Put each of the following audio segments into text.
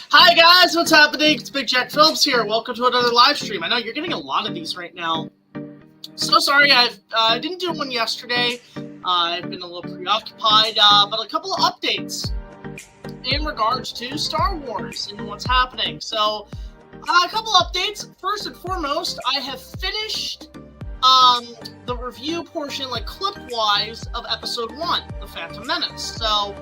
Hi guys, what's happening? It's BigJackFilms here. Welcome to another live stream. I know you're getting a lot of these right now. So sorry, I didn't do one yesterday. I've been a little preoccupied, but a couple of updates in regards to Star Wars and what's happening. So a couple of updates. First and foremost, I have finished the review portion, like clip-wise, of Episode 1, The Phantom Menace. So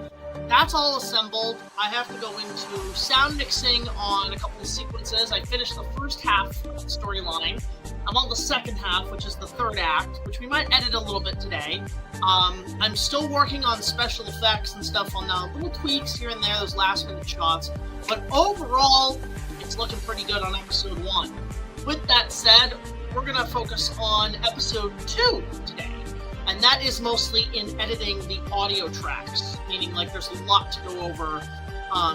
that's all assembled. I have to go into sound mixing on a couple of sequences. I finished the first half of the storyline. I'm on the second half, which is the third act, which we might edit a little bit today. I'm still working on special effects and stuff on the little tweaks here and there, those last-minute shots. But overall, it's looking pretty good on Episode 1. With that said, we're going to focus on Episode 2 today. And that is mostly in editing the audio tracks, meaning like there's a lot to go over,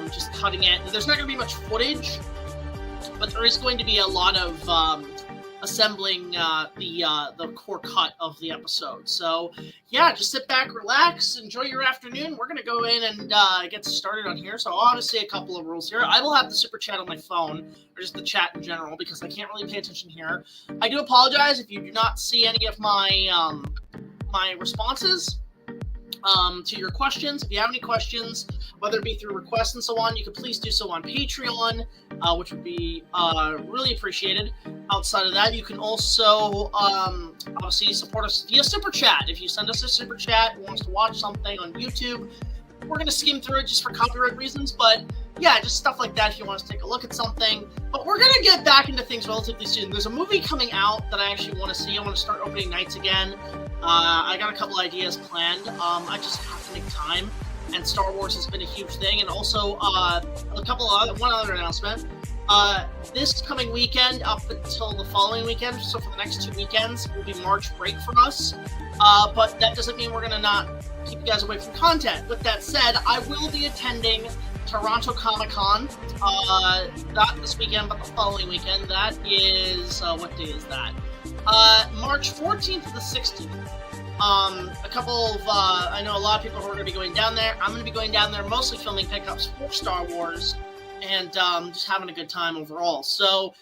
just cutting it. There's not going to be much footage, but there is going to be a lot of assembling the core cut of the episode. So yeah, just sit back, relax, enjoy your afternoon. We're going to go in and get started on here. So obviously a couple of rules here. I will have the super chat on my phone, or just the chat in general, because I can't really pay attention here. I do apologize if you do not see any of my my responses to your questions. If you have any questions, whether it be through requests and so on, you can please do so on Patreon, which would be really appreciated. Outside of that, you can also obviously support us via Super Chat. If you send us a Super Chat and want us to watch something on YouTube, we're going to skim through it just for copyright reasons, but yeah, just stuff like that if you want us to take a look at something. But we're going to get back into things relatively soon. There's a movie coming out that I actually want to see. I want to start opening nights again. I got a couple ideas planned. I just have to make time, and Star Wars has been a huge thing. And also one other announcement. This coming weekend up until the following weekend, so for the next 2 weekends, will be March break for us. But that doesn't mean we're going to not keep you guys away from content. With that said, I will be attending Toronto Comic-Con. Not this weekend, but the following weekend. That is, what day is that? March 14th to the 16th. A couple of, I know a lot of people who are going to be going down there. I'm going to be going down there mostly filming pickups for Star Wars and just having a good time overall. So,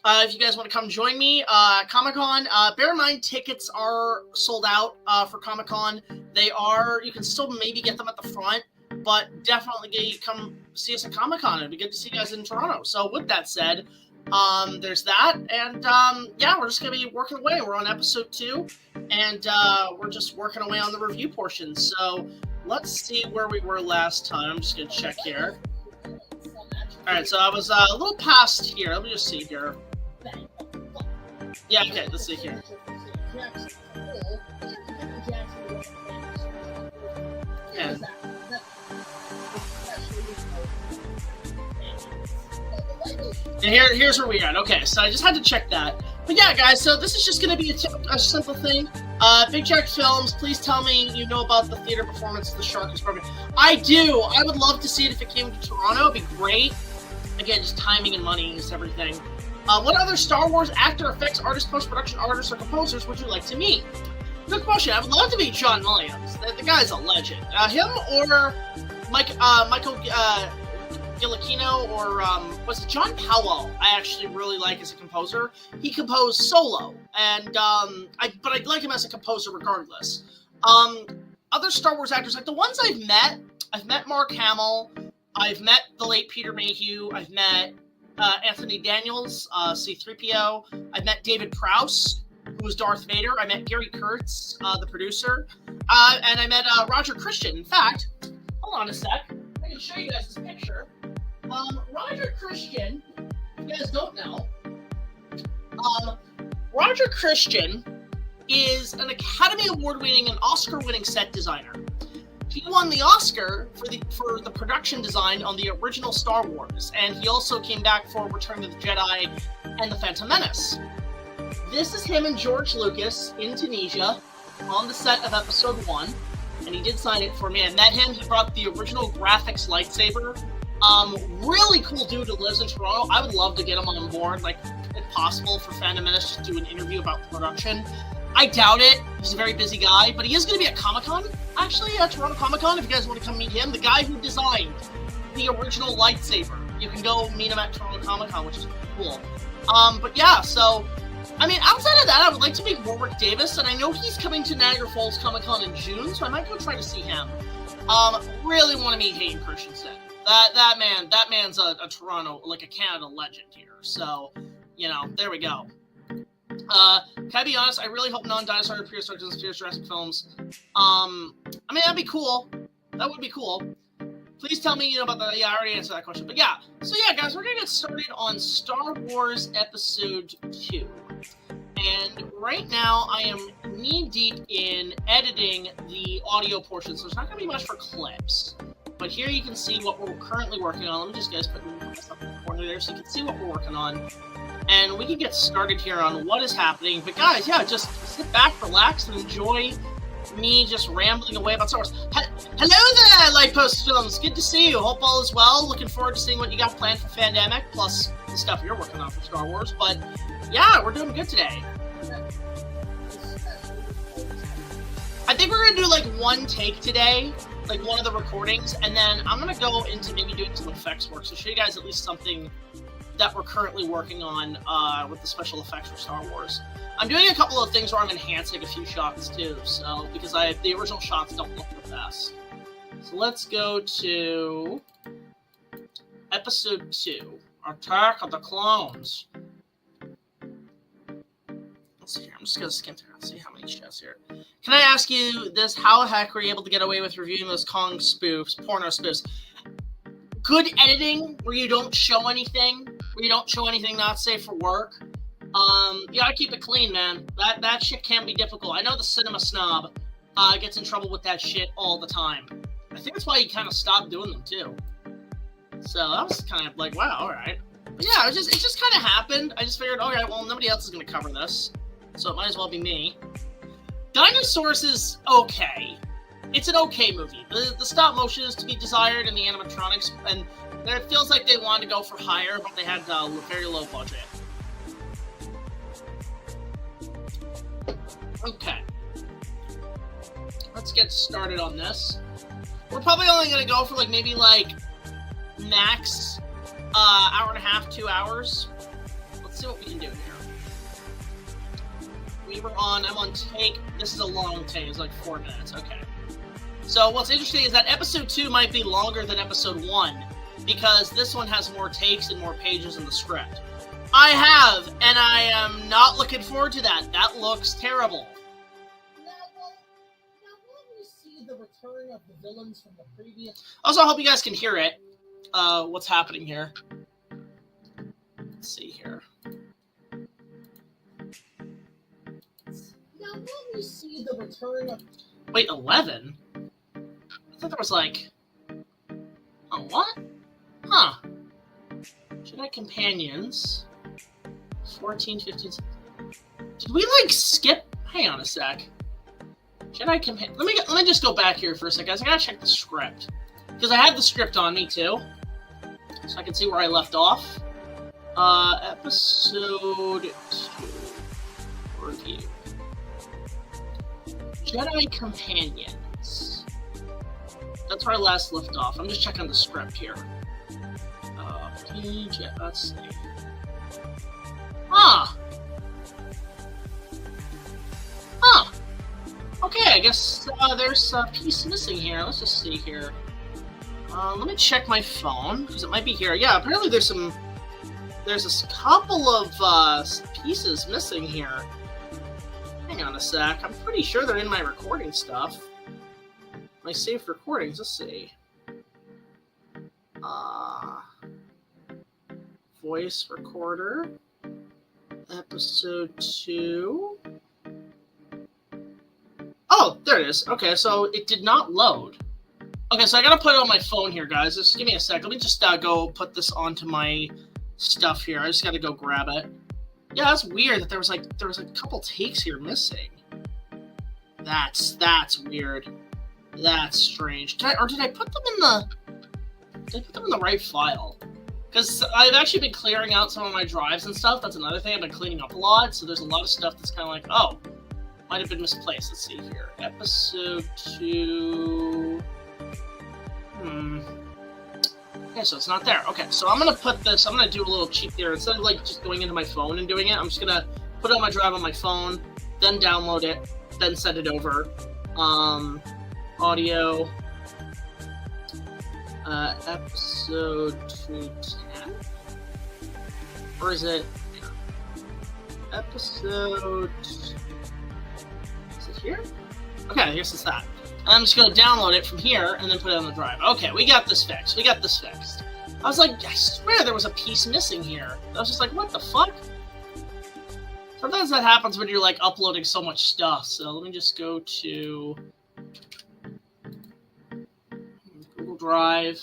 if you guys want to come join me, Comic-Con, bear in mind tickets are sold out for Comic-Con. You can still maybe get them at the front, but definitely come see us at Comic-Con. It'd be good to see you guys in Toronto. So with that said, there's that, and yeah, we're just going to be working away. We're on episode 2, and we're just working away on the review portion. So let's see where we were last time. I'm just going to check here. Alright, so I was a little past here. Let me just see here. Yeah, okay, let's see here. Yeah. And here's where we are. Okay, so I just had to check that. But yeah, guys, so this is just going to be a simple thing. BigJackFilms, please tell me you know about the theater performance of the Sharkus program. I do. I would love to see it if it came to Toronto. It'd be great. Again, just timing and money is everything. What other Star Wars actor, effects artists, post-production artists, or composers would you like to meet? Good question. I would love to meet John Williams. The guy's a legend. Him or Michael Giuliano or was it John Powell? I actually really like as a composer. He composed Solo, and but I'd like him as a composer regardless. Other Star Wars actors, like the ones I've met Mark Hamill. I've met the late Peter Mayhew. I've met Anthony Daniels, C-3PO. I've met David Prowse, who was Darth Vader. I met Gary Kurtz, the producer. And I met Roger Christian. In fact, hold on a sec. I can show you guys this picture. Roger Christian, you guys don't know. Roger Christian is an Academy Award-winning and Oscar-winning set designer. He won the Oscar for the production design on the original Star Wars, and he also came back for Return of the Jedi and The Phantom Menace. This is him and George Lucas in Tunisia on the set of Episode 1, and he did sign it for me. I met him. He brought the original graphics lightsaber. Really cool dude who lives in Toronto. I would love to get him on board, like, if possible, for Phantom Menace to do an interview about the production. I doubt it. He's a very busy guy, but he is going to be at Comic-Con, actually, at Toronto Comic-Con, if you guys want to come meet him. The guy who designed the original lightsaber. You can go meet him at Toronto Comic-Con, which is cool. But yeah, so, I mean, outside of that, I would like to meet Warwick Davis, and I know he's coming to Niagara Falls Comic-Con in June, so I might go try to see him. Really want to meet Hayden Christensen. That man's a Toronto, like a Canada legend here. So, you know, there we go. Can I be honest? I really hope non-dinosaur appears in Jurassic films. I mean, that'd be cool. That would be cool. Please tell me, you know, about the... Yeah, I already answered that question. But yeah. So yeah, guys, we're gonna get started on Star Wars Episode 2. And right now, I am knee-deep in editing the audio portion, so there's not gonna be much for clips. But here you can see what we're currently working on. Let me just, guys, put this up in the corner there so you can see what we're working on. And we can get started here on what is happening. But guys, yeah, just sit back, relax, and enjoy me just rambling away about Star Wars. Hello there, Light Post Films. Good to see you. Hope all is well. Looking forward to seeing what you got planned for Fandemic, plus the stuff you're working on for Star Wars. But yeah, we're doing good today. I think we're gonna do like one take today, like one of the recordings, and then I'm gonna go into maybe doing some effects work. So show you guys at least something that we're currently working on with the special effects for Star Wars. I'm doing a couple of things where I'm enhancing a few shots too, so because the original shots don't look the best. So let's go to Episode 2, Attack of the Clones. Let's see here. I'm just gonna skim through and see how many shots here. Can I ask you this? How the heck were you able to get away with reviewing those Kong spoofs, porno spoofs? Good editing where you don't show anything, not safe for work. You gotta keep it clean, man. That shit can be difficult. I know the cinema snob gets in trouble with that shit all the time. I think that's why he kind of stopped doing them too. So I was kind of like, wow, all right. But yeah, it just kind of happened. I just figured, all right, well, nobody else is gonna cover this, so it might as well be me. Dinosaurs is okay. it's an okay movie. The stop motion is to be desired, and the animatronics, and it feels like they wanted to go for higher, but they had a very low budget. Okay. Let's get started on this. We're probably only going to go for like maybe like max hour and a half, 2 hours. Let's see what we can do here. I'm on take. This is a long take. It's like 4 minutes. Okay. So what's interesting is that episode 2 might be longer than episode 1 because this one has more takes and more pages in the script. I have, and I am not looking forward to that. That looks terrible. Now when we see the return of the villains from the previous... Also, I hope you guys can hear it. What's happening here? Let's see here. Now when we see the return of... Wait, 11? I thought there was like... Oh, what? Huh. Jedi Companions... 14, 15... Did we, like, skip? Hang on a sec. Jedi Companion... Let me just go back here for a sec, guys. I gotta check the script. Because I had the script on me, too. So I can see where I left off. Episode 2. Review. Jedi Companions. That's where I last left off. I'm just checking the script here. Let's see. Huh. Okay, I guess there's a piece missing here. Let's just see here. Let me check my phone, because it might be here. Yeah, apparently there's a couple of pieces missing here. Hang on a sec. I'm pretty sure they're in my recording stuff. My saved recordings. Let's see. Voice recorder. Episode 2. Oh, there it is. Okay, so it did not load. Okay, so I gotta put it on my phone here, guys. Just give me a sec. Let me just go put this onto my stuff here. I just gotta go grab it. Yeah, that's weird that there was a couple takes here missing. That's weird. That's strange. Did I put them in the right file? Because I've actually been clearing out some of my drives and stuff. That's another thing. I've been cleaning up a lot, so there's a lot of stuff that's kind of like, oh, might have been misplaced. Let's see here. Episode 2. Okay, so it's not there. Okay, so I'm going to put this, I'm going to do a little cheat there. Instead of like just going into my phone and doing it, I'm just going to put it on my drive on my phone, then download it, then send it over. Audio. Episode 210? Or is it... Episode... Is it here? Okay, I guess it's that. I'm just going to download it from here and then put it on the drive. Okay, we got this fixed. I was like, I swear there was a piece missing here. I was just like, what the fuck? Sometimes that happens when you're like uploading so much stuff. So let me just go to Google Drive.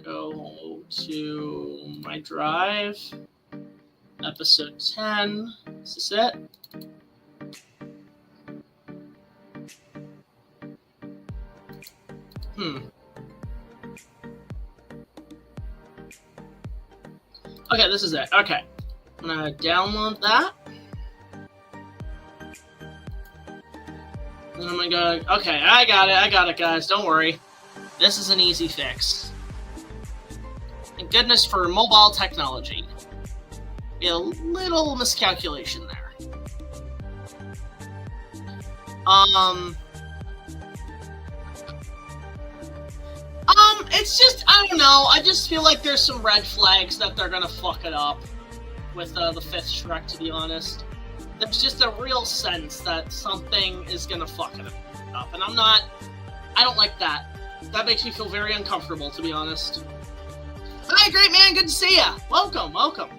Go to my drive. Episode 10. Is this it? Okay, this is it. Okay. I'm gonna download that. And I'm gonna go, okay, I got it, guys. Don't worry. This is an easy fix. Thank goodness for mobile technology. Be a little miscalculation there. It's just, I don't know, I just feel like there's some red flags that they're gonna fuck it up with the 5th Shrek, to be honest. There's just a real sense that something is gonna fuck it up, and I don't like that. That makes me feel very uncomfortable, to be honest. Hi, great man, good to see ya! Welcome. Got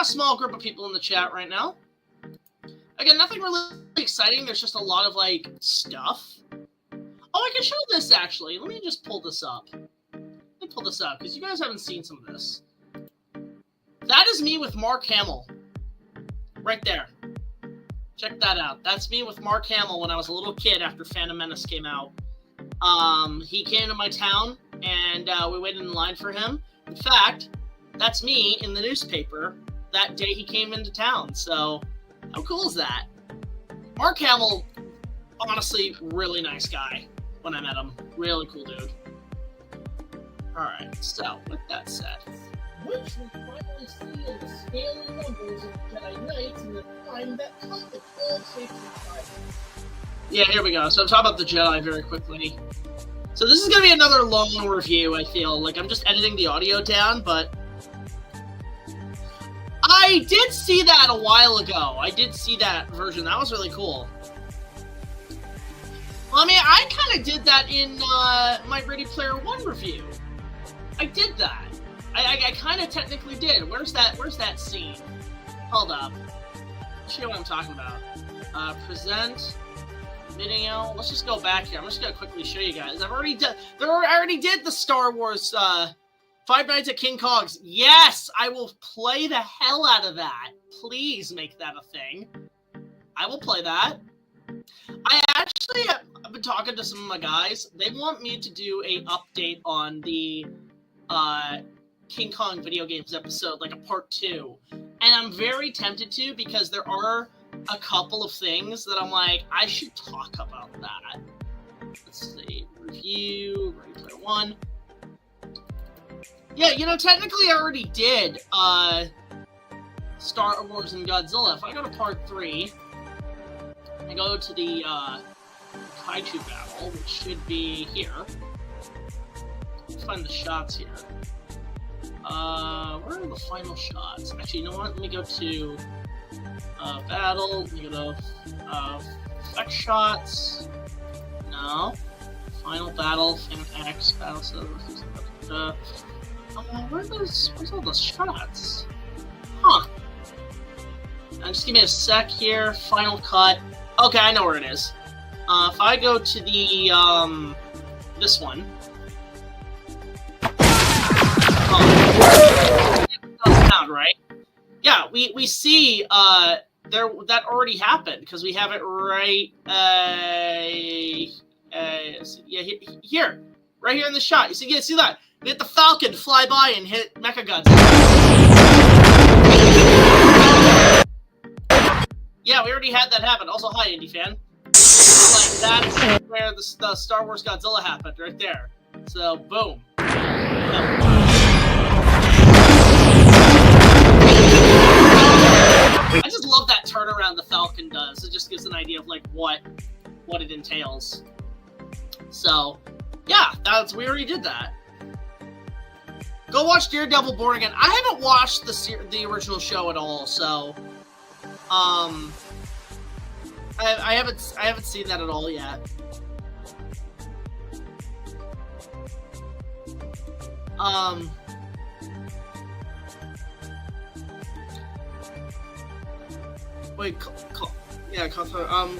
a small group of people in the chat right now. Again, nothing really exciting, there's just a lot of, like, stuff. Oh, I can show this, actually. Let me just pull this up. Because you guys haven't seen some of this. That is me with Mark Hamill. Right there. Check that out. That's me with Mark Hamill when I was a little kid after Phantom Menace came out. He came to my town, and we waited in line for him. In fact, that's me in the newspaper that day he came into town. So, how cool is that? Mark Hamill, honestly, really nice guy when I met him. Really cool dude. Alright, so, with that said. Which we finally see in the scaling numbers of Jedi Knights in the time that come in all shapes and sizes. Yeah, here we go. So I'm talking about the Jedi very quickly. So this is going to be another long review, I feel. Like, I'm just editing the audio down, but... I did see that a while ago. I did see that version. That was really cool. Well, I mean, I kind of did that in my Ready Player One review. I did that. I kind of technically did. Where's that scene? Hold up. I'll show you what I'm talking about. Present video. Let's just go back here. I'm just gonna quickly show you guys. I already did the Star Wars Five Nights at King Kong's. Yes, I will play the hell out of that. Please make that a thing. I will play that. I actually have been talking to some of my guys. They want me to do a update on the King Kong video games episode, like a part 2. And I'm very tempted to, because there are a couple of things that I'm like, I should talk about that. Let's see. Review, Ready Player One. Yeah, you know, technically I already did Star Wars and Godzilla. If I go to part 3, I go to the Kaiju battle, which should be here. Let's find the shots here. Where are the final shots? Actually, you know what? Let me go to battle. Let me go to effect shots. No. Final battle. Fan X. Battle. Where's all those shots? Huh. Just give me a sec here. Final cut. Okay, I know where it is. If I go to the this one. Sound right? Yeah, we see there that already happened because we have it right yeah, here, right here in the shot. You see that? We hit the Falcon fly by and hit Mechaguns. Yeah, we already had that happen. Also, hi, IndiFan. Like, that's where the Star Wars Godzilla happened, right there. So, boom. I just love that turnaround the Falcon does. It just gives an idea of, like, what it entails. So, yeah, we already did that. Go watch Daredevil Born Again. I haven't watched the original show at all, so I haven't seen that at all yet. Wait,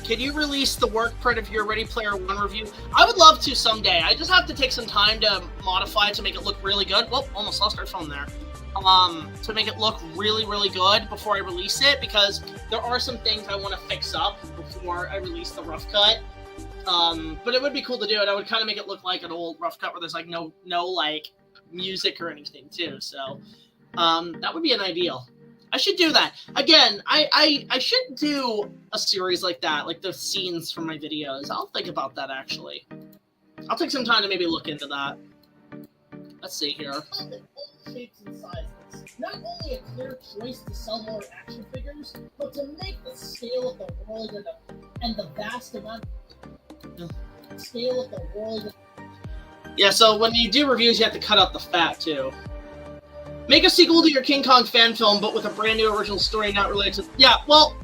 can you release the work print of your Ready Player One review? I would love to someday. I just have to take some time to modify it to make it look really good. Whoop, almost lost our phone there. To make it look really, really good before I release it, because there are some things I want to fix up before I release the rough cut. But it would be cool to do it. I would kind of make it look like an old rough cut where there's like no like music or anything too. So that would be an ideal. I should do that. Again, I should do a series like that, like the scenes from my videos. I'll think about that, actually. I'll take some time to maybe look into that. Let's see here. All shapes and sizes. Not only a clear choice to sell more action figures, but to make the scale of the world and the vast amount of scale of the world. Yeah, so when you do reviews, you have to cut out the fat, too. Make a sequel to your King Kong fan film, but with a brand new original story not related to... Yeah, well,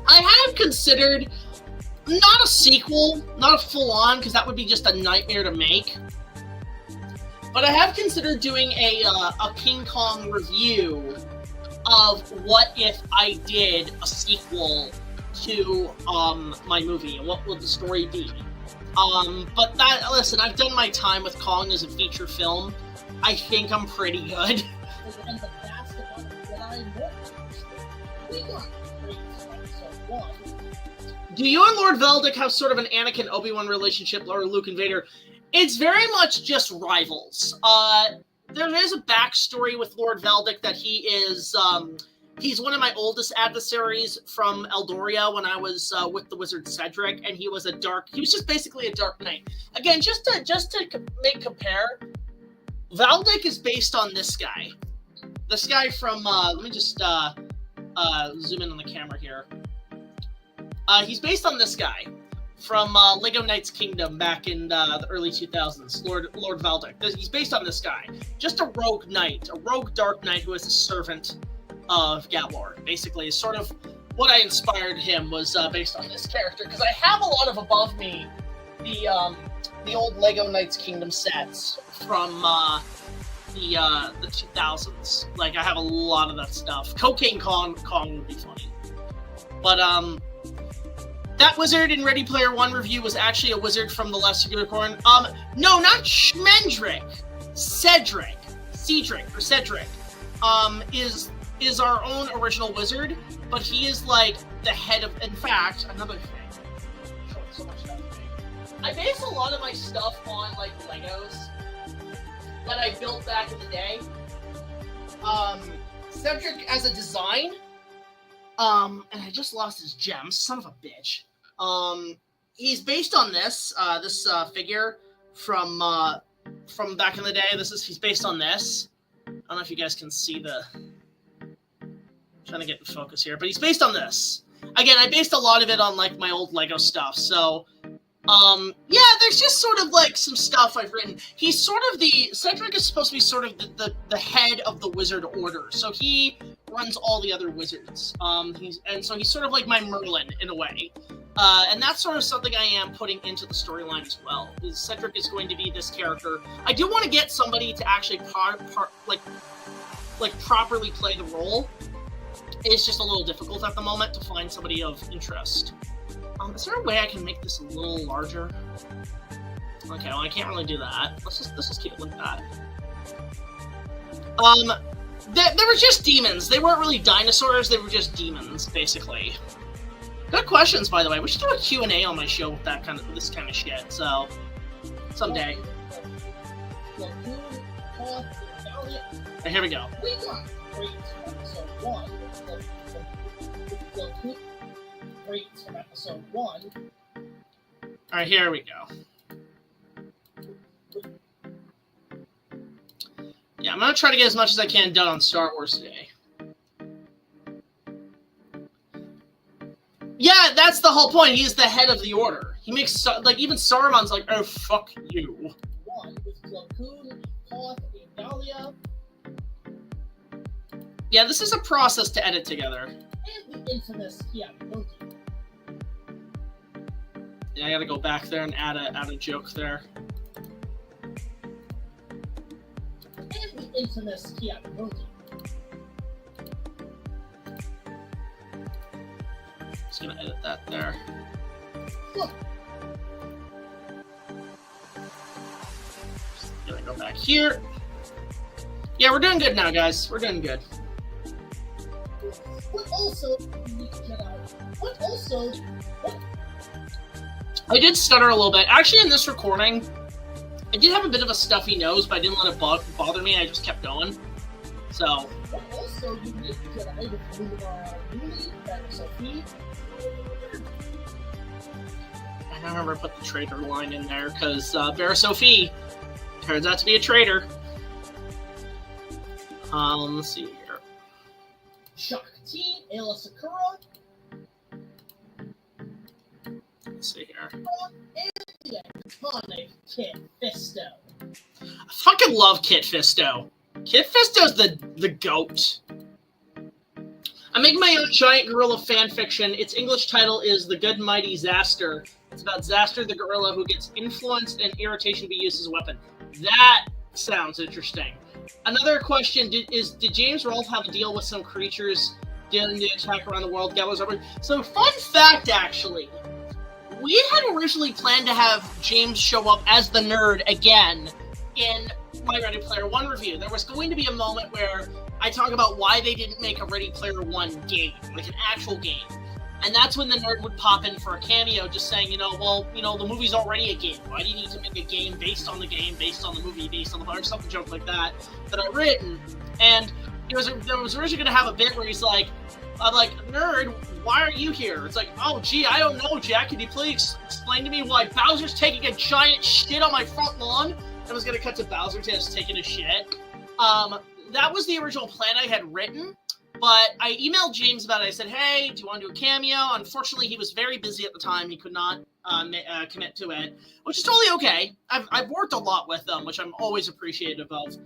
I have considered not a sequel, not a full-on, because that would be just a nightmare to make. But I have considered doing a King Kong review of what if I did a sequel to my movie, and what would the story be. But listen, I've done my time with Kong as a feature film. I think I'm pretty good. And the vast amount that I know, we got great stuff. So 1. Do you and Lord Veldic have sort of an Anakin Obi-Wan relationship, or Luke and Vader? It's very much just rivals. There is a backstory with Lord Veldic that he is, he's one of my oldest adversaries from Eldoria when I was with the wizard Cedric, and he was just basically a Dark Knight. Again, just to compare, Veldic is based on this guy. This guy from, let me just zoom in on the camera here. He's based on this guy from Lego Knights Kingdom back in the early 2000s, Lord Veldic. He's based on this guy. Just a rogue knight, a rogue Dark Knight who is a servant of Gallaghar. Basically, sort of what I inspired him was based on this character, because I have a lot of above me the old Lego Knights Kingdom sets from the 2000s. Like, I have a lot of that stuff. Cocaine Kong would be funny. But that wizard in Ready Player One review was actually a wizard from the Lesser Unicorn. No, not Schmendrick. Cedric, is our own original wizard, but he is like the head of. In fact, another thing. So much stuff. I base a lot of my stuff on like Legos that I built back in the day. Cedric as a design. And I just lost his gems, son of a bitch. He's based on this figure from back in the day. He's based on this. I don't know if you guys can see I'm trying to get in focus here, but he's based on this. Again, I based a lot of it on like my old Lego stuff. So, yeah, there's just sort of like some stuff I've written. He's sort of Cedric is supposed to be sort of the head of the wizard order. So he runs all the other wizards. So he's sort of like my Merlin in a way. And that's sort of something I am putting into the storyline as well. Cedric is going to be this character. I do want to get somebody to actually properly play the role. It's just a little difficult at the moment to find somebody of interest. Is there a way I can make this a little larger? Okay, well, I can't really do that. Let's just keep it like that. They were just demons. They weren't really dinosaurs. They were just demons, basically. Good questions, by the way. We should do a Q&A on my show with this kind of shit. So, someday. And here we go. We got ratings from episode 1. Ratings from episode 1. Alright, here we go. Yeah, I'm going to try to get as much as I can done on Star Wars today. Yeah, that's the whole point. He's the head of the Order. He makes, like, even Saruman's like, oh, fuck you. 1 with Clocoon, Koth, and Dahlia. Yeah, this is a process to edit together. And the infamous Biagioni. Yeah, I gotta go back there and add a joke there. And the infamous Biagioni. Just gonna edit that there. Look. Just gonna go back here. Yeah, we're doing good now, guys. We're doing good. I did stutter a little bit. Actually, in this recording, I did have a bit of a stuffy nose, but I didn't let it bother me. I just kept going. So. What also unique Jedi with Sophie? I don't remember put the traitor line in there because Vera Sophie turns out to be a traitor. Let's see here. Shakti, Ayla Sakura. Let's see here. And the iconic Kit Fisto. I fucking love Kit Fisto. Kit Fisto's the goat. I'm making my own giant gorilla fanfiction. Its English title is The Good Mighty Zaster. It's about Zaster the gorilla who gets influenced and irritation to be used as a weapon. That sounds interesting. Another question, did James Rolfe have a deal with some creatures dealing the attack around the world? So, fun fact, actually. We had originally planned to have James show up as the nerd again in my Ready Player One review. There was going to be a moment where I talk about why they didn't make a Ready Player One game, like an actual game. And that's when the nerd would pop in for a cameo, just saying, well, the movie's already a game. Why do you need to make a game based on the game, based on the movie, based on the or something joke like that I've written? And there was originally going to have a bit where he's like, I'm like, nerd, why are you here? It's like, oh, gee, I don't know, Jack. Can you please explain to me why Bowser's taking a giant shit on my front lawn? I was going to cut to Bowser just taking a shit. That was the original plan I had written. But I emailed James about it. I said, hey, do you want to do a cameo? Unfortunately, he was very busy at the time. He could not commit to it, which is totally okay. I've worked a lot with them, which I'm always appreciative of.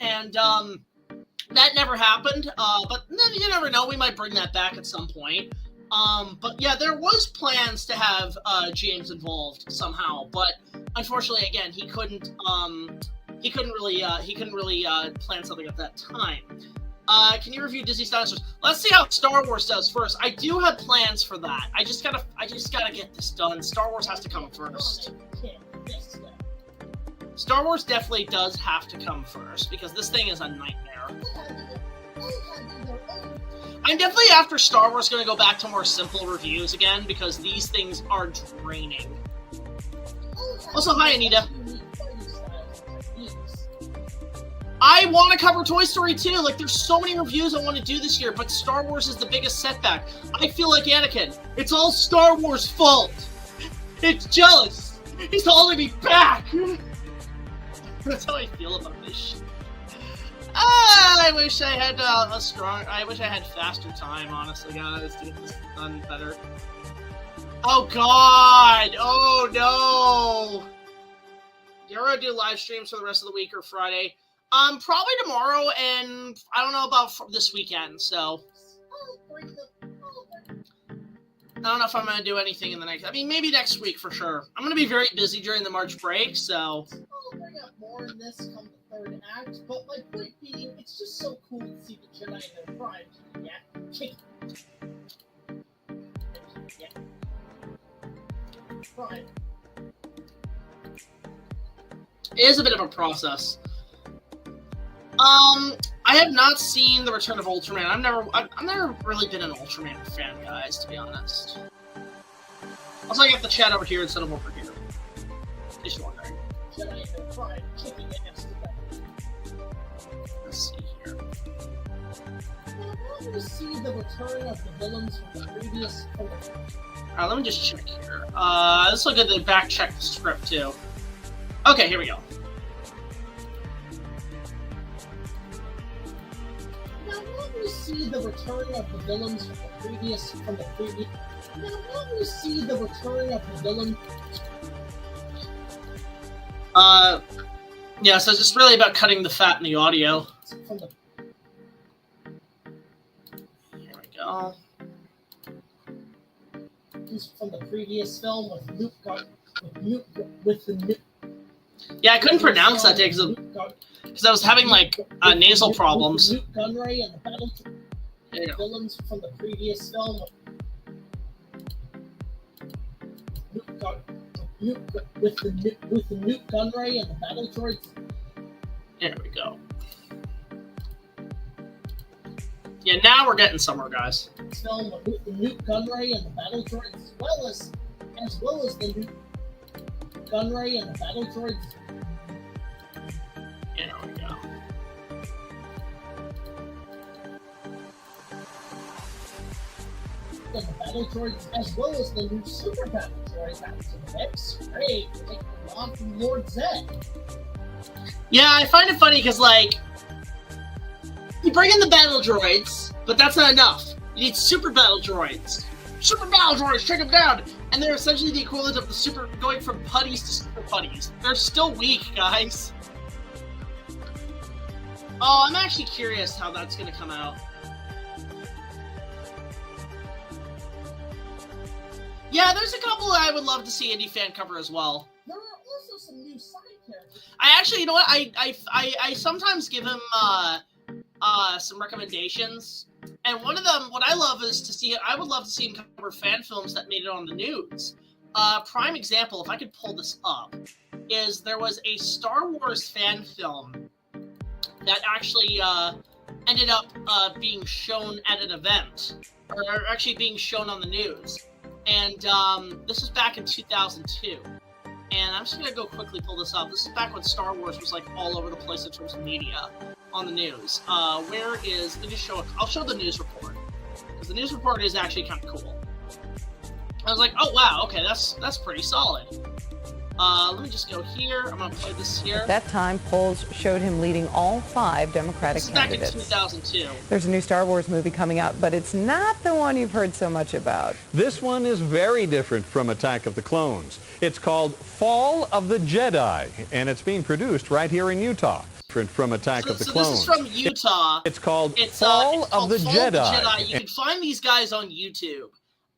And that never happened. But you never know. We might bring that back at some point. But yeah, there was plans to have James involved somehow. But unfortunately, again, he couldn't really plan something at that time. Can you review Disney's dinosaurs? Let's see how Star Wars does first. I do have plans for that. I just gotta get this done. Star Wars has to come first. Star Wars definitely does have to come first because this thing is a nightmare. I'm definitely after Star Wars going to go back to more simple reviews again because these things are draining. Also, hi Anita. I want to cover Toy Story 2. Like, there's so many reviews I want to do this year, but Star Wars is the biggest setback. I feel like Anakin. It's all Star Wars' fault. It's jealous. He's holding me back. That's how I feel about this shit. I wish I had I wish I had faster time, honestly, guys, to get this done better. Oh, God. Oh, no. You're going to do live streams for the rest of the week or Friday? Probably tomorrow, and I don't know about this weekend, so. I don't know if I'm going to do anything in the next, maybe next week for sure. I'm going to be very busy during the March break, so. I'll bring up more in this come the third act, but my point being, it's just so cool to see the Jedi in their prime. Prime. It is a bit of a process. I have not seen The Return of Ultraman. I've never really been an Ultraman fan, guys, to be honest. Also, I got the chat over here instead of over here. Just wondering. Let's see here. I want to see the return of the villains from the previous film. Alright, let me just check here. This will get to back check the script too. Okay, here we go. See the return of the villains from the previous. Now, when we see the return of the villain. Yeah, so it's just really about cutting the fat in the audio. Here we go. From the previous film with the new. Yeah, I couldn't pronounce that day because I was having like nasal problems. Newt Gunray and the battle villains from the previous film. With the Newt Gunray and the battle droids. There we go. Yeah, now we're getting somewhere, guys. Film with the Newt Gunray and the battle droids, as well as the Newt Gunray and the battle droids. There we go. And the battle droids, as well as the new super battle droids. That's great. Take them on from Lord Zed. Yeah, I find it funny because, like, you bring in the battle droids, but that's not enough. You need super battle droids. Super battle droids, take them down! And they're essentially the equivalent of the super, going from putties to super putties. They're still weak, guys. Oh, I'm actually curious how that's going to come out. Yeah, there's a couple that I would love to see IndiFan cover as well. There are also some new side characters. I actually, you know what? I sometimes give him some recommendations, and one of them, what I love is to see. I would love to see him cover fan films that made it on the news. Prime example, if I could pull this up, is there was a Star Wars fan film that actually ended up being shown at an event, or actually being shown on the news. And this was back in 2002. And I'm just gonna go quickly pull this up. This is back when Star Wars was like all over the place in terms of media on the news. Where is? Let me just show. I'll show the news report because the news report is actually kind of cool. I was like, oh wow, okay, that's pretty solid. Let me just go here. I'm gonna play this here. At that time, polls showed him leading all 5 Democratic candidates. Back in 2002. There's a new Star Wars movie coming out, but it's not the one you've heard so much about. This one is very different from Attack of the Clones. It's called Fall of the Jedi, and it's being produced right here in Utah. Different from Attack of the Clones. This is from Utah. It's called Fall of the Jedi. You can find these guys on YouTube.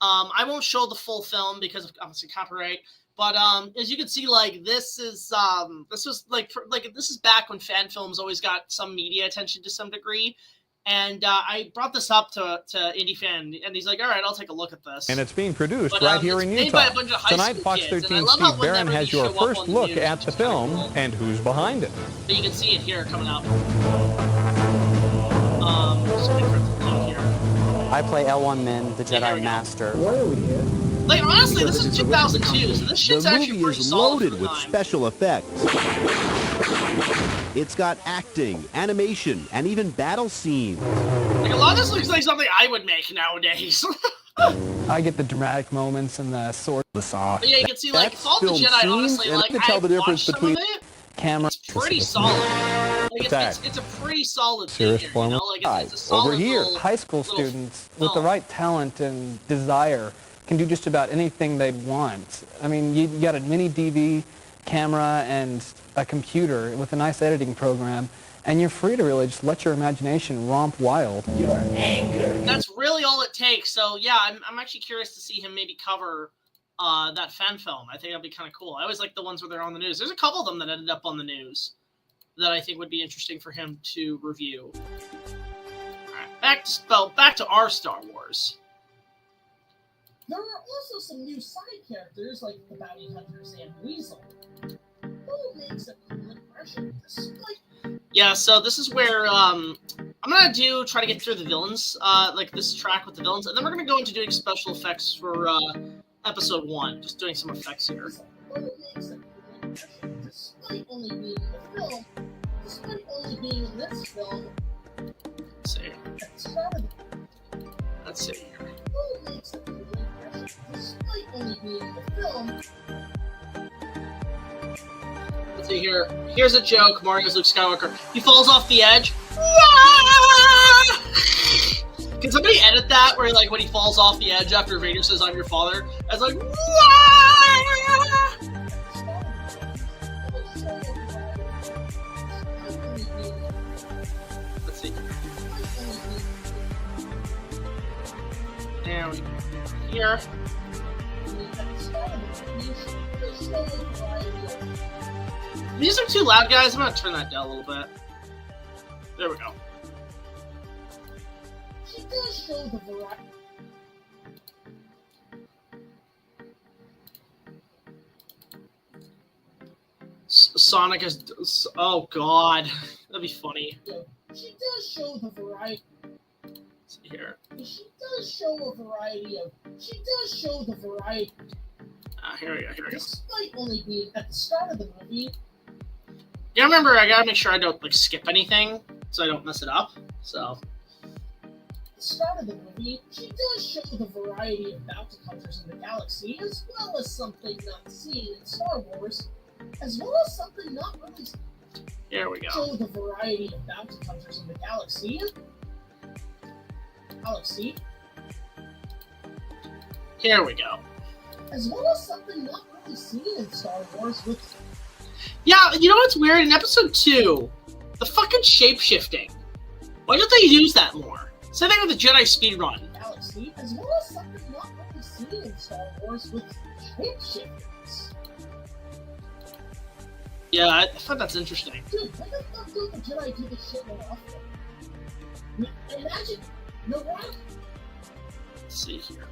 I won't show the full film because of obviously copyright. But as you can see, like this is back when fan films always got some media attention to some degree, and I brought this up to IndiFan, and he's like, "All right, I'll take a look at this." And it's being produced right here in Utah. Tonight, Fox 13 Steve Barron has your first look at the film and who's behind it. But you can see it here coming up. Just wait for it to load here. I play L1 Min, the Jedi Master. Why are we here? Like, honestly, this is 2002, so this shit's actually pretty solid. The movie is loaded with special effects. It's got acting, animation, and even battle scenes. Like, a lot of this looks like something I would make nowadays. I get the dramatic moments and the sword off. But yeah, you can see, like, That's Fall of the film Jedi, scenes, honestly, and like, I can tell the difference between camera. It's pretty solid. Like, it's a pretty solid Serious figure, you know? Like, it's a solid over here. little, High school little students with the film. right talent and desire can do just about anything they want. I mean, you got a mini DV camera and a computer with a nice editing program, and you're free to really just let your imagination romp wild. Your anger. That's really all it takes. So yeah, I'm actually curious to see him maybe cover that fan film. I think that'd be kind of cool. I always like the ones where they're on the news. There's a couple of them that ended up on the news that I think would be interesting for him to review. All right, back to our Star Wars. There are also some new side characters like the bounty hunters and Weasel, who makes a cool impression despite. Yeah, so this is where I'm gonna try to get through the villains, like this track with the villains, and then we're gonna go into doing special effects for episode 1, just doing some effects here. Who makes a cool impression despite only being in the film, despite only being in this film. Let's see. At the start of the Let's see here. Who makes a cool impression despite only being in the film. Let's see here. Here's a joke. Mario's Luke Skywalker. He falls off the edge. Can somebody edit that where, like, when he falls off the edge after Vader says, "I'm your father," it's like, let's see. There we go. Here. These are too loud, guys. I'm gonna turn that down a little bit. There we go. She does show the variety. Sonic is. Oh god, that'd be funny. She does show the variety. Let's see here. She does show a variety of. She does show the variety. Here we go. Here we go. Despite only being at the start of the movie. Yeah, remember, I gotta make sure I don't like skip anything, so I don't mess it up. So. At the start of the movie, she does show the variety of bounty hunters in the galaxy, as well as something not seen in Star Wars, as well as something not really. Here we go. Show the variety of bounty hunters in the galaxy. Here we go. As well as something not really seen in Star Wars with. Yeah, you know what's weird? In episode 2, the fucking shape-shifting. Why don't they use that more? Same thing with the Jedi speedrun. Galaxy, as well as something not really seen in Star Wars with shapeshifters. Yeah, I thought that's interesting. Dude, why the fuck don't the Jedi do this shit more often? Imagine, no one. Let's see here.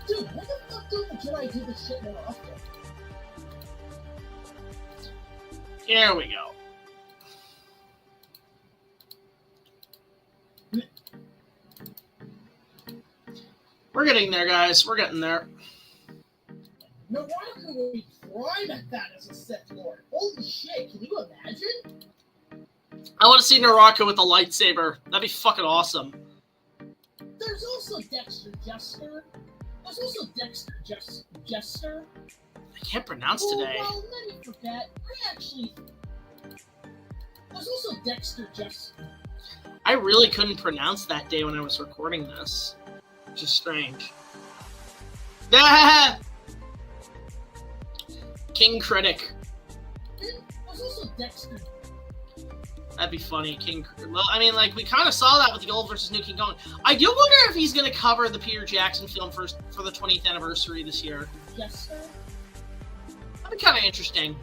Dude, why the fuck don't the Jedi do this shit more often? Here we go. We're getting there, guys. We're getting there. Naraka would be prime at that as a Sith Lord. Holy shit, can you imagine? I want to see Naraka with a lightsaber. That'd be fucking awesome. There's also Dexter Jester. There's also Dexter Jester. I can't pronounce today. Well, many forget. There's also Dexter Jester. I really couldn't pronounce that day when I was recording this. Which is strange. Ah! King Critic. There's also Dexter. That'd be funny, Well, I mean, like, we kind of saw that with the old versus new King Kong. I do wonder if he's going to cover the Peter Jackson film for the 20th anniversary this year. Yes, sir. That'd be kind of interesting.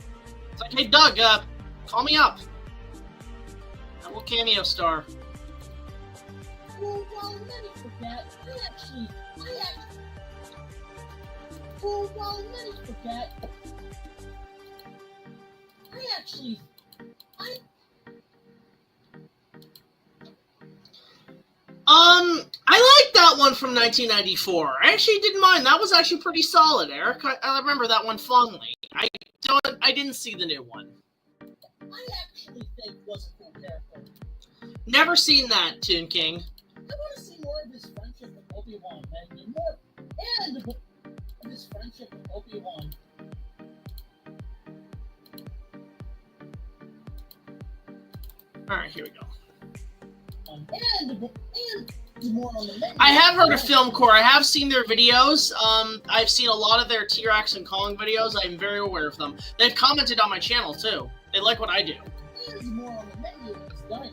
It's like, hey, Doug, call me up. I will cameo star. Well, many forget. I like that one from 1994. I actually didn't mind. That was actually pretty solid, Eric. I remember that one fondly. I didn't see the new one. I actually think was a cool character. Never seen that, Toon King. I want to see more of his friendship with Obi-Wan, and of his friendship with Obi-Wan. Alright, here we go. And more on the menu. I have heard of Film Corps. I have seen their videos. I've seen a lot of their T-Rex and Kong videos. I'm very aware of them. They've commented on my channel, too. They like what I do. And more on the menu is done.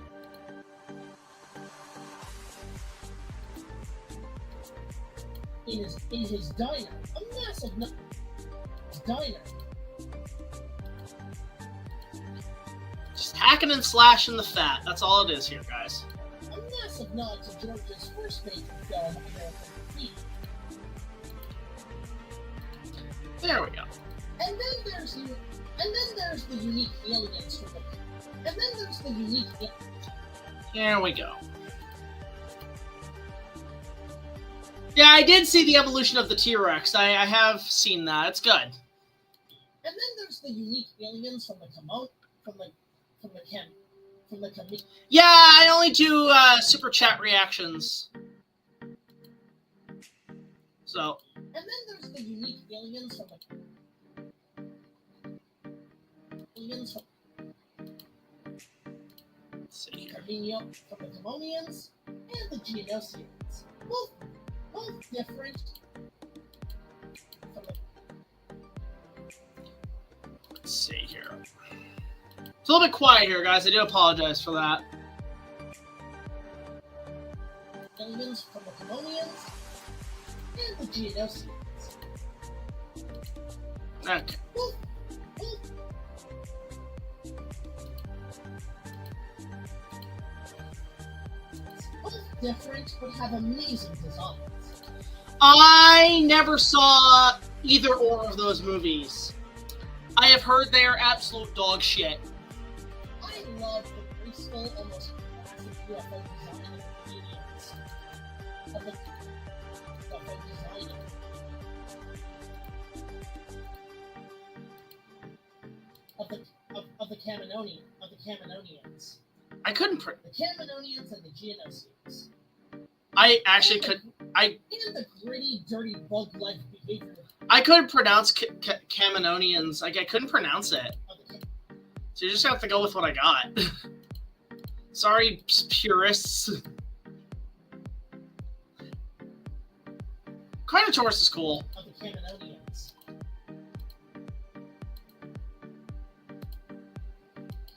In his diner, a massive diner. Just hacking and slashing the fat. That's all it is here, guys. A massive nod to George's first major film, American Graffiti. There we go. And then there's the unique aliens from the. Here we go. Yeah, I did see the evolution of the T-Rex. I have seen that. It's good. And then there's the unique aliens from the Yeah, I only do super chat reactions. So. And then there's the unique aliens from Let's see here. from the Camonians and the Geonosians. Both different from the. Let's see here. It's a little bit quiet here, guys. I do apologize for that. Aliens from the Camonians and the Geonosians. Okay. Both different, but have amazing designs. I never saw either or of those movies. I have heard they are absolute dog shit. I love the graceful, almost classic UFO design of the aliens. Of the design of the Camanonians. I couldn't. The Camanonians and the Geonosians. I actually could. And the gritty, dirty, bug-like behavior. I couldn't pronounce Camanonians. Like, I couldn't pronounce it. So you just have to go with what I got. Sorry, purists. Carnotaurus is cool. Of the Camanonians.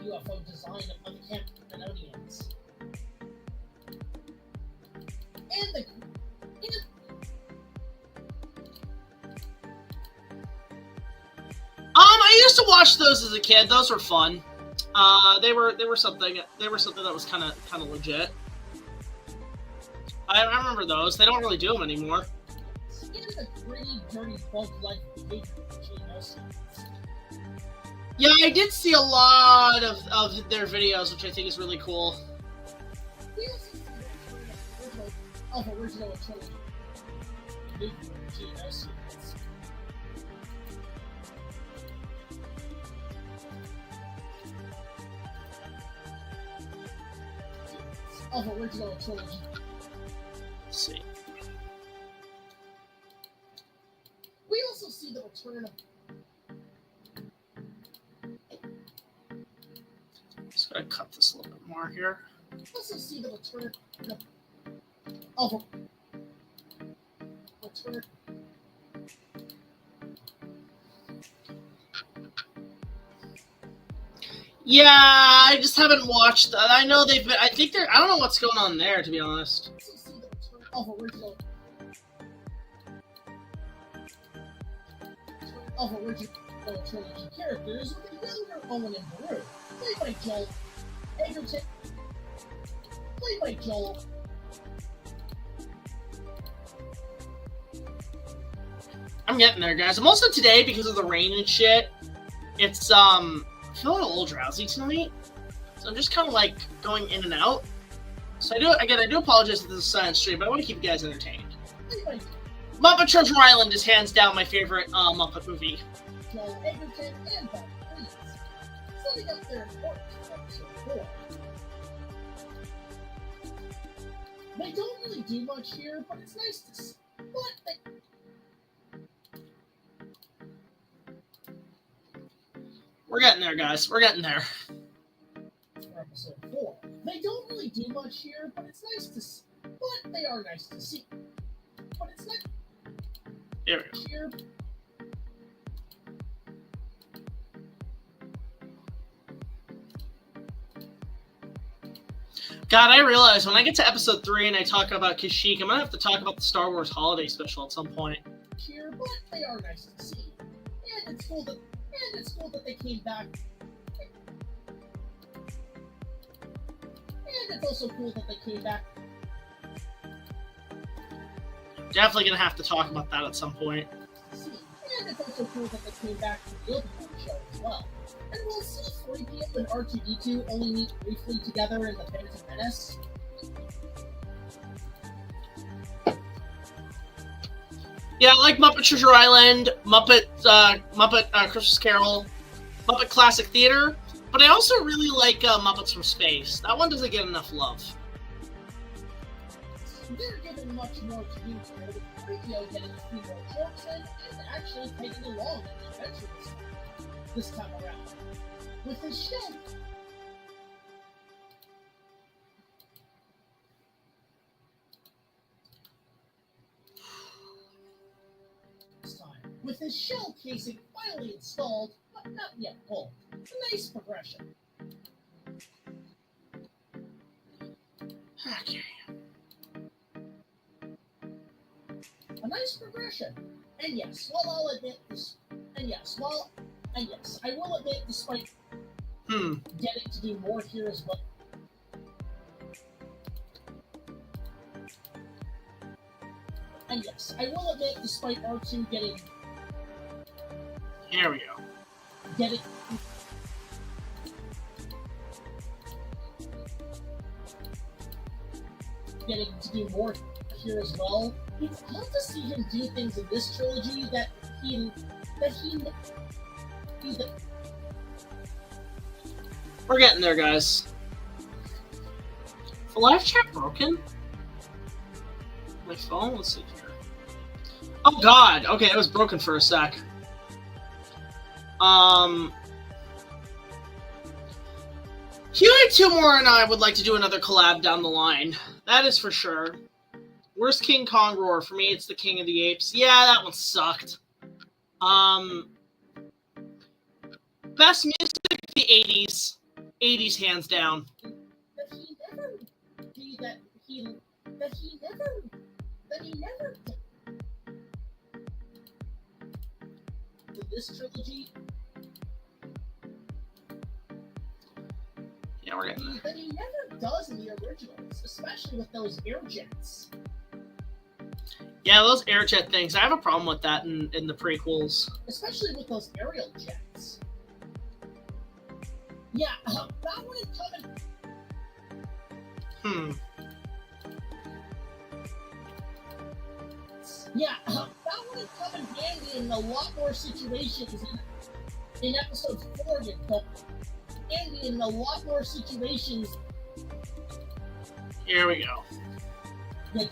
UFO design of the Camanonians. I used to watch those as a kid. Those were fun. They were something that was kind of legit. I remember those. They don't really do them anymore. The gritty, dirty, bug-like behavior of Geonosians. Yeah, I did see a lot of their videos, which I think is really cool. Of original trilogy. nuclear Geono sequence. Of original trilogy. Let's see. We also see the return of. Just gotta cut this a little bit more here. We also see the return of a return. Yeah, I just haven't watched that. I know they've been. I think they're. I don't know what's going on there, to be honest. We also see the return of original. Trilogy characters with a younger Owen and Baru, played by Joel Egerton. Played by Joel. I'm getting there, guys. I'm also today, because of the rain and shit, it's, I'm feeling a little drowsy tonight. So I'm just kind of, like, going in and out. So I do apologize if this is a silent stream, but I want to keep you guys entertained. Muppet Treasure Island is hands down my favorite, Muppet movie. Joel Egerton and Bob Reeves, setting up their importance for episode 4. They don't really do much here, but it's nice to see. We're getting there, guys. We're getting there. For episode 4. They don't really do much here, but it's nice to see. But they are nice to see. But it's nice Here we go. here. God, I realize when I get to episode 3 and I talk about Kashyyyk, I'm gonna have to talk about the Star Wars Holiday Special at some point. Here, but they are nice to see. And it's cool that they came back. And it's also cool that they came back. Definitely gonna have to talk about that at some point. See. And it's also cool that they came back to the Obi-Wan show as well. And we'll see 3PO and R2-D2 only meet briefly together in the Phantom Menace. Yeah, I like Muppet Treasure Island, Muppet Christmas Carol, Muppet Classic Theater, but I also really like Muppets from Space. That one doesn't get enough love. They're given much more to do today, with 3PO getting a few more jokes in and actually taking along in the adventure this time around. With his show. This time, with his shell casing finally installed, but not yet pulled. A nice progression. Okay. A nice progression. And yes, while I'll admit this, and yes, I will admit, despite getting to do more here as well. And yes, I will admit, despite R2 getting Here we go. Getting to do more here as well. It's hard to see him do things in this trilogy that We're getting there, guys. Is the live chat broken? My phone? Let's see here. Oh god! Okay, it was broken for a sec. Huey Tumor and I would like to do another collab down the line. That is for sure. Worst King Kong roar. For me, it's the King of the Apes. Yeah, that one sucked. Best music, the 80s. 80s, hands down. that he never with this trilogy Yeah, we're getting there. that he never does in the originals, especially with those air jets. Yeah, those air jet things. I have a problem with that in the prequels. Especially with those aerial jets. Yeah, that one is coming. Yeah, that would have come in handy in a lot more situations in episode 40. Handy in a lot more situations. Here we go. Like,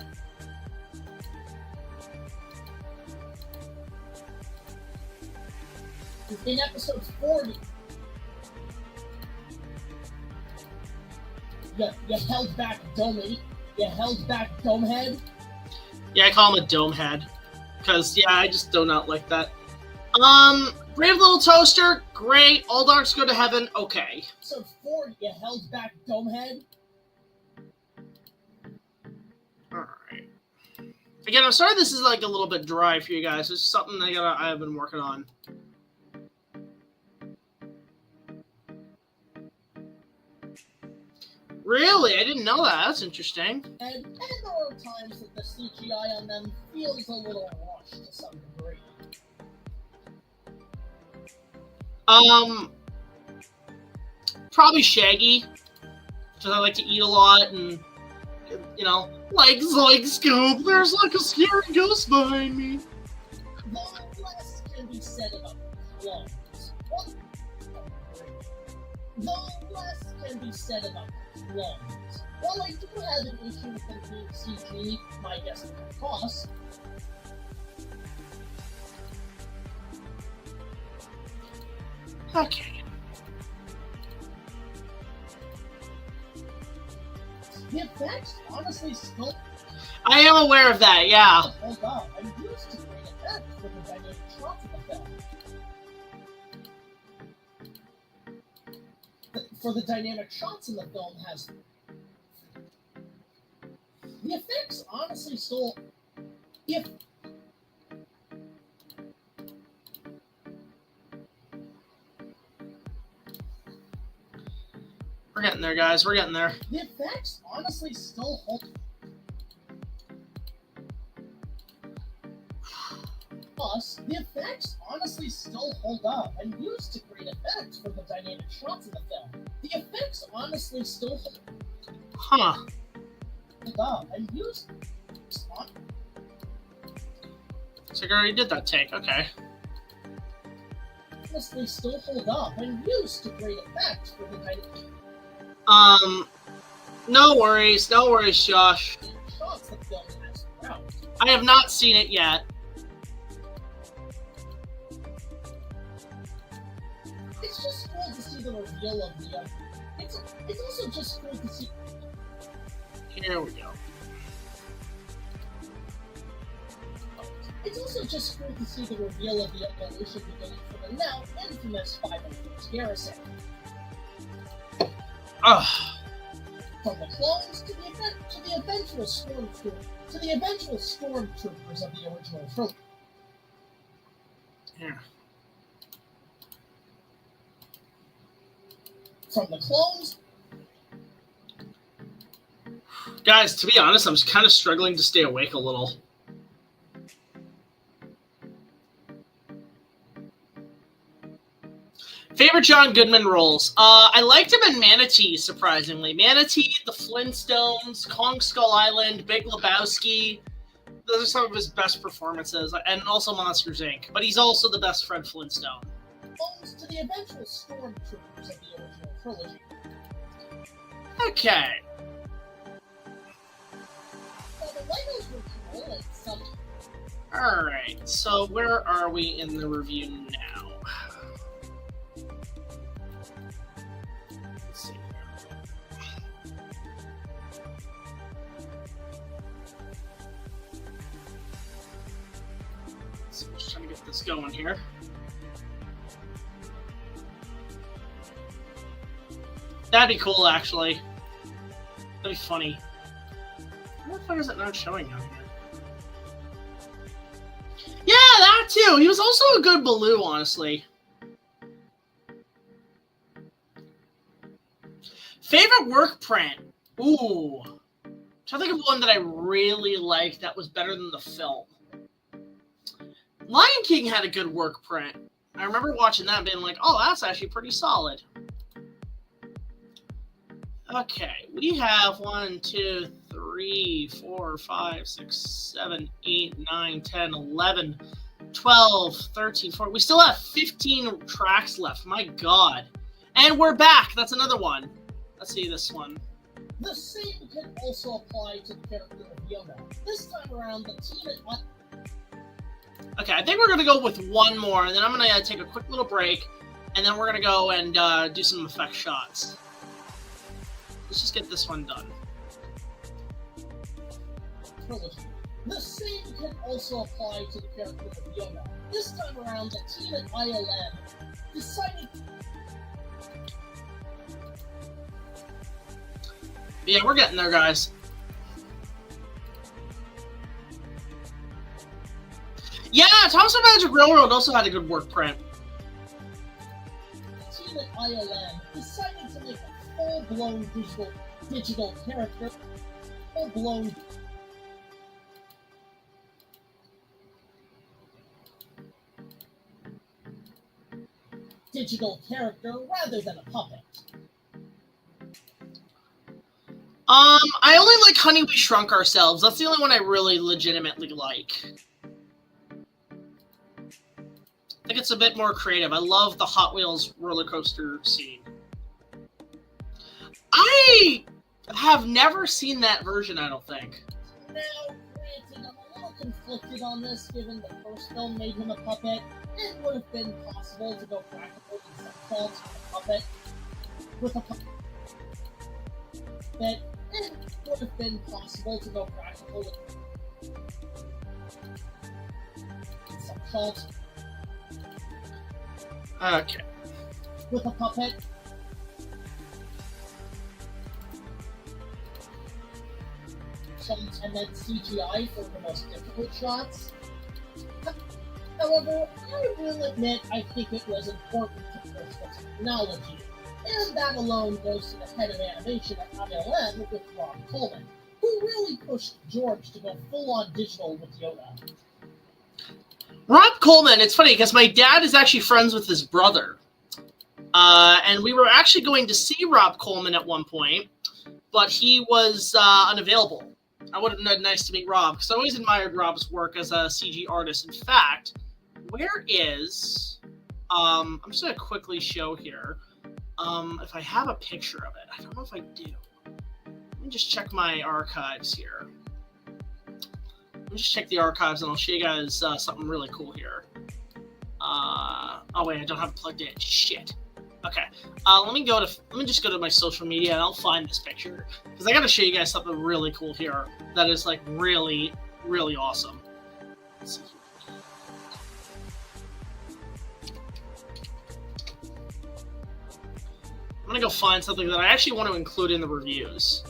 in episode 40, you held back Domey. You held back Domehead. Yeah, I call him a dome head. Because, yeah, I just do not like that. Brave Little Toaster, great. All Darks Go to Heaven, okay. Episode 40, you held back Domehead. Alright. Again, I'm sorry this is like a little bit dry for you guys. It's something I've been working on. Really? I didn't know that. That's interesting. And there are times that the CGI on them feels a little rushed to some degree. Probably Shaggy. Because I like to eat a lot and, you know, like Scoop, there's like a scary ghost behind me. Though less can be said about clones. Though less can be said about clones. While I do have an issue with them being CG, my guess is the cost. Okay. The effects, honestly, still I am aware of that, yeah. hold up. I'm used to great effects for the dynamic shots of the film. For the dynamic shots in the film has... The effects, honestly, still... If... We're getting there, guys. We're getting there. The effects, honestly, still hold... Plus, the effects honestly still hold up. I'm used to great effects for the dynamic shots in the film. The effects honestly still hold up. I'm used So I already did that take, okay. honestly still hold up. I'm used to great effects for the dynamic No worries, Josh. shots the film has throughout. I have not seen it yet. It's just cool to see the reveal of the... It's also just cool to see... Here we go. It's also just cool to see the reveal of the evolution beginning from the now infamous 501st Garrison. Ugh. From the clones to the eventual stormtroopers of the original trilogy. Here. From the clones... Guys, to be honest, I'm kind of struggling to stay awake a little. Favorite John Goodman roles? I liked him in Manatee, surprisingly. Manatee, The Flintstones, Kong Skull Island, Big Lebowski. Those are some of his best performances, and also Monsters, Inc. But he's also the best Fred Flintstone. Clones to the eventual stormtroopers of the original trilogy. Okay. While the Legos were cool and some... Alright, so where are we in the review now? Let's see. So I'm just trying to get this going here. That'd be cool, actually. That'd be funny. What the fuck is it not showing on here? Yeah, that too! He was also a good Baloo, honestly. Favorite work print? Ooh. I'm trying to think of one that I really liked that was better than the film. Lion King had a good work print. I remember watching that and being like, oh, that's actually pretty solid. Okay, we have 1, 2, 3, 4, 5, 6, 7, 8, 9, 10, 11, 12, 13, 14. We still have 15 tracks left. My God. And we're back. That's another one. Let's see this one. The same can also apply to the character of Yoda. This time around, the team at... Okay, I think we're going to go with one more, and then I'm going to take a quick little break, and then we're going to go and do some effect shots. Let's just get this one done. trilogy. The same can also apply to the character of Yoda. This time around, the team at ILM decided... Yeah, we're getting there, guys. Yeah, Thompson Magic Railroad also had a good work print. The team at ILM decided to make a full-blown digital character. Full-blown... digital character rather than a puppet. I only like Honey, We Shrunk Ourselves. That's the only one I really legitimately like. I think it's a bit more creative. I love the Hot Wheels roller coaster scene. I have never seen that version, I don't think. Now, granted, I'm a little conflicted on this, given the first film made him a puppet. It would have been possible to go practical in some faults with a puppet. That it would have been possible to go practical with some faults. Okay. With a puppet. And then CGI for the most difficult shots. However, I will admit I think it was important to push the technology, and that alone goes to the head of animation at ILM with Rob Coleman, who really pushed George to go full-on digital with Yoda. Rob Coleman, it's funny because my dad is actually friends with his brother. And we were actually going to see Rob Coleman at one point, but he was unavailable. I would have been nice to meet Rob, because I always admired Rob's work as a CG artist. In fact, where is... I'm just going to quickly show here if I have a picture of it. I don't know if I do. Let me just check my archives here. Let me just check the archives, and I'll show you guys something really cool here. Oh, wait, I don't have it plugged in. Shit. Okay, let me just go to my social media and I'll find this picture, because I gotta show you guys something really cool here that is like really, really awesome. Let's see here. I'm gonna go find something that I actually want to include in the reviews,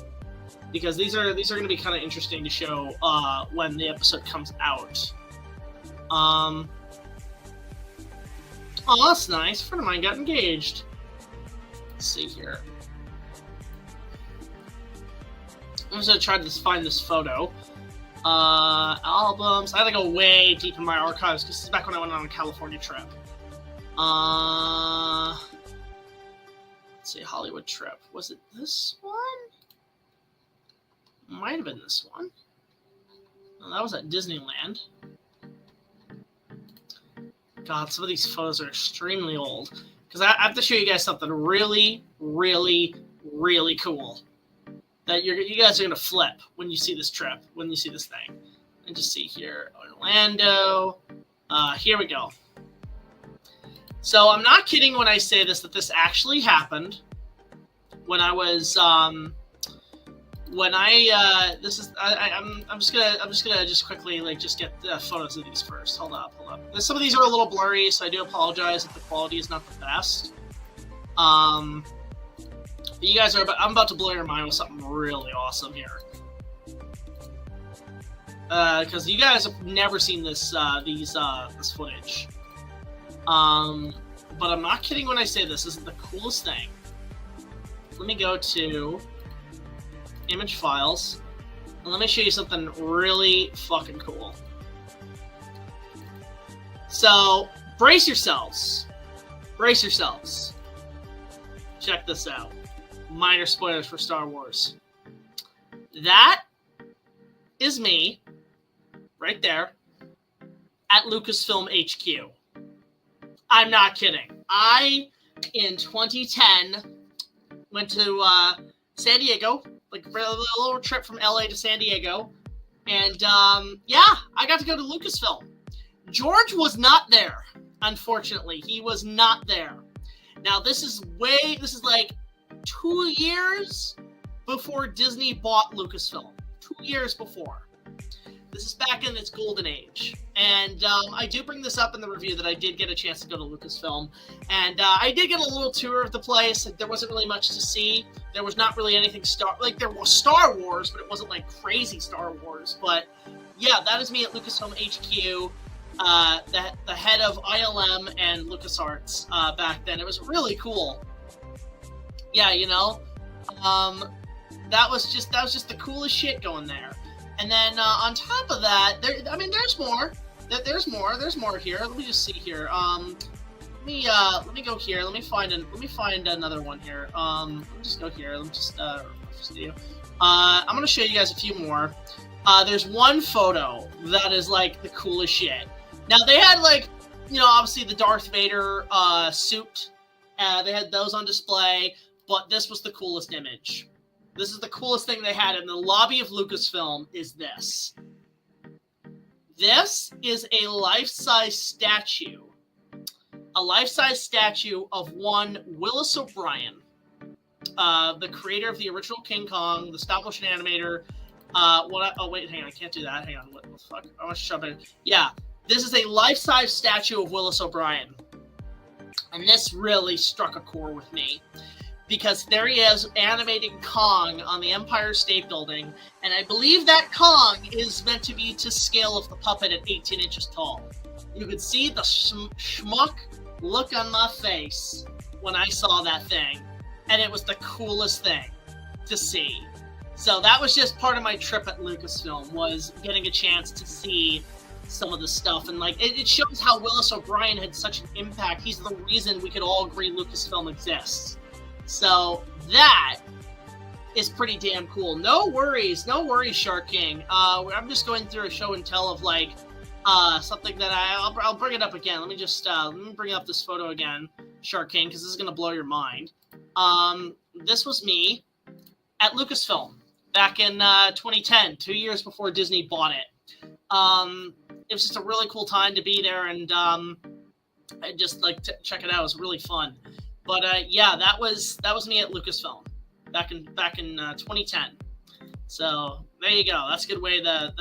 because these are gonna be kind of interesting to show when the episode comes out. Oh, that's nice. A friend of mine got engaged. Let's see here. I'm just gonna try to find this photo. Albums. I had to go way deep in my archives because this is back when I went on a California trip. Let's see, Hollywood trip. Was it this one? Might have been this one. No, that was at Disneyland. God, some of these photos are extremely old. Because I have to show you guys something really, really, really cool. That you guys are going to flip when you see this trip, when you see this thing. And just see here, Orlando. Here we go. So I'm not kidding when I say this, that this actually happened. When I was, I'm just gonna quickly just get the photos of these first. Hold up. Some of these are a little blurry, so I do apologize if the quality is not the best. But you guys are. I'm about to blow your mind with something really awesome here. Because you guys have never seen this this footage. But I'm not kidding when I say this. This is the coolest thing. Let me go to image files, and let me show you something really fucking cool. So, brace yourselves. Check this out. minor spoilers for Star Wars. That is me, right there, at Lucasfilm HQ. I'm not kidding. I, in 2010, went to San Diego, like a little trip from LA to San Diego, and yeah, I got to go to Lucasfilm. George was not there, unfortunately. He was not there. Now, this is like 2 years before Disney bought Lucasfilm. 2 years before. This is back in its golden age. And I do bring this up in the review that I did get a chance to go to Lucasfilm. And I did get a little tour of the place. There wasn't really much to see. There was not really anything there was Star Wars, but it wasn't like crazy Star Wars. But yeah, that is me at Lucasfilm HQ. The head of ILM and LucasArts back then. It was really cool. Yeah, you know, that was just the coolest shit going there. And then on top of that, there's more. There's more here. Let me just see here. Let me go here. Let me find another one here. Let me just go here. Let me just see. I'm gonna show you guys a few more. There's one photo that is like the coolest shit. Now they had like, you know, obviously the Darth Vader suit. They had those on display, but this was the coolest image. This is the coolest thing they had in the lobby of Lucasfilm is this. This is a life-size statue. A life-size statue of one Willis O'Brien, the creator of the original King Kong, the stop-motion animator. Oh, wait, hang on. I can't do that. Hang on. What the fuck? I want to shove it. Yeah. This is a life-size statue of Willis O'Brien. And this really struck a chord with me. Because there he is animating Kong on the Empire State Building. And I believe that Kong is meant to be to scale of the puppet at 18 inches tall. You could see the schmuck look on my face when I saw that thing. And it was the coolest thing to see. So that was just part of my trip at Lucasfilm, was getting a chance to see some of the stuff. And like it shows how Willis O'Brien had such an impact. He's the reason we could all agree Lucasfilm exists. So that is pretty damn cool. No worries, Shark King. I'm just going through a show and tell of like something that I'll bring it up again. Let me just let me bring up this photo again, Shark King, because this is gonna blow your mind. This was me at Lucasfilm back in 2010, 2 years before Disney bought it. It was just a really cool time to be there, and I just like to check it out. It was really fun. But yeah, that was me at Lucasfilm back in 2010. So there you go. That's a good way to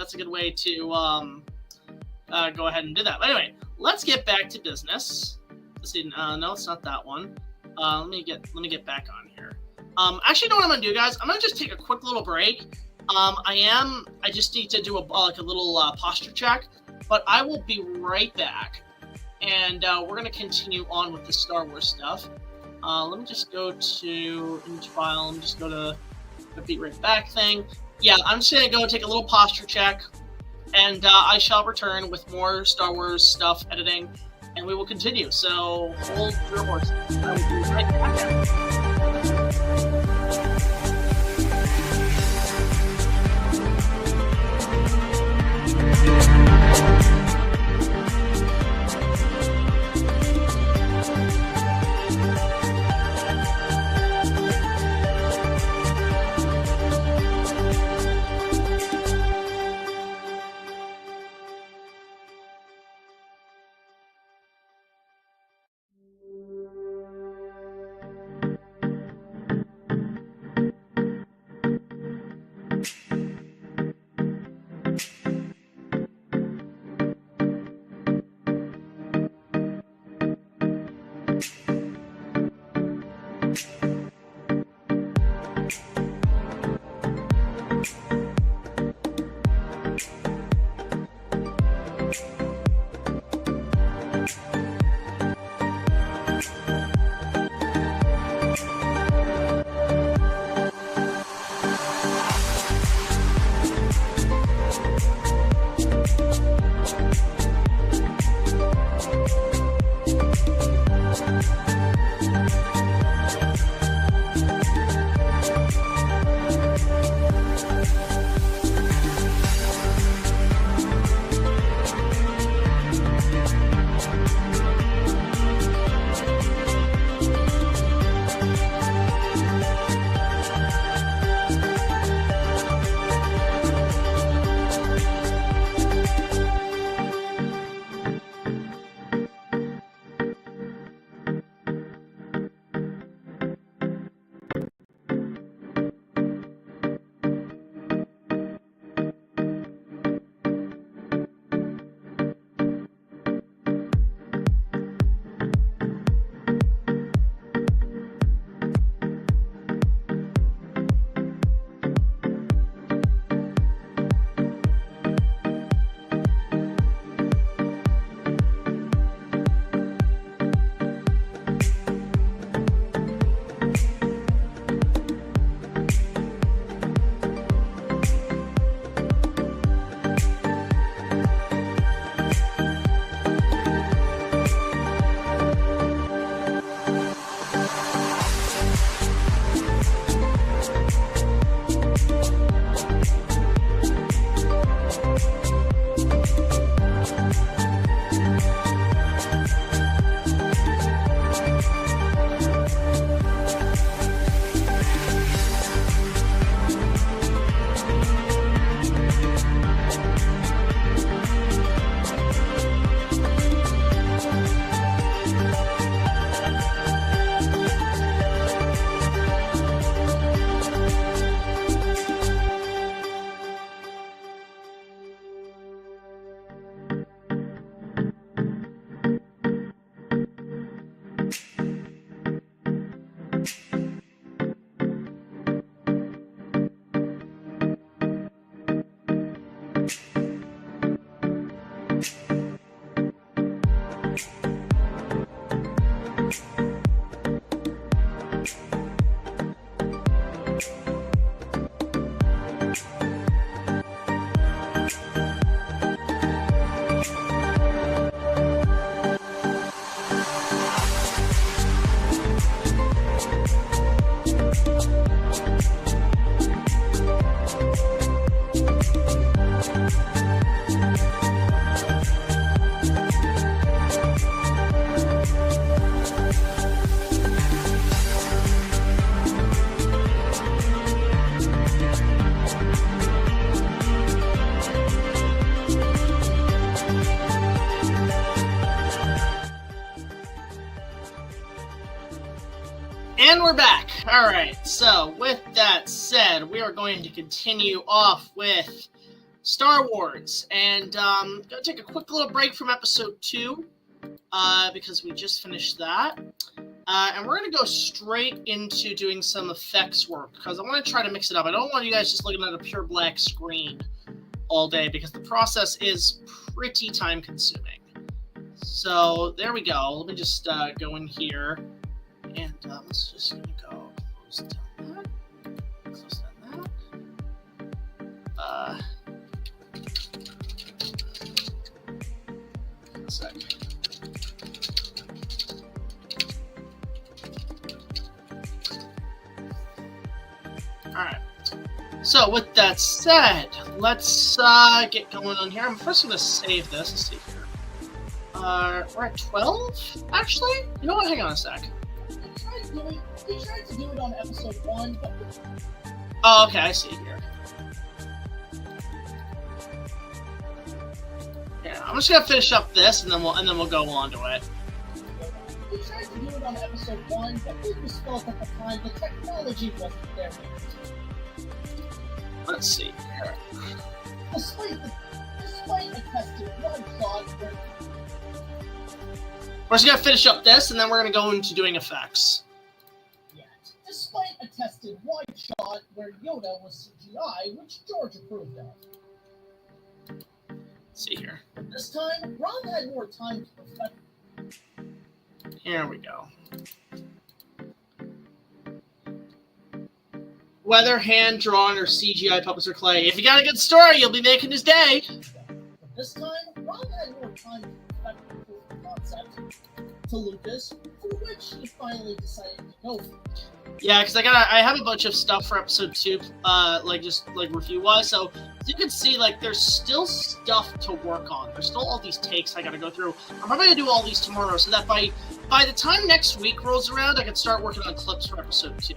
go ahead and do that. But anyway, let's get back to business. Let's see. No, it's not that one. Let me get back on here. Actually, you know what I'm gonna do, guys? I'm gonna just take a quick little break. I just need to do a little posture check, but I will be right back, and we're gonna continue on with the Star Wars stuff. Let me just go to image file and just go to the Be Right Back thing. Yeah, I'm just gonna go take a little posture check, and I shall return with more Star Wars stuff editing, and we will continue. So hold your horses. I will be right back. Alright, so with that said, we are going to continue off with Star Wars. And I'm going to take a quick little break from episode 2, because we just finished that. And we're going to go straight into doing some effects work, because I want to try to mix it up. I don't want you guys just looking at a pure black screen all day, because the process is pretty time-consuming. So, there we go. Let me just go in here, and let's just go close down that. Close down that. One sec. Alright. So, with that said, let's get going on here. I'm first going to save this. Let's see here. We're at 12? Actually? You know what? Hang on a sec. We tried to do it on episode 1, but... Oh, okay, I see here. Yeah, I'm just gonna finish up this, and then we'll go on to it. We tried to do it on episode 1, but we just felt at the time the technology wasn't there. Let's see here. Despite the tested one shot where... We're just gonna finish up this, and then we're gonna go into doing effects. Yet, despite a tested wide shot where Yoda was CGI, which George approved of. Let's see here. This time, Ron had more time to perfect. Here we go. Whether hand-drawn or CGI puppets or clay. If you got a good story, you'll be making his day. But this time, Ron had more time to perfect the concept to Lucas, for which he finally decided to go for it. Yeah, because I have a bunch of stuff for episode 2, just review-wise, so as you can see, there's still stuff to work on. There's still all these takes I gotta go through. I'm probably gonna do all these tomorrow, so that by the time next week rolls around, I can start working on clips for episode 2.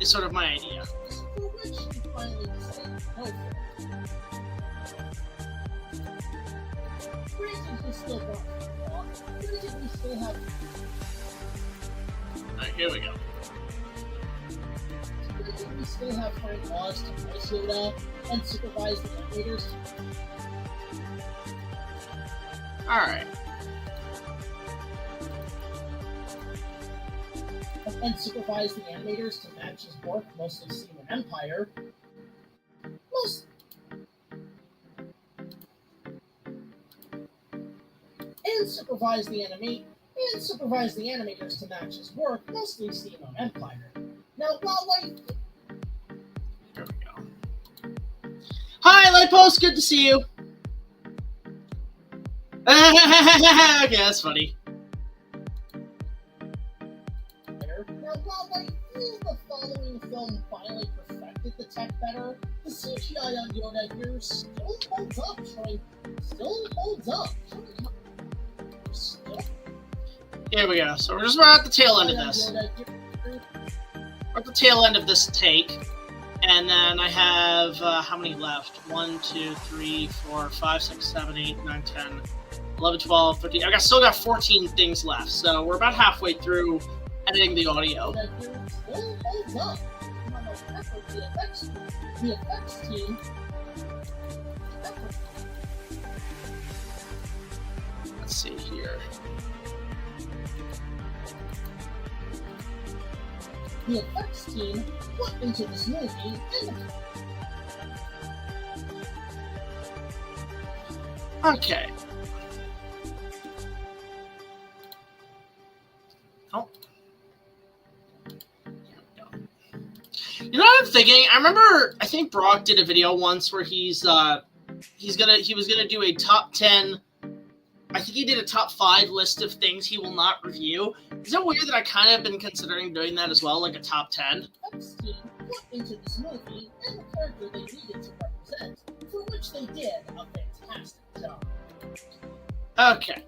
Is sort of my idea. For which he finally decided to go for it. Granted, we still got granted, we still have... Alright, here we go. We still have Frank Oz to voice Yoda and supervise the animators. Alright. And supervise the animators to match his work, mostly seen in Empire. And supervise the animators to match his work, mostly seen on Empire. Now, while There we go. Hi, Lightpost! Good to see you! Okay, that's funny. Now, while I feel the following film finally perfected the tech better, the CGI on Yoda here still holds up, Here we go. So we're at the tail end of this. We're at the tail end of this take. And then I have, how many left? 1, 2, 3, 4, 5, 6, 7, 8, 9, 10, 11, 12, 13. I still got 14 things left. So we're about halfway through editing the audio. The effects team. Let's see here. The effects team put into this movie and Okay. Oh. You know what I'm thinking? I think Brock did a video once where he was gonna do a top 10. I think he did a top 5 list of things he will not review. Is it weird that I kind of been considering doing that as well, like a top 10? effects team put into this movie and the character they needed to represent, for which they did a fantastic job. Okay.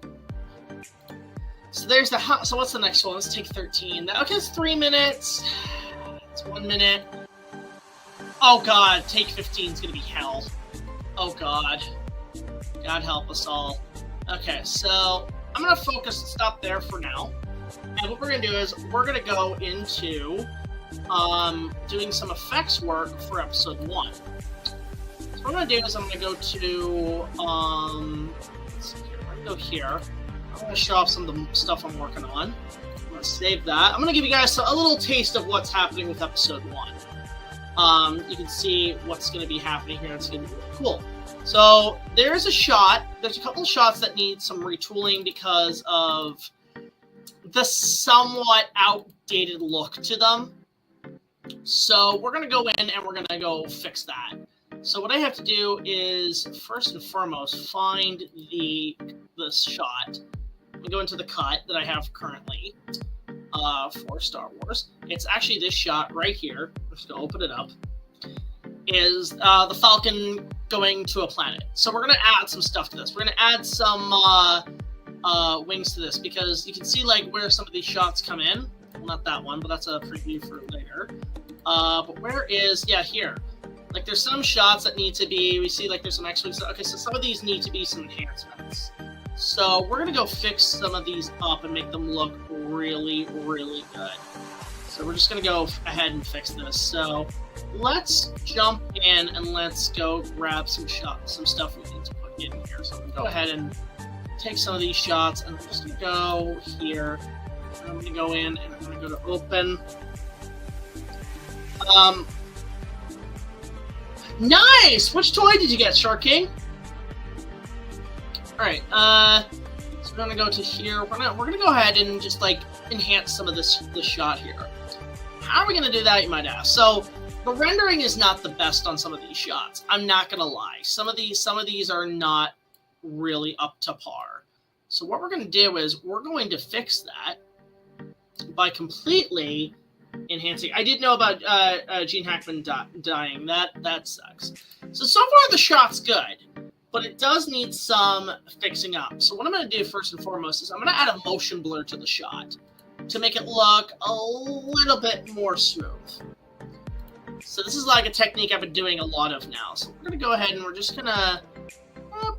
So there's the so what's the next one? Let's take 13. Okay, it's 3 minutes. It's 1 minute. Oh god, take 15 is gonna be hell. Oh god. God help us all. Okay, so I'm gonna stop there for now. And what we're gonna do is we're gonna go into doing some effects work for episode 1. So what I'm going to do is I'm going to go to, let's see here. I'm going to go here. I'm going to show off some of the stuff I'm working on. I'm going to save that. I'm going to give you guys a little taste of what's happening with episode 1. You can see what's going to be happening here. It's going to be really cool. So there's a shot. There's a couple of shots that need some retooling because of the somewhat outdated look to them. So we're going to go in and we're going to go fix that. So what I have to do is, first and foremost, find the shot. We go into the cut that I have currently for Star Wars. It's actually this shot right here. I'm just going to open it up. Is the Falcon going to a planet. So we're going to add some stuff to this. We're going to add some wings to this because you can see like where some of these shots come in. Well, not that one, but that's a preview for later. But where is, yeah, here. Like there's some shots that need to be, we see like there's some X-Wings. Okay, so some of these need to be some enhancements. So we're going to go fix some of these up and make them look really, really good. So we're just going to go ahead and fix this. So let's jump in and let's go grab some stuff we need to put in here. So I'm going to go ahead and take some of these shots and I'm just going to go here. And I'm going to go in and I'm going to go to open. Nice! Which toy did you get, Shark King? Alright, so we're gonna go to here. We're gonna go ahead and just like enhance some of this shot here. How are we gonna do that, you might ask? So the rendering is not the best on some of these shots. I'm not gonna lie. Some of these are not really up to par. So what we're gonna do is we're going to fix that by completely enhancing. I did know about Gene Hackman dying. That sucks. So far the shot's good, but it does need some fixing up. So what I'm going to do first and foremost is I'm going to add a motion blur to the shot to make it look a little bit more smooth. So this is like a technique I've been doing a lot of now. So we're going to go ahead and we're just going to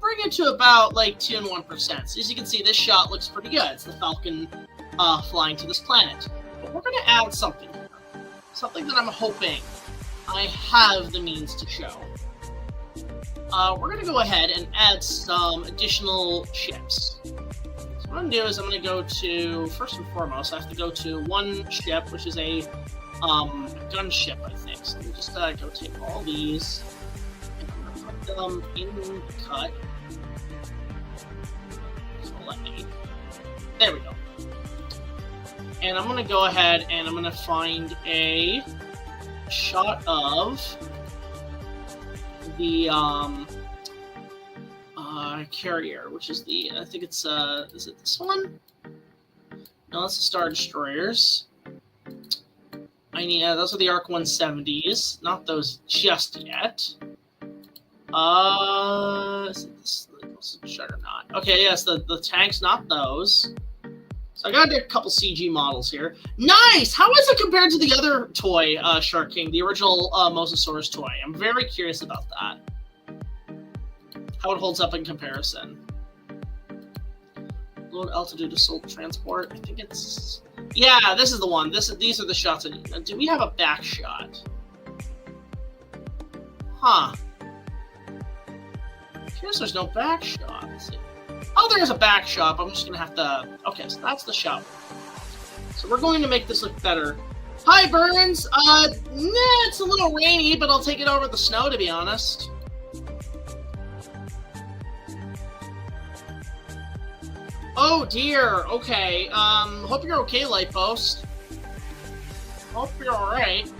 bring it to about like 2 and 1%. So as you can see, this shot looks pretty good. It's the Falcon flying to this planet. But we're going to add something here. Something that I'm hoping I have the means to show. We're going to go ahead and add some additional ships. So what I'm going to do is I'm going to go to, first and foremost, I have to go to one ship, which is a gunship, I think. So let me just go take all these, and I'm going to put them in the cut. So let me, there we go. And I'm going to go ahead and I'm going to find a shot of the carrier, which is the, I think it's, is it this one? No, that's the Star Destroyers. I need, those are the Arc 170s, not those just yet. Is it this Juggernaut? Okay, yes, the tanks, not those. So I got a couple CG models here. Nice! How is it compared to the other toy, Shark King, the original Mosasaurus toy? I'm very curious about that. How it holds up in comparison. Low altitude assault transport. I think it's... Yeah, this is the one. These are the shots I need. Now, do we have a back shot? Huh. It appears there's no back shot. Let's see. Oh, there's a back shot. I'm just going to have to... Okay, so that's the shot. So we're going to make this look better. Hi, Burns! It's a little rainy, but I'll take it over the snow, to be honest. Oh, dear. Okay. Hope you're okay, Lightpost. Hope you're alright.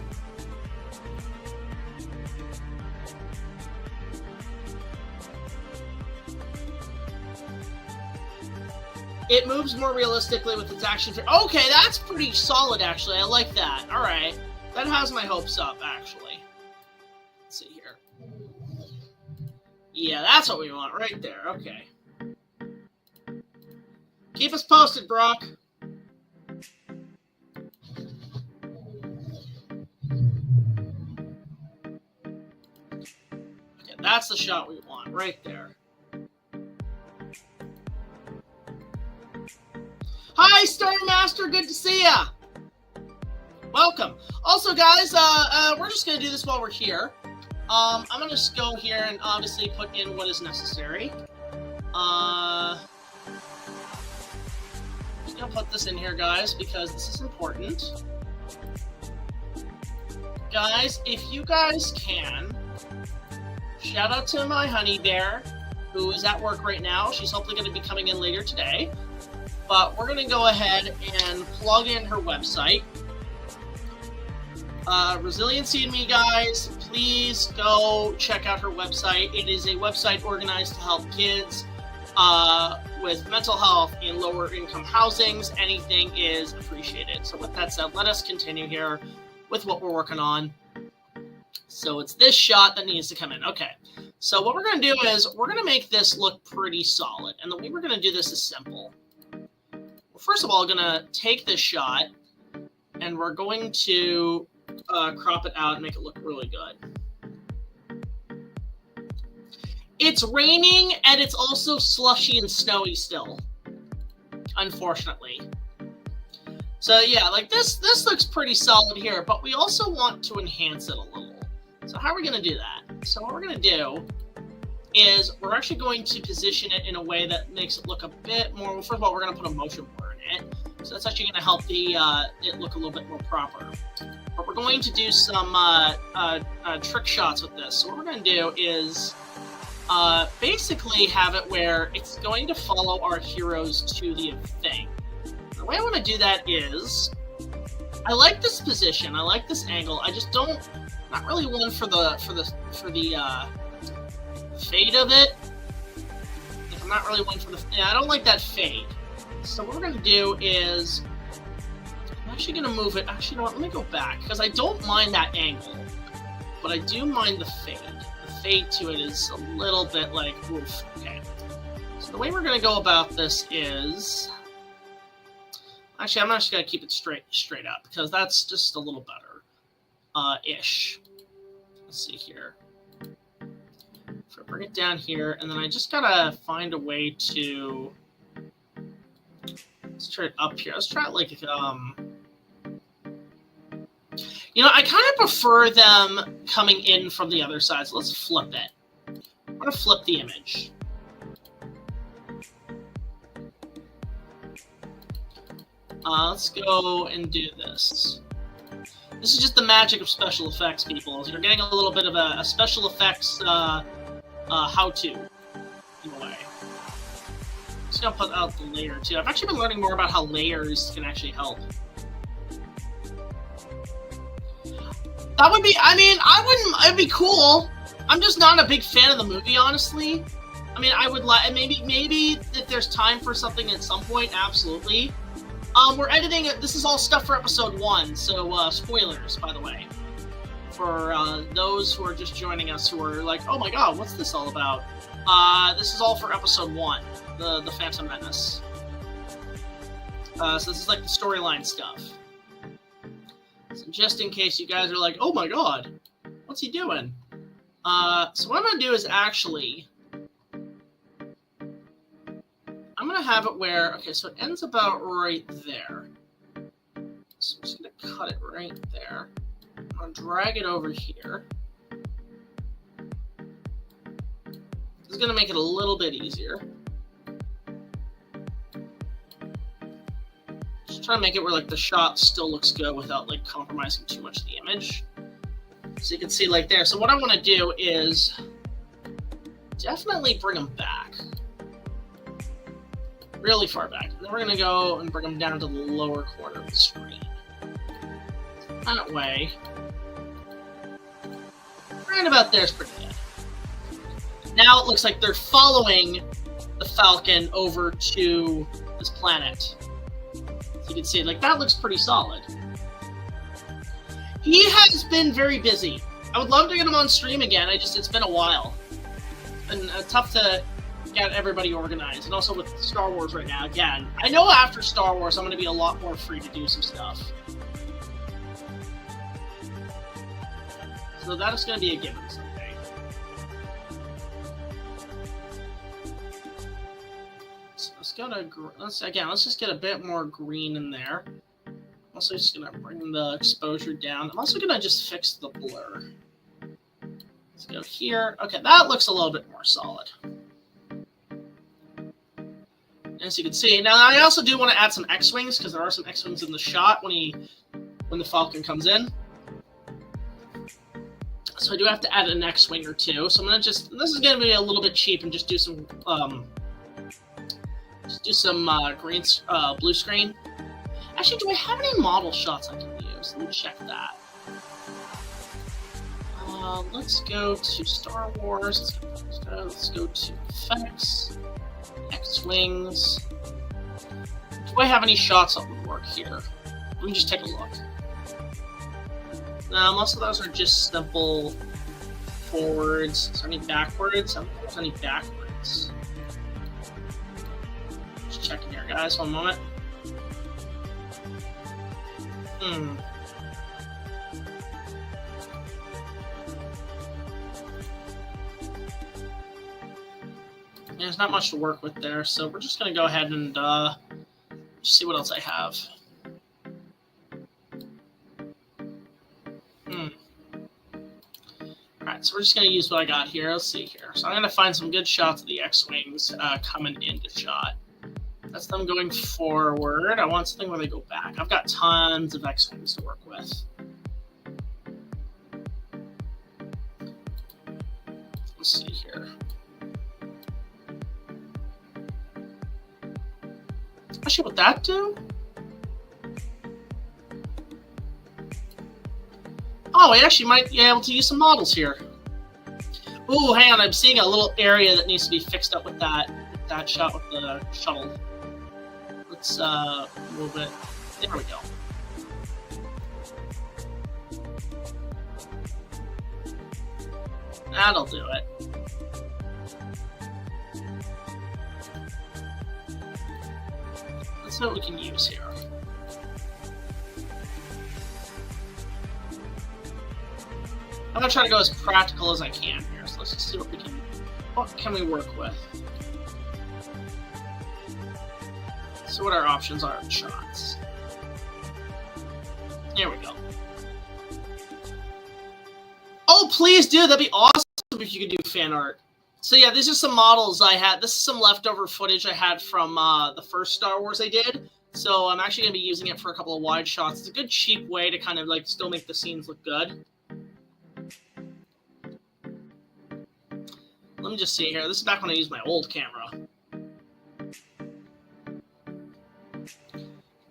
It moves more realistically with its action. Okay, that's pretty solid, actually. I like that. All right. That has my hopes up, actually. Let's see here. Yeah, that's what we want right there. Okay. Keep us posted, Brock. Okay, that's the shot we want right there. Hi, Star Master. Good to see ya. welcome. Also, guys, we're just gonna do this while we're here. I'm gonna just go here and obviously put in what is necessary. Just gonna put this in here, guys, because this is important. Guys, if you guys can, shout out to my honey bear, who is at work right now. She's hopefully going to be coming in later today. But we're going to go ahead and plug in her website. Resiliency and Me, guys, please go check out her website. It is a website organized to help kids with mental health in lower income housings. Anything is appreciated. So with that said, let us continue here with what we're working on. So it's this shot that needs to come in. Okay. So what we're going to do is we're going to make this look pretty solid. And the way we're going to do this is simple. We're first of all going to take this shot and we're going to crop it out and make it look really good. It's raining and it's also slushy and snowy still, unfortunately. So yeah, like this looks pretty solid here, but we also want to enhance it a little. So how are we going to do that? So what we're going to do is we're actually going to position it in a way that makes it look a bit more, well, first of all, we're going to put a motion blur in it. So that's actually going to help the it look a little bit more proper. But we're going to do some trick shots with this. So what we're going to do is basically have it where it's going to follow our heroes to the thing. The way I want to do that is, I like this position, I like this angle. I just don't, not really one for the fade of it. I'm not really one for the, yeah, I don't like that fade. So what we're gonna do is, I'm actually gonna move it. Actually, you know what? Let me go back because I don't mind that angle, but I do mind the fade. The fade to it is a little bit like, oof. Okay. So the way we're gonna go about this is. Actually, I'm just going to keep it straight up because that's just a little better, ish. Let's see here. So bring it down here, and then I just got to find a way to, let's try it up here. Let's try it like, you know, I kind of prefer them coming in from the other side, so let's flip it. I'm going to flip the image. Let's go and do this. This is just the magic of special effects, people. You're getting a little bit of a special effects how-to, in a way. I'm just gonna put out the layer, too. I've actually been learning more about how layers can actually help. That would be, I mean, I wouldn't, it'd be cool. I'm just not a big fan of the movie, honestly. I mean, I would like, maybe if there's time for something at some point, absolutely. We're editing it. This is all stuff for episode 1, so spoilers, by the way, for those who are just joining us who are like, oh my god, what's this all about? This is all for episode 1, the Phantom Menace. So this is like the storyline stuff. So just in case you guys are like, oh my god, what's he doing? So what I'm going to do is actually, I'm going to have it where, okay, so it ends about right there. So I'm just going to cut it right there. I'm going to drag it over here. This is going to make it a little bit easier. Just trying to make it where, like, the shot still looks good without, like, compromising too much of the image. So you can see, like, there. So what I want to do is definitely bring them back. Really far back. And then we're going to go and bring them down to the lower corner of the screen. That way. Right about there is pretty good. Now it looks like they're following the Falcon over to this planet. So you can see, like, that looks pretty solid. He has been very busy. I would love to get him on stream again. It's been a while. It's been tough to get everybody organized, and also with Star Wars right now, again. I know after Star Wars, I'm going to be a lot more free to do some stuff. So that is going to be a given someday. So let's go to, let's just get a bit more green in there. Also just gonna bring the exposure down. I'm also gonna just fix the blur. Let's go here. Okay, that looks a little bit more solid. As you can see, now I also do want to add some X-wings because there are some X-wings in the shot when the Falcon comes in. So I do have to add an X-wing or two. So I'm gonna this is gonna be a little bit cheap and just do some blue screen. Actually, do I have any model shots I can use? Let me check that. Let's go to Star Wars. Let's go to effects, X-wings. Do I have any shots that would work here? Let me just take a look. No, most of those are just simple forwards. Is there any backwards? I don't think there's any backwards. Just checking here, guys. One moment. Yeah, there's not much to work with there, so we're just going to go ahead and see what else I have. Alright, so we're just going to use what I got here. Let's see here. So I'm going to find some good shots of the X-Wings coming into shot. That's them going forward. I want something where they go back. I've got tons of X-Wings to work with. Let's see here. Actually, what that do? Oh, we actually might be able to use some models here. Ooh, hang on, I'm seeing a little area that needs to be fixed up with that shot with the shuttle. Let's move it. There we go. That'll do it. Let's see what we can use here. I'm gonna try to go as practical as I can here. So let's just see what can we work with. So what our options are in shots. Here we go. Oh, please do. That'd be awesome if you could do fan art. So yeah, these are some models I had. This is some leftover footage I had from the first Star Wars I did. So I'm actually going to be using it for a couple of wide shots. It's a good, cheap way to kind of like still make the scenes look good. Let me just see here. This is back when I used my old camera.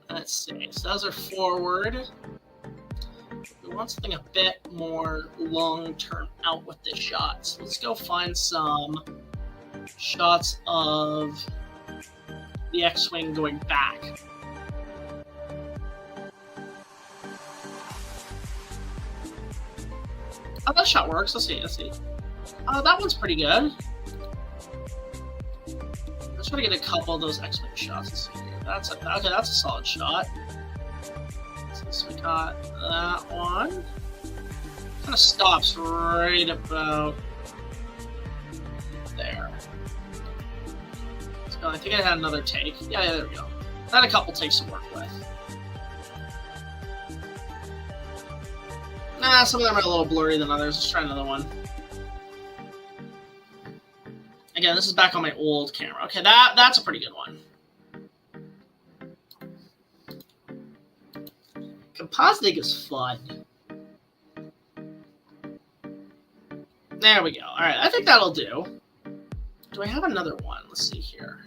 Let's see. So those are forward. We want something a bit more long-term out with this shot. So let's go find some shots of the X-Wing going back. Oh, that shot works. Let's see. That one's pretty good. Let's try to get a couple of those X-Wing shots. Let's see here. That's a solid shot. So we got that one. Kind of stops right about there. So I think I had another take. Yeah, there we go. I had a couple takes to work with. Nah, some of them are a little blurry than others. Let's try another one. Again, this is back on my old camera. Okay, that's a pretty good one. Compositing is fun. There we go. All right, I think that'll do. Do I have another one? Let's see here.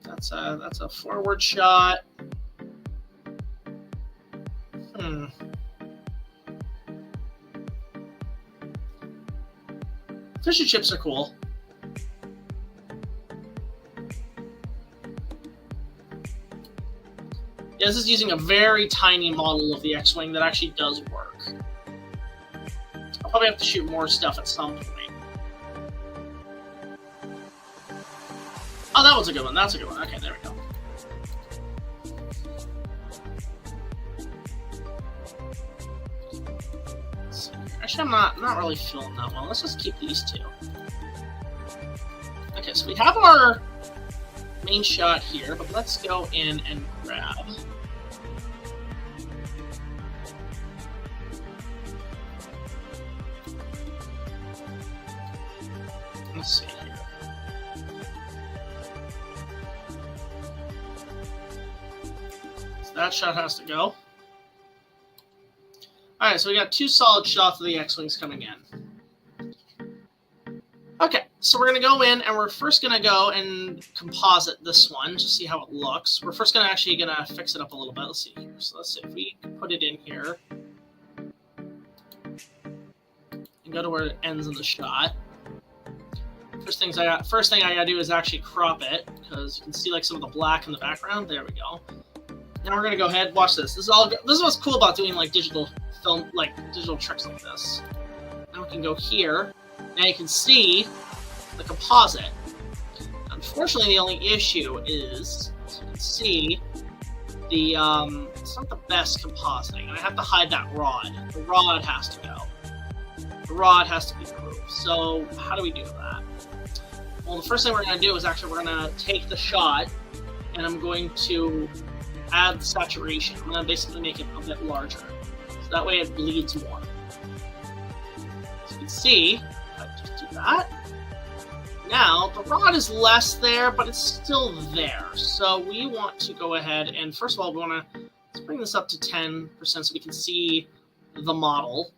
That's a forward shot. Fisher chips are cool. Yeah, this is using a very tiny model of the X-Wing that actually does work. I'll probably have to shoot more stuff at some point. Oh, that was a good one. That's a good one. Okay, there we go. Actually, I'm not really feeling that one. Let's just keep these two. Okay, so we have our main shot here, but let's go in and grab. Let's see here. So that shot has to go. Alright, so we got 2 solid shots of the X-Wings coming in. Okay, so we're going to go in, and we're first going to go and composite this one to see how it looks. We're first going to fix it up a little bit. Let's see here. So let's see if we put it in here. And go to where it ends in the shot. First thing I gotta do is actually crop it, because you can see like some of the black in the background. There we go. Now we're gonna go ahead, watch this. This is what's cool about doing like digital film, like digital tricks like this. Now we can go here. Now you can see the composite. Unfortunately, the only issue is, as you can see, the it's not the best compositing, and I have to hide that rod. The rod has to go. The rod has to be removed. So how do we do that? Well, the first thing we're going to do is actually we're going to take the shot, and I'm going to add the saturation. I'm going to basically make it a bit larger, so that way it bleeds more. As you can see, I just do that. Now, the rod is less there, but it's still there. So we want to go ahead and, first of all, we want to let's bring this up to 10% so we can see the model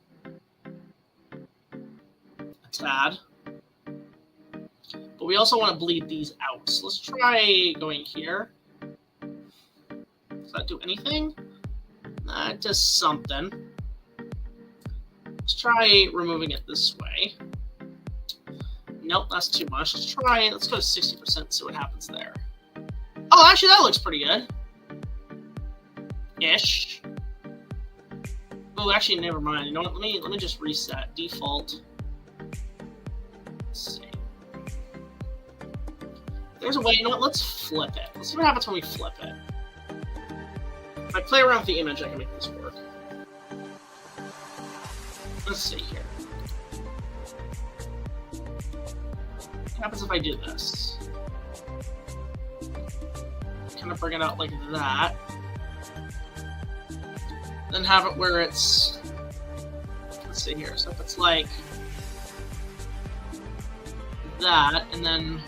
a tad. But we also want to bleed these out. So let's try going here. Does that do anything? That does something. Let's try removing it this way. Nope, that's too much. Let's go to 60%, see what happens there. Oh, actually, that looks pretty good. Ish. Oh, actually, never mind. You know what? Let me just reset. Default. Let's see. There's a way, you know what, let's flip it. Let's see what happens when we flip it. If I play around with the image, I can make this work. Let's see here. What happens if I do this? Kind of bring it out like that. Then have it where it's... Let's see here. So if it's like that, and then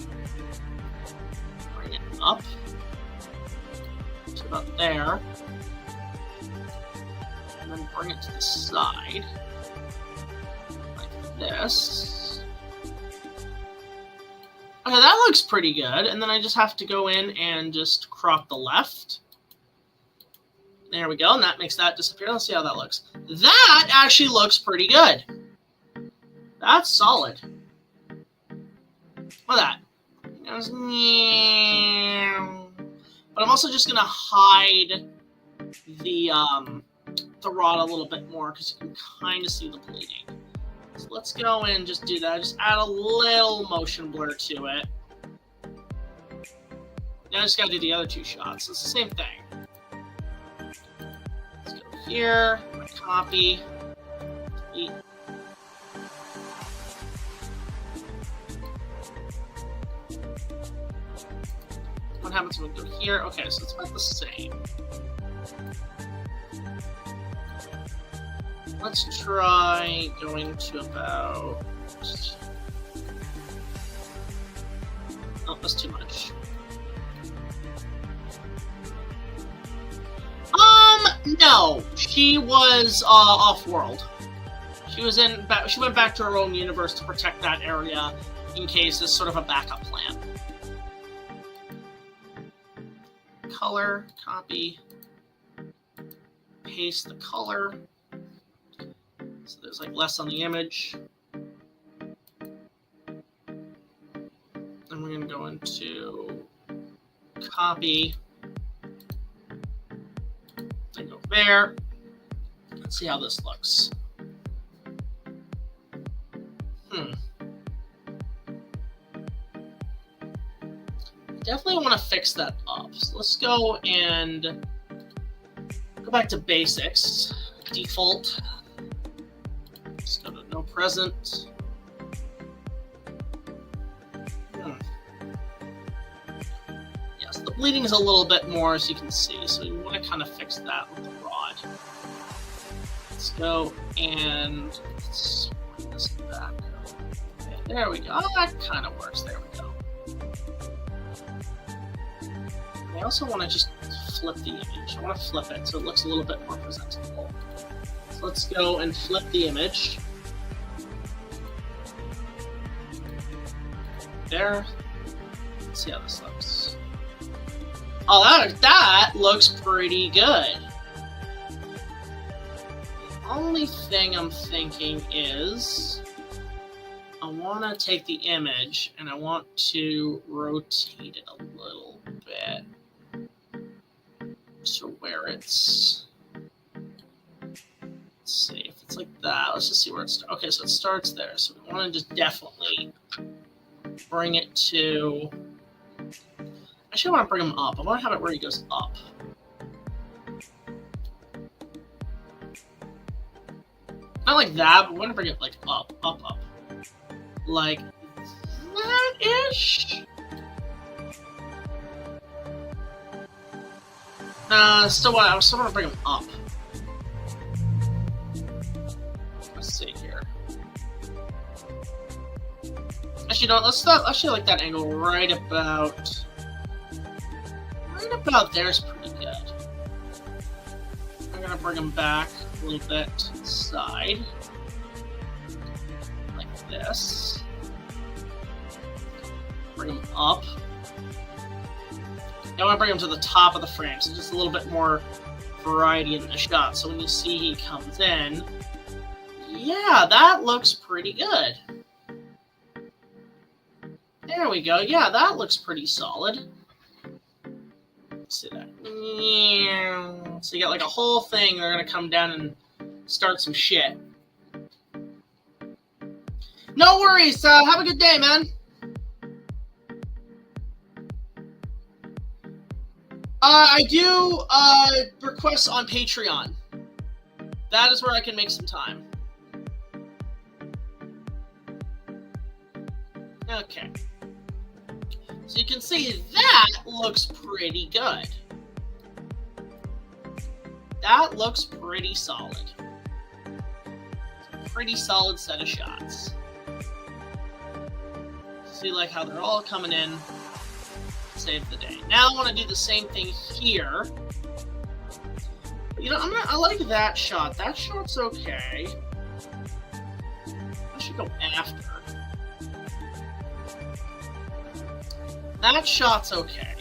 up to about there, and then bring it to the side like this. Okay, that looks pretty good, and then I just have to go in and just crop the left. There we go, and that makes that disappear. Let's see how that looks. That actually looks pretty good. That's solid. Look at that. But I'm also just gonna hide the rod a little bit more because you can kind of see the bleeding. So let's go in and just do that. Just add a little motion blur to it. Now I just gotta do the other 2 shots. It's the same thing. Let's go here. Copy. Delete. What happens when we go here? Okay, so it's about the same. Let's try going to about... Oh, that's too much. No. She was off-world. She went back to her own universe to protect that area in case it's sort of a backup plan. Color, copy, paste the color, so there's like less on the image. Then we're going to go into copy, then go there. Let's see how this looks. Definitely want to fix that up. So let's go and go back to basics. Default. Let's go to no present. bleeding is a little bit more, as you can see, so we want to kind of fix that with the rod. Let's go and let's bring this back. Okay, there we go. Oh, that kind of works. There we go. I also want to just flip the image. I want to flip it so it looks a little bit more presentable. So let's go and flip the image. There. Let's see how this looks. Oh, that looks pretty good. The only thing I'm thinking is I want to take the image and I want to rotate it a little bit to where it's, let's see if it's like that. Let's just see where it starts. Okay, so it starts there. So we want to just definitely bring it to, actually I want to bring him up. I want to have it where he goes up. Not like that, but we want to bring it like up. Like that-ish? Nah, still I still want to bring him up. Let's see here. Actually, no, let's like that angle right about there is pretty good. I'm gonna bring him back a little bit to the side. Like this. Bring him up. I want to bring him to the top of the frame, so just a little bit more variety in the shot. So when you see he comes in, yeah, that looks pretty good. There we go. Yeah, that looks pretty solid. Let's see that. So you got like a whole thing. They're going to come down and start some shit. No worries. Have a good day, man. I do requests on Patreon. That is where I can make some time. Okay. So you can see that looks pretty good. That looks pretty solid. Pretty solid set of shots. See like how they're all coming in. Save the day. Now I want to do the same thing here. You know, I like that shot. That shot's okay. I should go after. That shot's okay.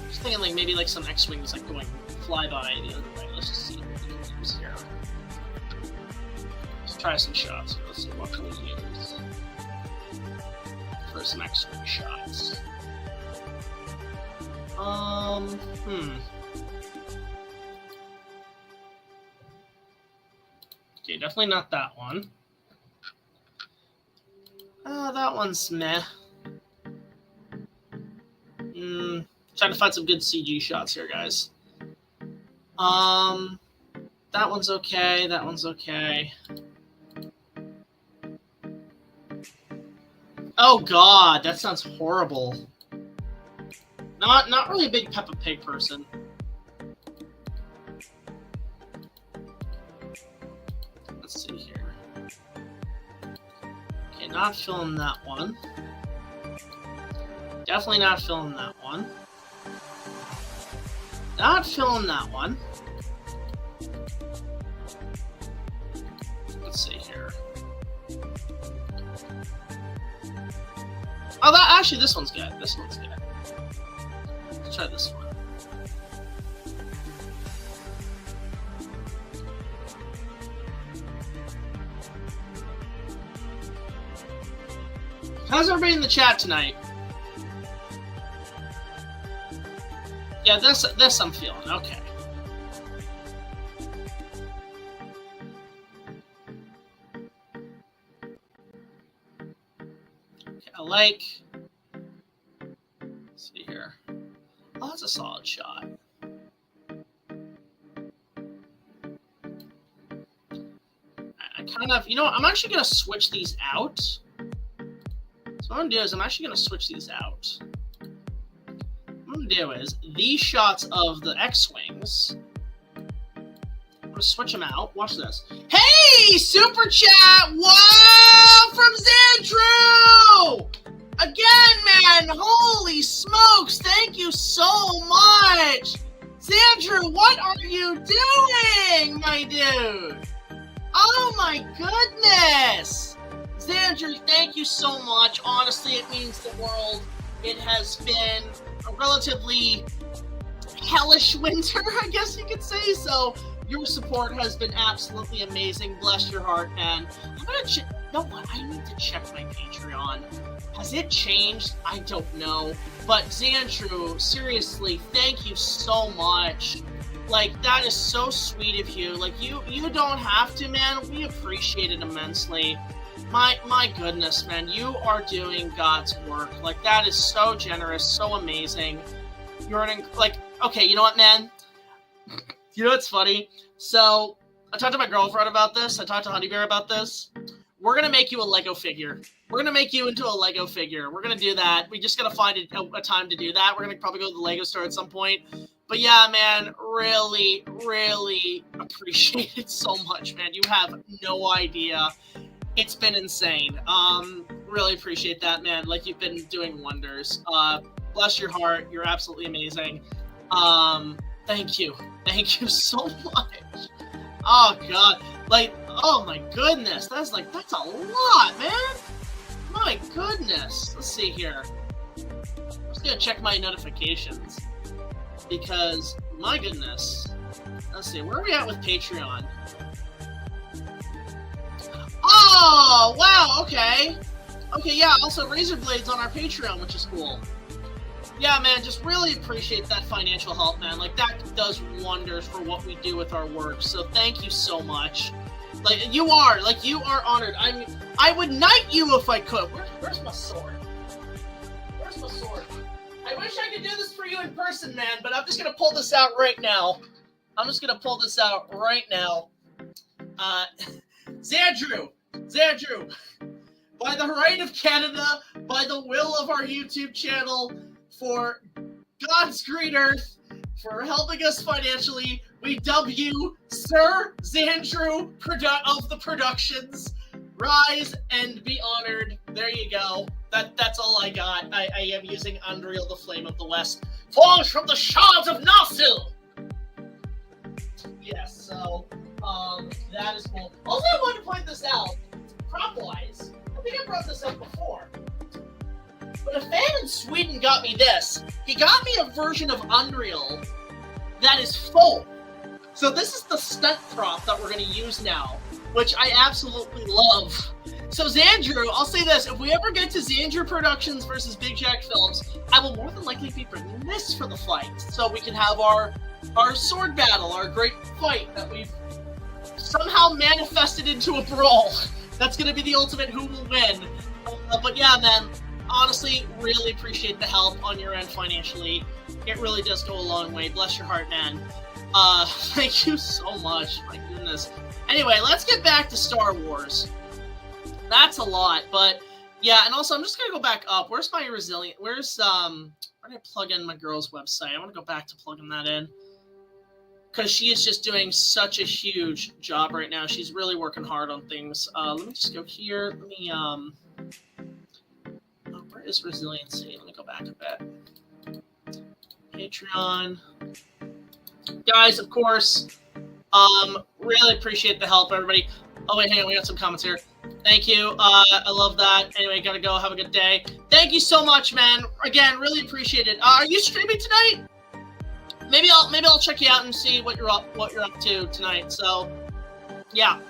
Just thinking like maybe like some X-Wings like going flyby the other way. Let's just see what we can use here. Let's try some shots here. Let's see what can we use for some X-Wing shots. Okay, definitely not that one. That one's meh. Trying to find some good CG shots here, guys. That one's okay. That one's okay. Oh God, that sounds horrible. Not really a big Peppa Pig person. Let's see here. Okay, not filling that one. Definitely not filling that one. Not filling that one. Let's see here. Oh, that actually, this one's good. This one's good. Let's try this one. How's everybody in the chat tonight? Yeah, this I'm feeling. Okay. Okay, I like. Let's see here. Oh, that's a solid shot. I kind of, you know, I'm actually gonna switch these out. So what I'm gonna do is I'm actually gonna switch these out. What I'm gonna can do is these shots of the X-Wings. I'm gonna switch them out. Watch this. Hey, super chat! Wow, from Xandrew! Again, man! Holy smokes! Thank you so much! Xandrew, what are you doing, my dude? Oh my goodness! Xandrew, thank you so much. Honestly, it means the world. It has been a relatively hellish winter, I guess you could say. So your support has been absolutely amazing. Bless your heart, man. I'm gonna check. You know what? I need to check my Patreon. Has it changed? I don't know. But Xandrew, seriously, thank you so much. Like, that is so sweet of you. Like, you don't have to, man. We appreciate it immensely. My goodness, man, you are doing God's work. Like, that is so generous, so amazing. You're okay, you know what, man? You know what's funny? So, I talked to my girlfriend about this. I talked to Honey Bear about this. We're gonna make you a Lego figure. We're gonna make you into a Lego figure. We're gonna do that. We just gotta find a time to do that. We're gonna probably go to the Lego store at some point. But yeah, man, really, really appreciate it so much, man. You have no idea. It's been insane. Really appreciate that, man. Like, you've been doing wonders. Bless your heart. You're absolutely amazing. Thank you. Thank you so much. Oh, God. Like, oh, my goodness. That's a lot, man. My goodness. Let's see here. I'm just going to check my notifications. Because, my goodness. Let's see. Where are we at with Patreon? Oh, wow, okay. Okay, yeah, also RaisorBlade's on our Patreon, which is cool. Yeah, man, just really appreciate that financial help, man. Like, that does wonders for what we do with our work, so thank you so much. Like, you are honored. I mean, I would knight you if I could. Where's my sword? Where's my sword? I wish I could do this for you in person, man, but I'm just gonna pull this out right now. Xandrew, by the right of Canada, by the will of our YouTube channel, for God's green earth, for helping us financially, we dub you Sir Xandrew of the Productions. Rise and be honored. There you go. That's all I got. I am using Unreal, the Flame of the West. Falls from the shards of Narsil! Yes, so, that is cool. Also, I wanted to point this out, prop-wise, I think I brought this up before, but a fan in Sweden got me this. He got me a version of Unreal that is full. So this is the stunt prop that we're going to use now, which I absolutely love. So Xandrew, I'll say this, if we ever get to Xandrew Productions versus BigJackFilms, I will more than likely be bringing this for the fight, so we can have our sword battle, our great fight that we've somehow manifested into a brawl. That's going to be the ultimate who will win. But yeah, man, honestly, really appreciate the help on your end financially. It really does go a long way. Bless your heart, man. Thank you so much. My goodness. Anyway, let's get back to Star Wars. That's a lot, but yeah, and also I'm just gonna go back up. Where's my resilient? Where did I plug in my girl's website? I want to go back to plugging that in because she is just doing such a huge job right now. She's really working hard on things. Let me just go here. Let me where is resiliency? Let me go back a bit. Patreon, guys, of course. Really appreciate the help, everybody. Oh wait, hang on, we got some comments here. Thank you. I love that. Anyway, gotta go. Have a good day. Thank you so much, man. Again, really appreciate it. Are you streaming tonight? Maybe I'll check you out and see what you're up to tonight. So, yeah.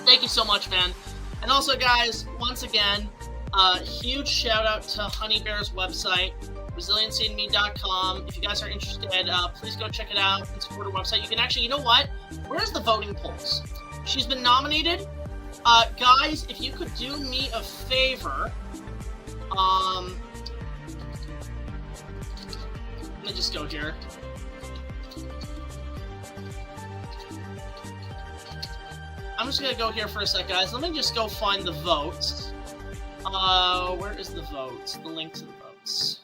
Thank you so much, man. And also, guys, once again, huge shout out to Honey Bear's website, resiliencyandme.com. If you guys are interested, please go check it out and support her website. You can actually, you know what? Where's the voting polls? She's been nominated. Guys, if you could do me a favor, let me just go here. I'm just gonna go here for a sec, guys. Let me just go find the votes. Where is the votes? The link to the votes.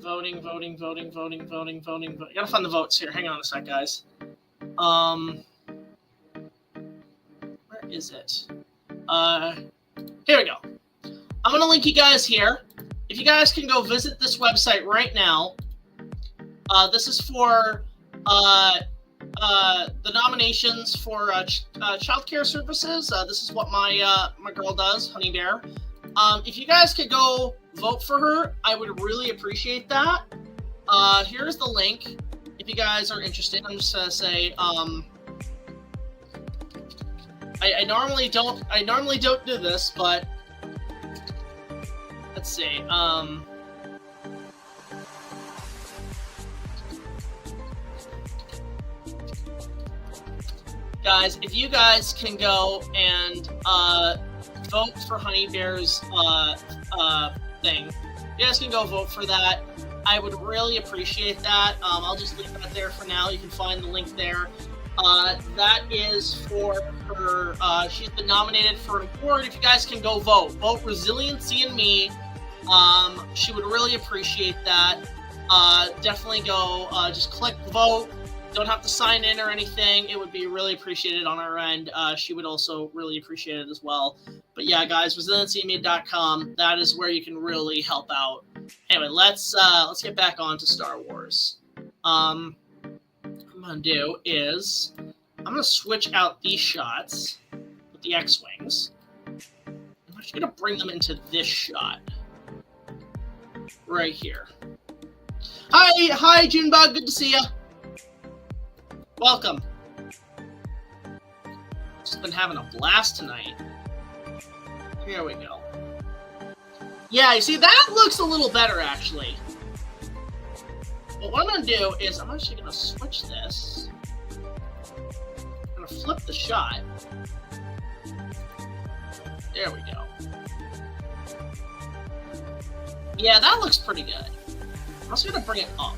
Voting. Gotta find the votes here. Hang on a sec, guys. Where is it? Here we go. I'm gonna link you guys here. If you guys can go visit this website right now. This is for the nominations for child care services. This is what my girl does, Honey Bear. If you guys could go vote for her, I would really appreciate that. Here's the link. If you guys are interested, I'm just gonna say, I normally don't do this, but let's see. Guys, if you guys can go and vote for Honey Bear's thing, you guys can go vote for that. I would really appreciate that. I'll just leave that there for now. You can find the link there. That is for her. She's been nominated for an award. If you guys can go vote Resiliency in Me. She would really appreciate that. Definitely go. Just click vote. Don't have to sign in or anything. It would be really appreciated on our end. She would also really appreciate it as well. But yeah, guys, resiliencyinme.com. That is where you can really help out. Anyway, let's get back on to Star Wars. What I'm gonna do is I'm gonna switch out these shots with the X-wings. I'm actually gonna bring them into this shot right here. Hi, Junebug. Good to see ya. Welcome. Just been having a blast tonight. Here we go. Yeah, you see, that looks a little better, actually. But what I'm going to do is I'm actually going to switch this. I'm going to flip the shot. There we go. Yeah, that looks pretty good. I'm also going to bring it up.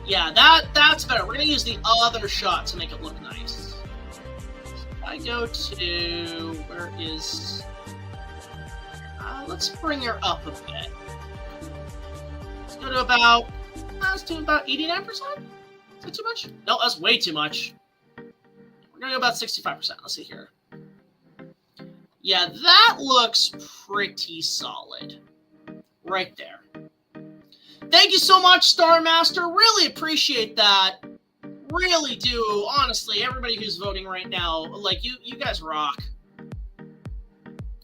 Yeah, that's better. We're going to use the other shot to make it look nice. So if I go to... Where is... let's bring her up a bit. Let's go to about... Let's do about 89%? Is that too much? No, that's way too much. We're going to go about 65%. Let's see here. Yeah, that looks pretty solid. Right there. Thank you so much, Star Master. Really appreciate that. Really do. Honestly, everybody who's voting right now, like, you guys rock.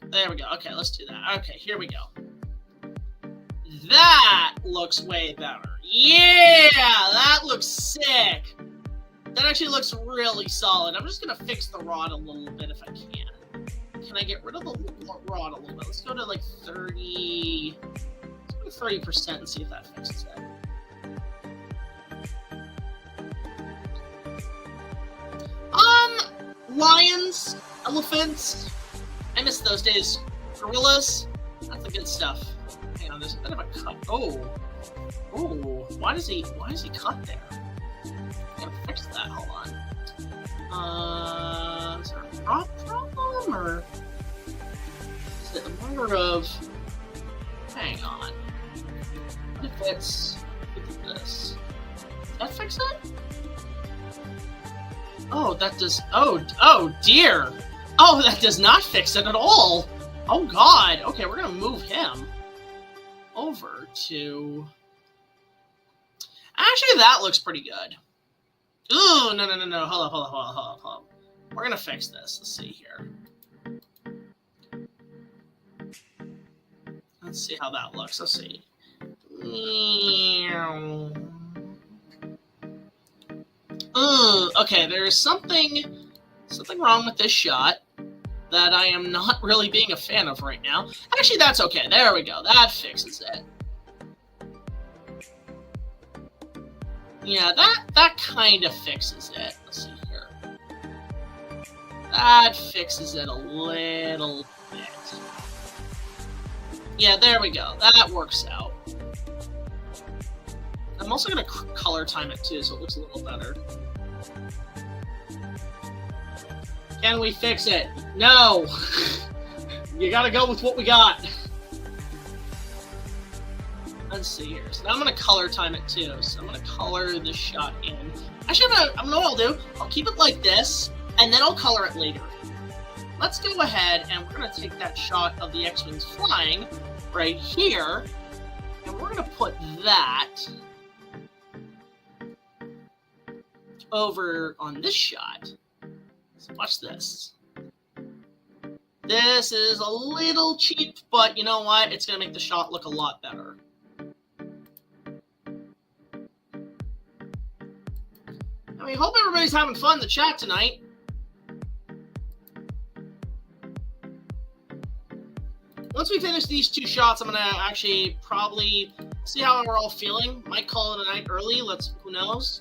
There we go. Okay, let's do that. Okay, here we go. That looks way better. Yeah, that looks sick. That actually looks really solid. I'm just going to fix the rod a little bit if I can. Can I get rid of the rod a little bit? Let's go to, like, 30... 30% and see if that fixes it. Lions, elephants. I miss those days. Gorillas. That's the good stuff. Hang on, there's a bit of a cut. Oh, why does he cut there? I gotta fix that. Hold on. Is there a prop problem or is it a matter of? Hang on. What if it's this? Does that fix it? Oh, that does. Oh dear. Oh, that does not fix it at all. Oh God. Okay, we're gonna move him over to. Actually, that looks pretty good. Ooh, no. Hold up. We're gonna fix this. Let's see here. Let's see how that looks. Let's see. Okay, there's something wrong with this shot that I am not really being a fan of right now. Actually, that's okay. There we go. That fixes it. Yeah, that kind of fixes it. Let's see here. That fixes it a little bit. Yeah, there we go. That works out. I'm also going to color time it too, so it looks a little better. Can we fix it? No! You gotta go with what we got. Let's see here. So now I'm gonna color time it too. So I'm gonna color this shot in. Actually, I'm gonna what I'll do. I'll keep it like this, and then I'll color it later. Let's go ahead and we're gonna take that shot of the X-Wings flying right here, and we're gonna put that over on this shot. So watch this. This is a little cheap, but you know what? It's gonna make the shot look a lot better. I mean, hope everybody's having fun in the chat tonight. Once we finish these two shots, I'm gonna actually probably see how we're all feeling. Might call it a night early. Who knows?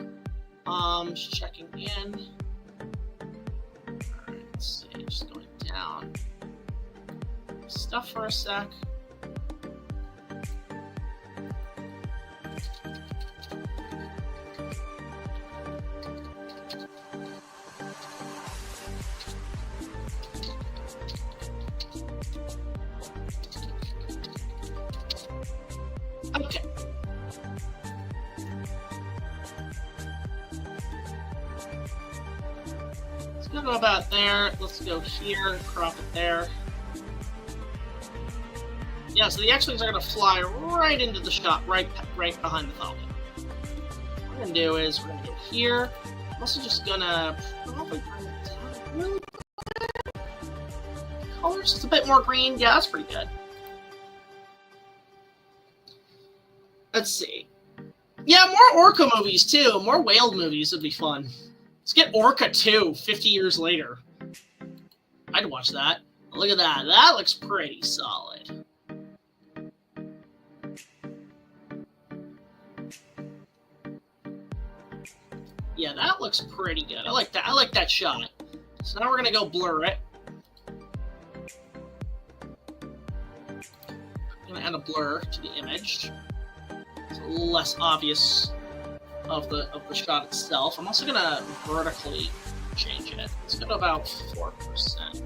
Just checking in. Alright, let's see. Just going down. Stuff for a sec. Okay. Let's go about there. Let's go here, crop it there. Yeah, so the X-Wings are going to fly right into the shot, right behind the Falcon. What we're going to do is we're going to go here. I'm also just going to probably bring it down really quick. Colors, it's a bit more green. Yeah, that's pretty good. Let's see. Yeah, more Orca movies, too. More whale movies would be fun. Let's get Orca 2, 50 years later. I'd watch that. Look at that. That looks pretty solid. Yeah, that looks pretty good. I like that. I like that shot. So now we're going to go blur it. I'm going to add a blur to the image. It's a little less obvious of the shot itself. I'm also gonna vertically change it. Let's go to about 4%.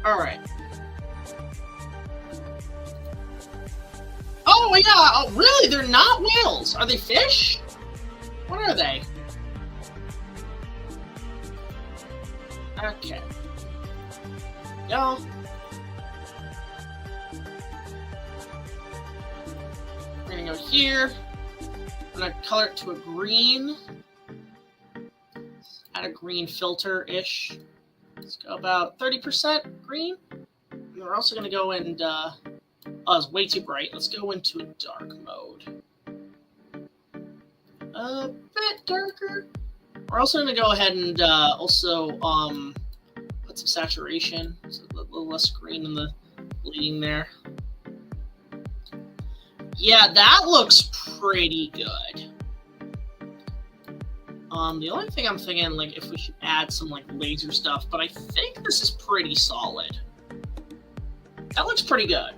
All right. Oh yeah! Oh really? They're not whales. Are they fish? What are they? Okay. Go. We're gonna go here. I'm gonna color it to a green. Add a green filter-ish. Let's go about 30% green. And we're also gonna go and oh, it's way too bright. Let's go into a dark mode. A bit darker. We're also gonna go ahead and also put some saturation, so a little less green in the bleeding there. Yeah, that looks pretty good. The only thing I'm thinking, like, if we should add some, like, laser stuff, but I think this is pretty solid. That looks pretty good.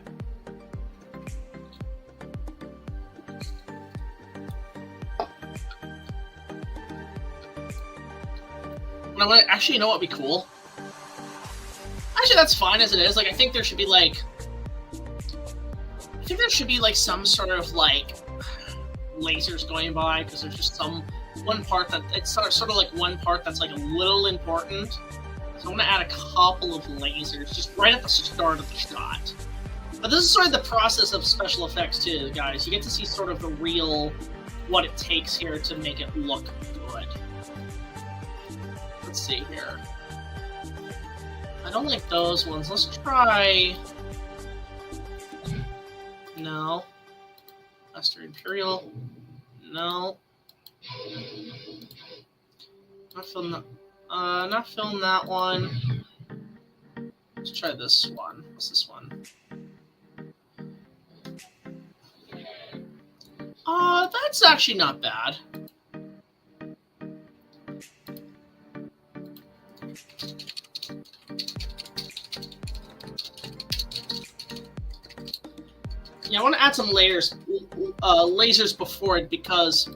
Actually, you know what would be cool? Actually, that's fine as it is. Like, I think there should be, like... some sort of, like, lasers going by, because there's just one part that... It's sort of like one part that's, like, a little important. So I'm going to add a couple of lasers just right at the start of the shot. But this is sort of the process of special effects, too, guys. You get to see sort of the real... what it takes here to make it look good. Let's see here. I don't like those ones. Let's try... No. Master Imperial. No. Not film that one. Let's try this one. What's this one? That's actually not bad. Yeah, I want to add some lasers before it, because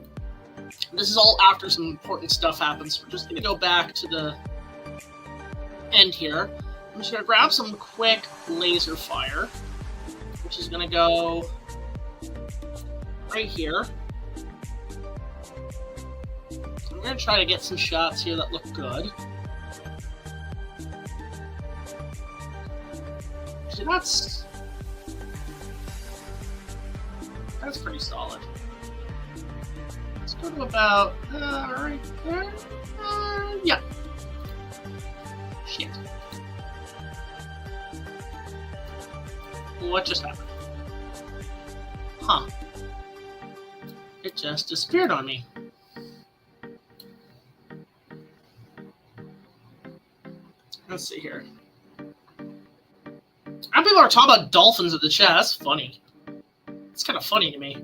This is all after some important stuff happens. We're just going to go back to the end here. I'm just going to grab some quick laser fire, which is going to go right here. I'm going to try to get some shots here that look good. See, that's pretty solid. Let's go to about right there. Yeah. Shit. What just happened? Huh. It just disappeared on me. Let's see here. And people are talking about dolphins in the chat. That's funny. It's kind of funny to me.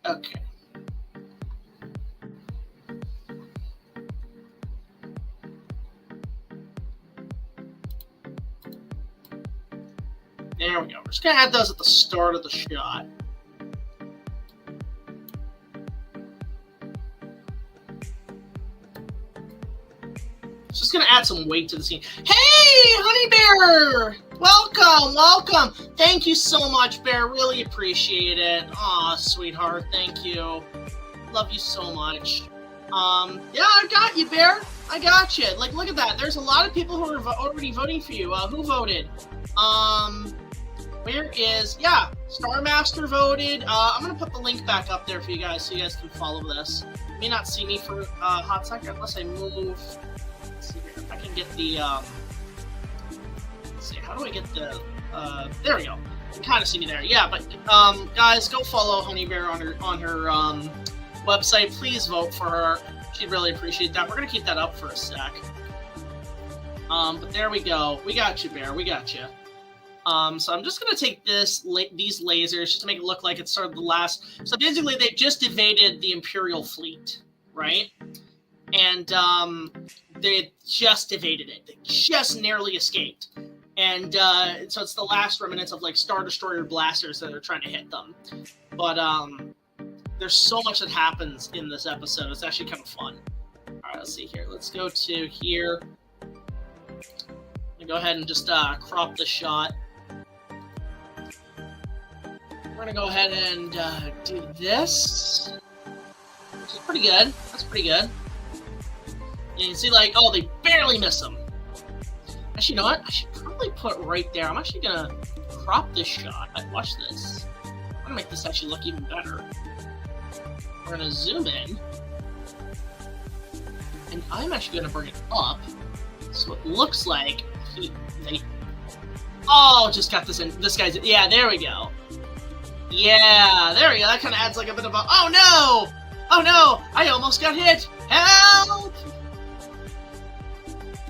Okay. There we go. We're just going to add those at the start of the shot. Just going to add some weight to the scene. Hey, Honey Bear! Welcome, welcome. Thank you so much, Bear. Really appreciate it. Aw, sweetheart. Thank you. Love you so much. Yeah, I got you, Bear. I got you. Like, look at that. There's a lot of people who are already voting for you. Who voted? Where is... Yeah, Starmaster voted. I'm going to put the link back up there for you guys so you guys can follow this. You may not see me for a hot second unless I move... Let's see here. If I can get the... Let's see, how do I get the... there we go. You can kind of see me there. Yeah, but, guys, go follow Honey Bear on her website. Please vote for her. She'd really appreciate that. We're going to keep that up for a sec. But there we go. We got you, Bear. We got you. So I'm just going to take these lasers just to make it look like it's sort of the last... So basically, they just evaded the Imperial fleet, right? And they just evaded it. They just narrowly escaped. And so it's the last remnants of, like, Star Destroyer blasters that are trying to hit them. But there's so much that happens in this episode. It's actually kind of fun. All right, let's see here. Let's go to here. Go ahead and just crop the shot. We're going to go ahead and do this. Which is pretty good. That's pretty good. And you can see, like, oh, they barely miss them. Actually, you know what? I should probably put right there. I'm actually going to crop this shot. Watch this. I'm going to make this actually look even better. We're going to zoom in. And I'm actually going to bring it up. So it looks like oh, just got this in. This guy's... Yeah, there we go. Yeah, there we go. That kind of adds like a bit of a... Oh, no! Oh, no! I almost got hit! Help!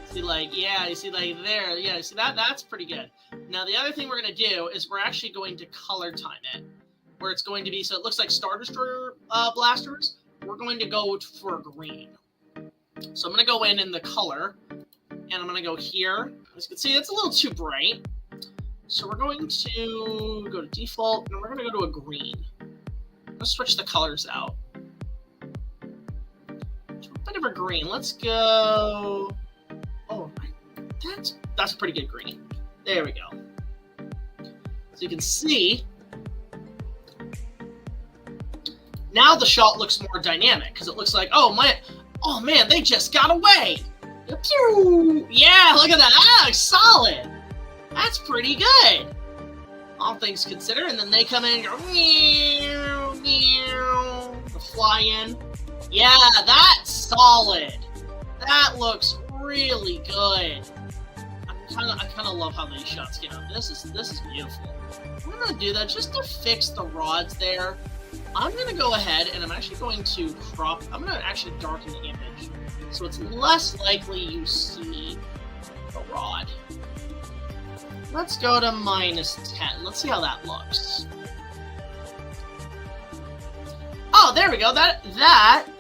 See, like, yeah, you see, like, there. Yeah, you see that? That's pretty good. Now, the other thing we're going to do is we're actually going to color time it. Where it's going to be... So it looks like Star Destroyer blasters. We're going to go for green. So I'm going to go in the color. And I'm going to go here. As you can see, it's a little too bright. So we're going to go to default, and we're going to go to a green. Let's switch the colors out. To a bit of a green. Let's go... Oh, that's a pretty good green. There we go. So you can see... Now the shot looks more dynamic, because it looks like, oh man, they just got away! Pew! Yeah, look at that. That looks solid. That's pretty good. All things considered. And then they come in and go, meow, meow. The fly in. Yeah, that's solid. That looks really good. I kind of love how these shots get up. This is beautiful. I'm going to do that just to fix the rods there. I'm going to go ahead and I'm actually going to crop. I'm going to actually darken the image. So it's less likely you see the rod. Let's go to -10. Let's see how that looks. Oh, there we go. That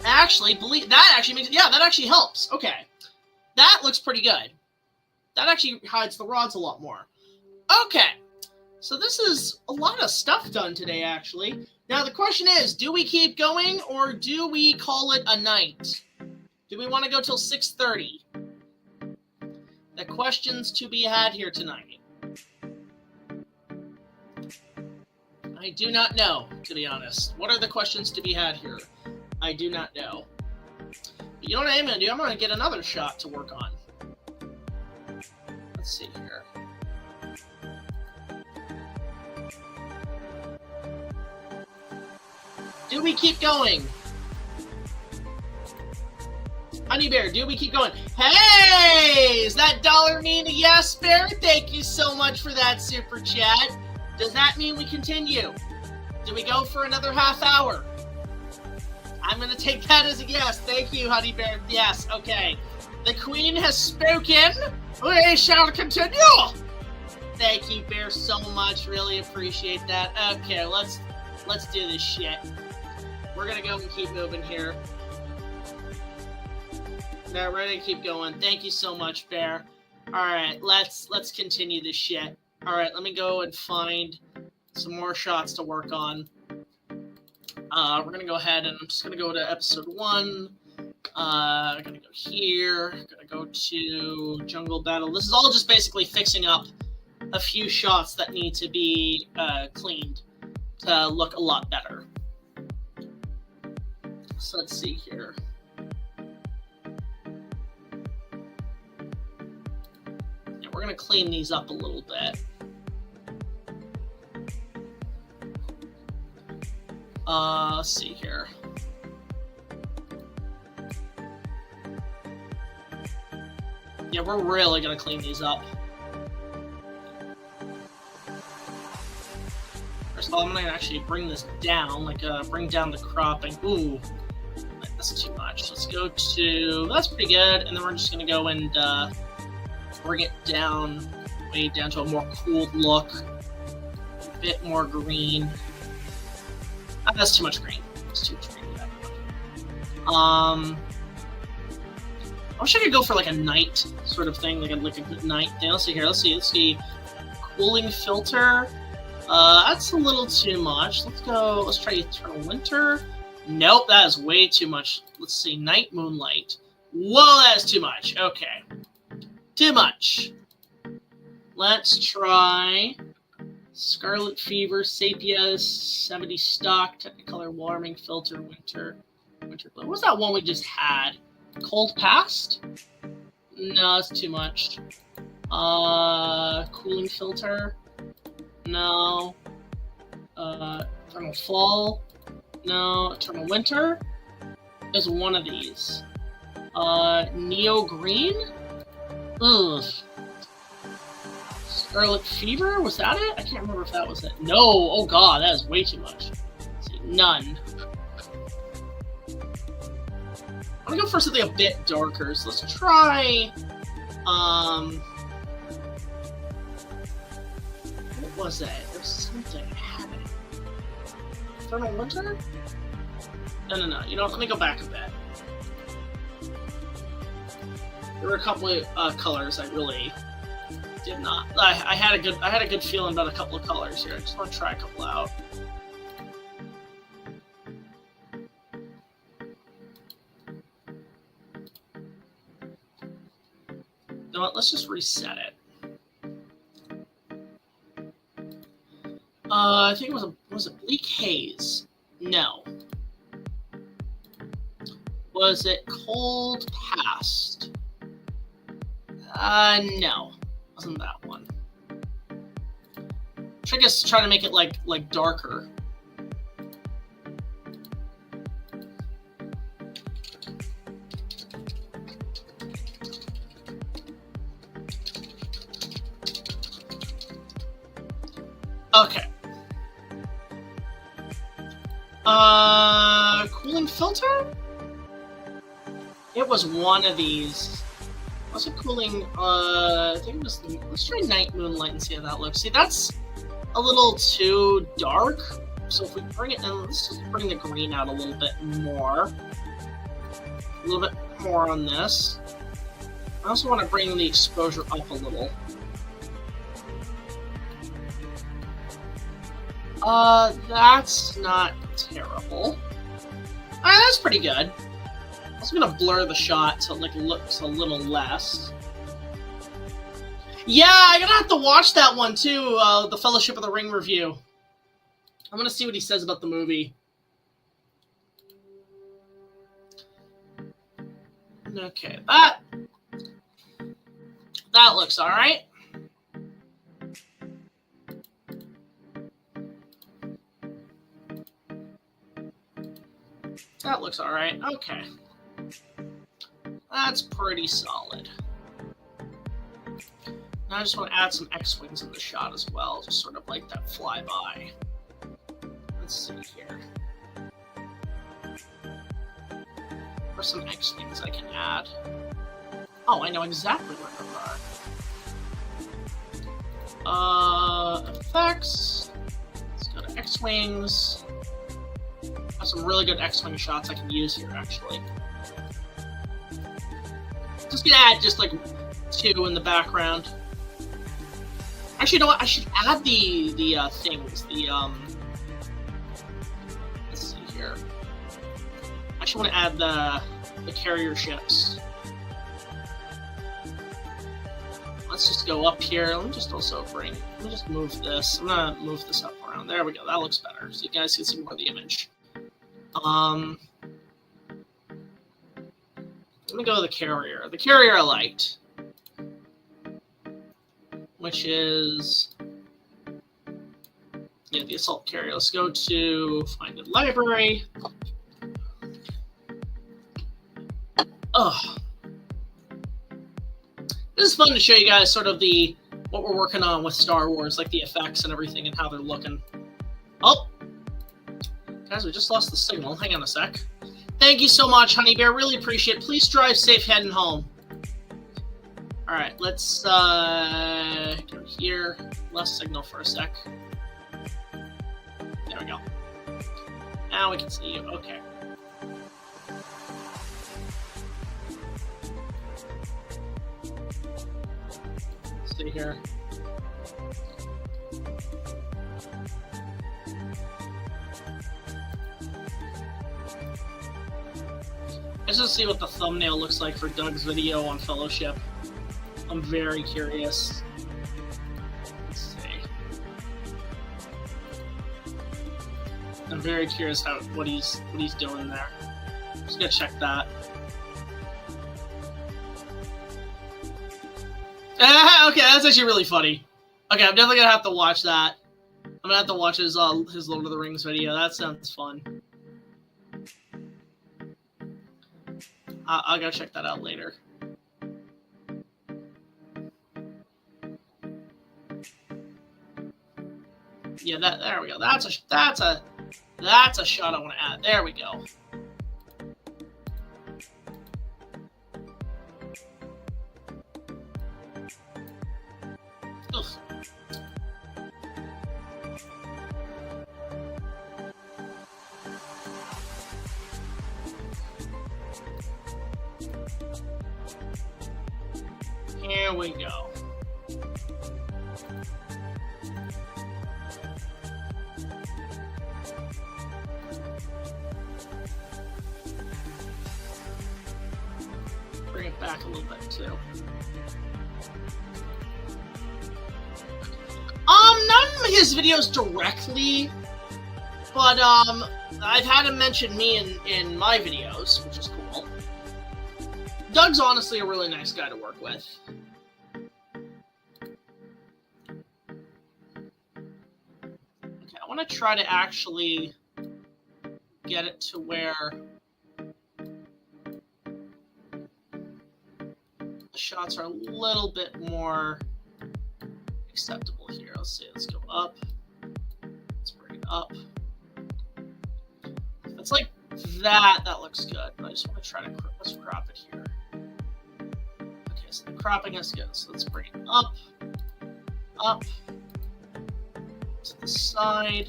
actually makes... Yeah, that actually helps. Okay. That looks pretty good. That actually hides the rods a lot more. Okay. So this is a lot of stuff done today, actually. Now, the question is, do we keep going or do we call it a night? Do we want to go till 6:30? The questions to be had here tonight. I do not know, to be honest. What are the questions to be had here? I do not know. But you know what I am going to do? I'm going to get another shot to work on. Let's see here. Do we keep going? Honey Bear, do we keep going? Hey! Is that dollar mean a yes, Bear? Thank you so much for that super chat. Does that mean we continue? Do we go for another half hour? I'm going to take that as a yes. Thank you, Honey Bear. Yes, okay. The Queen has spoken. We shall continue. Thank you, Bear, so much. Really appreciate that. Okay, let's do this shit. We're going to go and keep moving here. Now, ready to keep going. Thank you so much, Bear. All right, let's continue this shit. All right, let me go and find some more shots to work on. We're going to go ahead and I'm just going to go to episode 1. I'm going to go here. I'm going to go to Jungle Battle. This is all just basically fixing up a few shots that need to be cleaned to look a lot better. So let's see here. Yeah, we're going to clean these up a little bit. Let's see here. Yeah, we're really going to clean these up. First of all, I'm going to actually bring this down, like bring down the cropping. Ooh, that's too much. Let's go to, that's pretty good. And then we're just going to go and bring it down, way down to a more cool look. A bit more green. That's too much green. That's too much green. I wish I could go for like a night sort of thing, like a good night thing. Let's see here. Let's see. Cooling filter. That's a little too much. Let's go. Let's try Eternal Winter. Nope, that is way too much. Let's see. Night Moonlight. Whoa, that is too much. Okay. Too much. Let's try Scarlet Fever, Sepia, 70 Stock, Technicolor Warming Filter, Winter Glow. What was that one we just had? Cold Past? No, that's too much. Cooling Filter? No. Eternal Fall? No. Eternal Winter? There's one of these. Neo Green? Ugh. Scarlet Fever? Was that it? I can't remember if that was it. No! Oh god, that is way too much. Let's see, none. I'm gonna go for something a bit darker, so let's try, what was that? There was something happening. Eternal Winter? No. You know what, let me go back a bit. There were a couple of colors I really did not. I had a good feeling about a couple of colors here. I just want to try a couple out. You know what? Let's just reset it. I think it was a Bleak Haze? No. Was it Cold Past? No. Wasn't that one. Trick is trying to make it like darker. Okay. Cooling filter? It was one of these. Was it cooling? I think it was. Let's try Night Moonlight and see how that looks. See, that's a little too dark. So if we bring it in, let's just bring the green out a little bit more. A little bit more on this. I also want to bring the exposure up a little. That's not terrible. Alright, that's pretty good. I was gonna blur the shot so it like looks a little less. Yeah, I'm gonna have to watch that one too, the Fellowship of the Ring review. I'm gonna see what he says about the movie. Okay, that looks alright. That looks alright. Okay. That's pretty solid. Now I just want to add some X-Wings in the shot as well, just sort of like that flyby. Let's see here. Or some X-Wings I can add. Oh, I know exactly where they are. Effects. Let's go to X-Wings. I have some really good X-Wing shots I can use here, actually. Just gonna add just like 2 in the background. Actually, you know what? I should add the things. Let's see here. I actually want to add the carrier ships. Let's just go up here. Let me just also let me just move this. I'm gonna move this up around. There we go. That looks better. So you guys can see more of the image. Let me go to the carrier. The carrier I liked. Which is... yeah, the assault carrier. Let's go to find the library. Oh. This is fun to show you guys sort of what we're working on with Star Wars, like the effects and everything and how they're looking. Oh! Guys, we just lost the signal. Hang on a sec. Thank you so much, Honey Bear. Really appreciate it. Please drive safe heading home. Alright, let's go here. Less signal for a sec. There we go. Now we can see you. Okay. See here. Let's just see what the thumbnail looks like for Doug's video on Fellowship. I'm very curious. Let's see. I'm very curious what he's doing there. Just gonna check that. Okay, that's actually really funny. Okay, I'm definitely gonna have to watch that. I'm gonna have to watch his Lord of the Rings video. That sounds fun. I'll go check that out later. Yeah, there we go. That's a shot I want to add. There we go. Ugh. Here we go. Bring it back a little bit too. None of his videos directly, but I've had him mention me in my videos, which is cool. Doug's honestly a really nice guy to work with. Okay, I want to try to actually get it to where the shots are a little bit more acceptable here. Let's see, let's go up. Let's bring it up. If it's like that, that looks good, but I just want to try to, let's crop it here. Okay, so the cropping is good, so let's bring it up, to the side.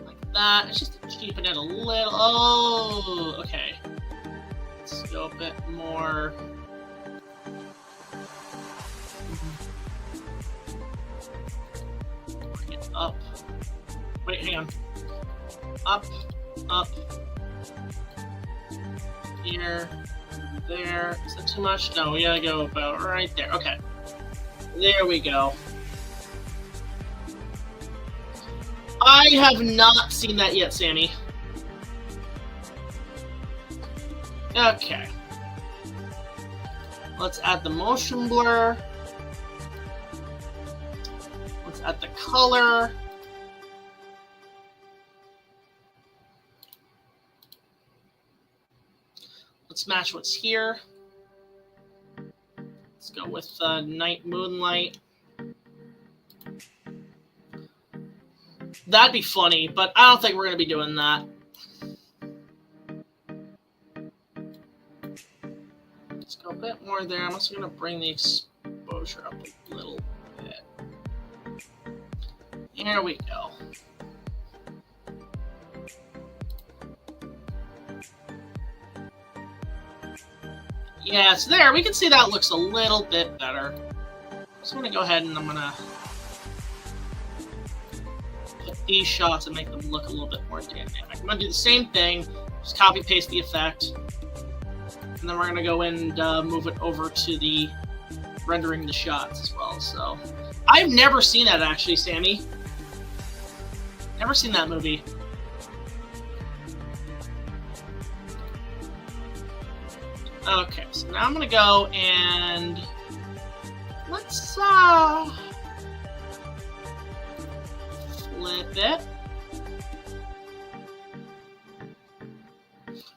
Like that. It's just to cheapen it a little. Oh, okay. Let's go a bit more. Bring it up. Wait, hang on. Up, up. Here, there. Is that too much? No, we gotta go about right there. Okay. There we go. I have not seen that yet, Sammy. Okay. Let's add the motion blur. Let's add the color. Let's match what's here. Let's go with night moonlight. That'd be funny, but I don't think we're going to be doing that. Let's go a bit more there. I'm also going to bring the exposure up a little bit. There we go. Yeah, so there, we can see that looks a little bit better. So I'm going to go ahead and I'm going to put these shots and make them look a little bit more dynamic. I'm going to do the same thing, just copy paste the effect, and then we're going to go in and move it over to the rendering the shots as well. So I've never seen that actually, Sammy. Never seen that movie. Okay, so now I'm gonna go and let's flip it.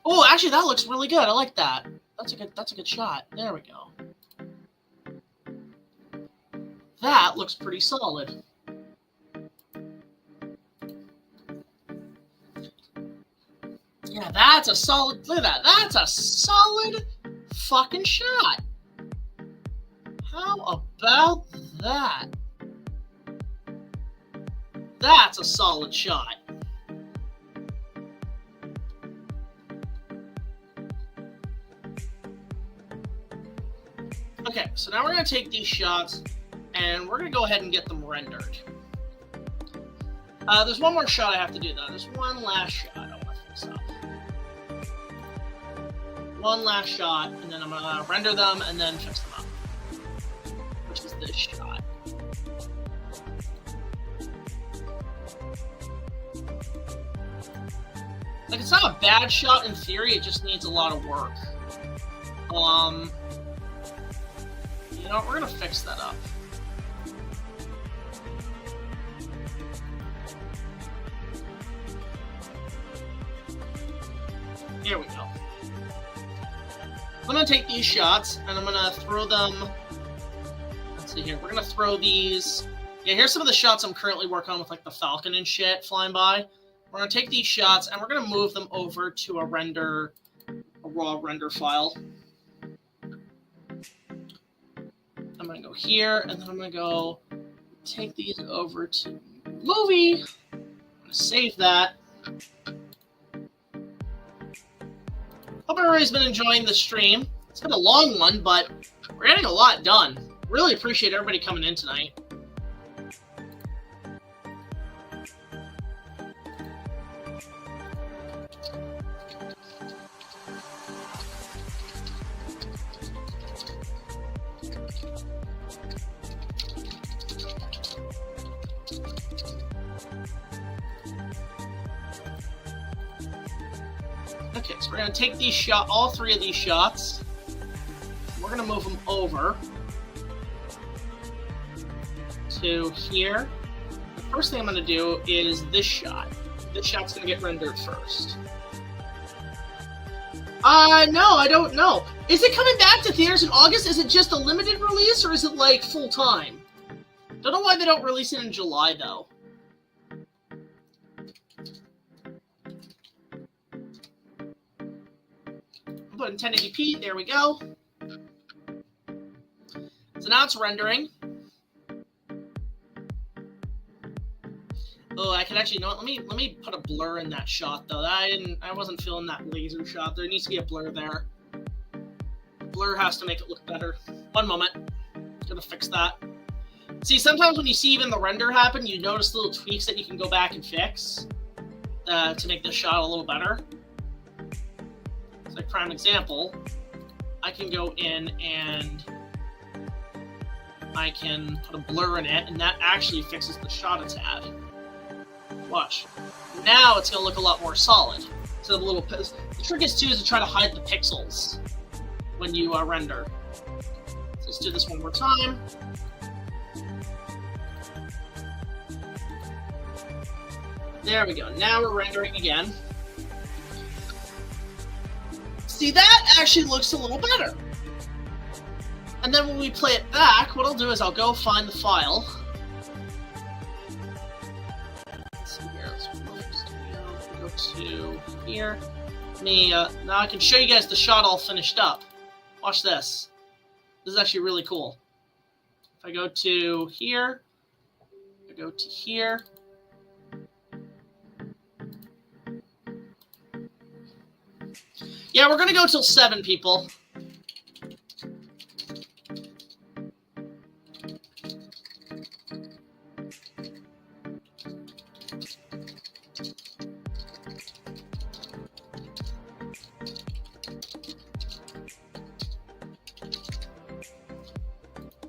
Oh, actually, that looks really good. I like that. That's a good shot. There we go. That looks pretty solid. Yeah, that's a solid. Look at that. That's a solid fucking shot. How about that? That's a solid shot. Okay, so now we're going to take these shots and we're going to go ahead and get them rendered. There's one more shot I have to do though. There's one last shot I want to fix up. One last shot, and then I'm going to render them and then fix them up. Which is this shot. Like, it's not a bad shot in theory, it just needs a lot of work. You know what, we're going to fix that up. Here we go. I'm going to take these shots, and I'm going to throw them... Let's see here. We're going to throw these... Yeah, here's some of the shots I'm currently working on with, like, the Falcon and shit flying by. We're going to take these shots, and we're going to move them over to a raw render file. I'm going to go here, and then I'm going to go take these over to movie. I'm going to save that. Hope everybody's been enjoying the stream. It's been a long one, but we're getting a lot done. Really appreciate everybody coming in tonight. Okay, so we're going to take these shots, all three of these shots. We're going to move them over to here. The first thing I'm going to do is this shot. This shot's going to get rendered first. No, I don't know. Is it coming back to theaters in August? Is it just a limited release, or is it, like, full-time? Don't know why they don't release it in July, though. I'm putting 1080p. There we go. So now it's rendering. Oh, I can actually, you know what? Let me put a blur in that shot though. I wasn't feeling that laser shot. There needs to be a blur there. Blur has to make it look better. One moment. Gonna fix that. See, sometimes when you see even the render happen, you notice little tweaks that you can go back and fix to make this shot a little better. So, like, prime example, I can go in and I can put a blur in it, and that actually fixes the shot a tad. Watch. Now it's going to look a lot more solid. So the trick is too is to try to hide the pixels when you render. So let's do this one more time. There we go. Now we're rendering again. See, that actually looks a little better. And then when we play it back, what I'll do is I'll go find the file. Let's see here. Let's go to here. Now I can show you guys the shot all finished up. Watch this. This is actually really cool. If I go to here, I go to here. Yeah, we're gonna go till 7, people.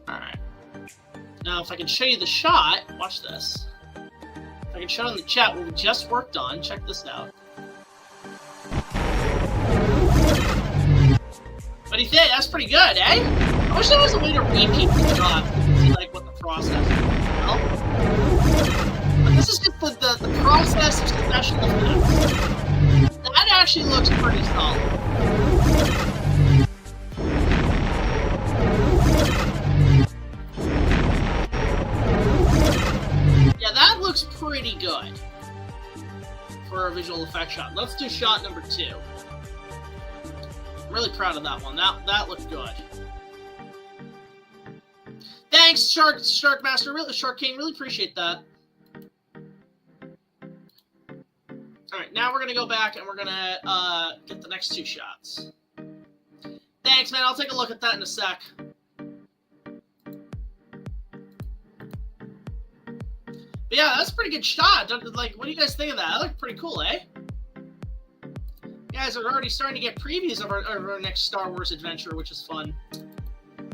Alright. Now, if I can show you the shot, watch this. If I can show it in the chat what we just worked on, check this out. What do you think? That's pretty good, eh? I wish there was a way to repeat the shot to see, like, what the process is. Well, but this is just the process of special effects. That actually looks pretty solid. Yeah, that looks pretty good for a visual effect shot. Let's do shot number 2. I'm really proud of that one. That looked good. Thanks, Shark Master, really, Shark King. Really appreciate that. All right, now we're gonna go back and we're gonna get the next 2 shots. Thanks, man. I'll take a look at that in a sec. But yeah, that's a pretty good shot. Like, what do you guys think of that? That looked pretty cool, eh? You guys are already starting to get previews of our next Star Wars adventure, which is fun.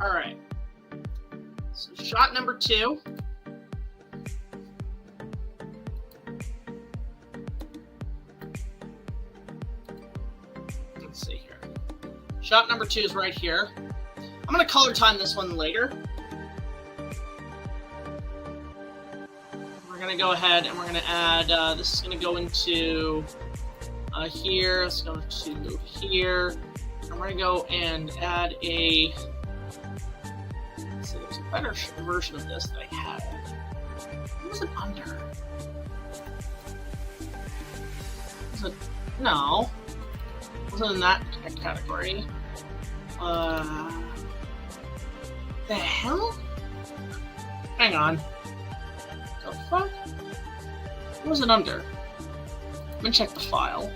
All right. So shot number 2. Let's see here. Shot number 2 is right here. I'm going to color time this one later. We're going to go ahead and we're going to add, this is going to go into here. Let's go to here. I'm going to go and add a, let's see, there's a better version of this that I had. What was it under? Was it, no. It wasn't in that category. The hell? Hang on. The fuck? What was it under? Let me check the file.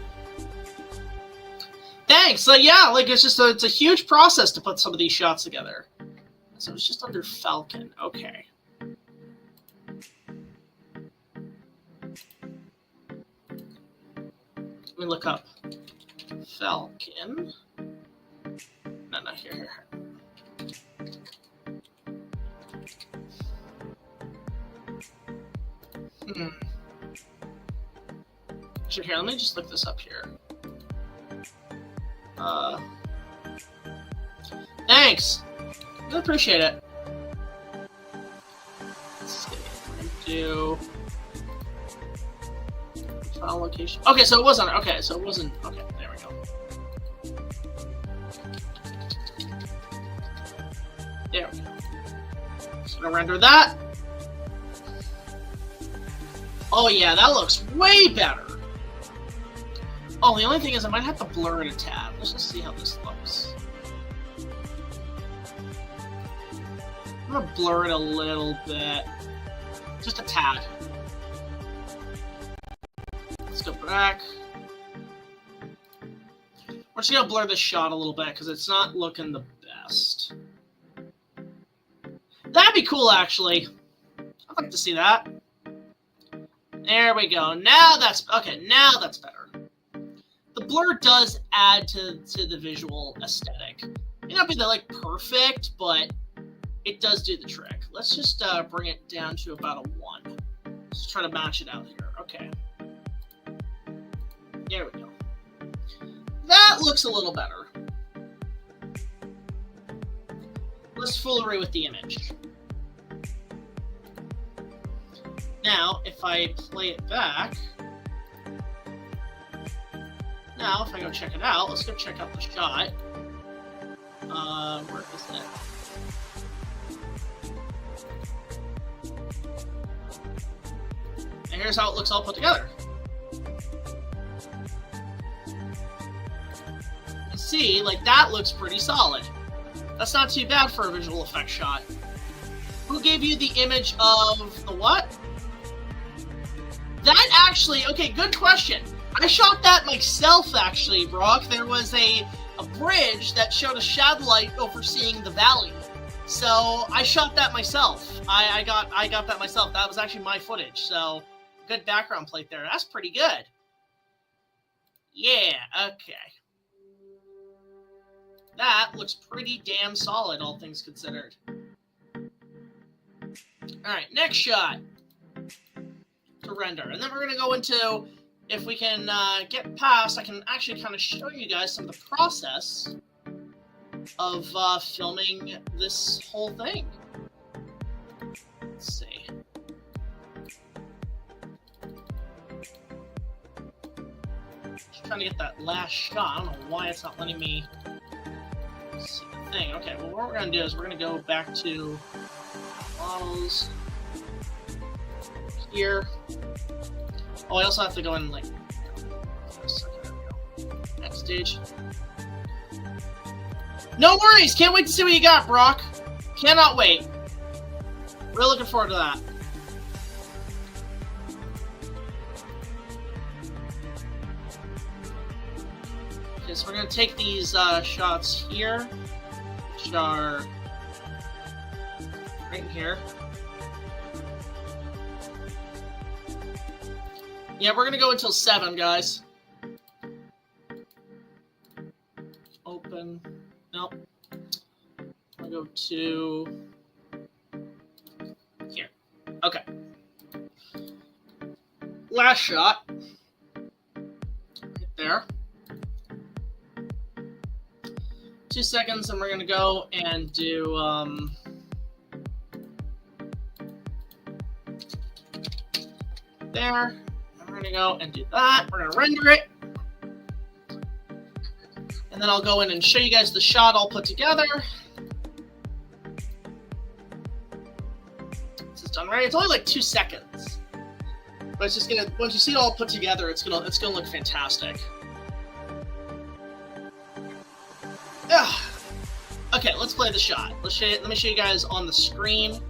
Thanks! Yeah, like, it's a huge process to put some of these shots together. So it's just under Falcon. Okay. Let me look up Falcon. No, here. Actually, here, let me just look this up here. Thanks! I appreciate it. Let's do file location. Okay, so it wasn't. Okay, so it wasn't. Okay, there we go. There we go. Just gonna render that. Oh yeah, that looks way better. Oh, the only thing is I might have to blur it a tad. Let's just see how this looks. I'm gonna blur it a little bit. Just a tad. Let's go back. We're just gonna blur this shot a little bit because it's not looking the best. That'd be cool, actually. like to see that. There we go. Now that's okay. Now that's better. The blur does add to the visual aesthetic. It may not be like perfect, but it does do the trick. Let's just bring it down to about a 1. Let's try to match it out here. Okay. There we go. That looks a little better. Less foolery with the image. Now, if I play it back, now if I go check it out, let's go check out the shot. Where is it? And here's how it looks all put together. You see, like that looks pretty solid. That's not too bad for a visual effects shot. Who gave you the image of the what? That actually, okay, good question. I shot that myself, actually, Brock. There was a bridge that showed a shadow light overseeing the valley. So I shot that myself. I got that myself. That was actually my footage. So good background plate there. That's pretty good. Yeah, okay. That looks pretty damn solid, all things considered. Alright, next shot to render. And then we're going to go into, if we can get past, I can actually kind of show you guys some of the process of filming this whole thing. Let's see. Just trying to get that last shot. I don't know why it's not letting me see the thing. Okay, well, what we're going to do is we're going to go back to models here. Oh, I also have to go in, like, next stage. No worries! Can't wait to see what you got, Brock. Cannot wait. Really looking forward to that. Okay, so we're going to take these shots here, which are right in here. Yeah, we're going to go until 7, guys. Open. Nope. I'll go to here. Okay. Last shot. Right there. 2 seconds, and we're going to go and do, there. We're going to go and do that. We're going to render it. And then I'll go in and show you guys the shot all put together. This is done right. It's only like 2 seconds. But it's just gonna, once you see it all put together, it's gonna look fantastic. Ugh. Okay, let's play the shot. Let me show you guys on the screen so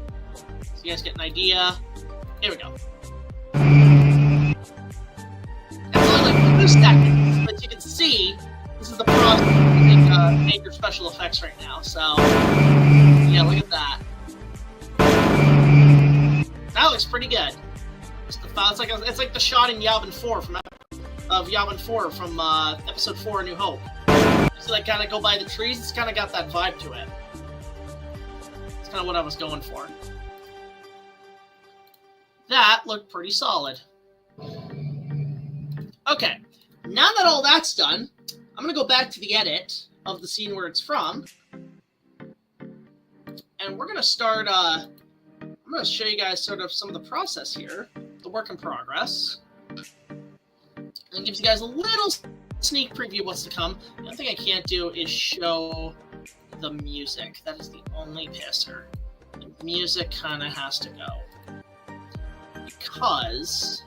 you guys get an idea. Here we go. It's only like 2 seconds, but you can see this is the process of major special effects right now. So yeah, look at that. That looks pretty good. It's like the shot in Yavin 4 from episode 4 A New Hope. So like kind of go by the trees. It's kind of got that vibe to it. It's kind of what I was going for. That looked pretty solid. Okay, now that all that's done, I'm gonna go back to the edit of the scene where it's from, and we're gonna start. I'm gonna show you guys sort of some of the process here, the work in progress, and gives you guys a little sneak preview of what's to come. The only thing I can't do is show the music. That is the only pisser. The music kind of has to go because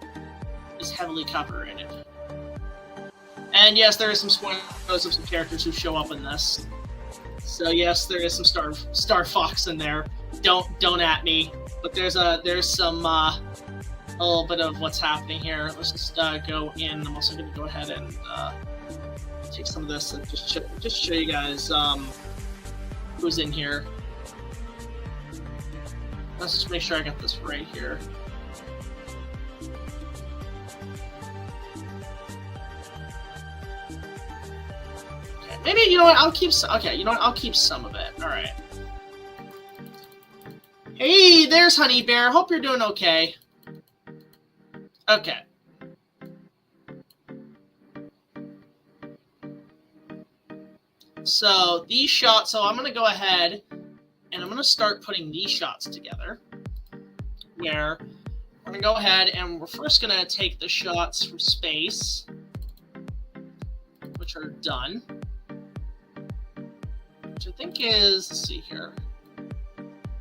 it's heavily copyrighted. And yes, there is some spoilers of some characters who show up in this. So yes, there is some Star Fox in there. Don't at me. But there's some a little bit of what's happening here. Let's just go in. I'm also going to go ahead and take some of this and just show you guys who's in here. Let's just make sure I got this right here. Okay, maybe, you know what, I'll keep some, okay, you know what, I'll keep some of it. Alright. Hey, there's Honey Bear. Hope you're doing okay. Okay. So, these shots, so I'm going to go ahead and I'm going to start putting these shots together. Where we're going to go ahead and we're first going to take the shots from space, which are done. Which I think is, let's see here.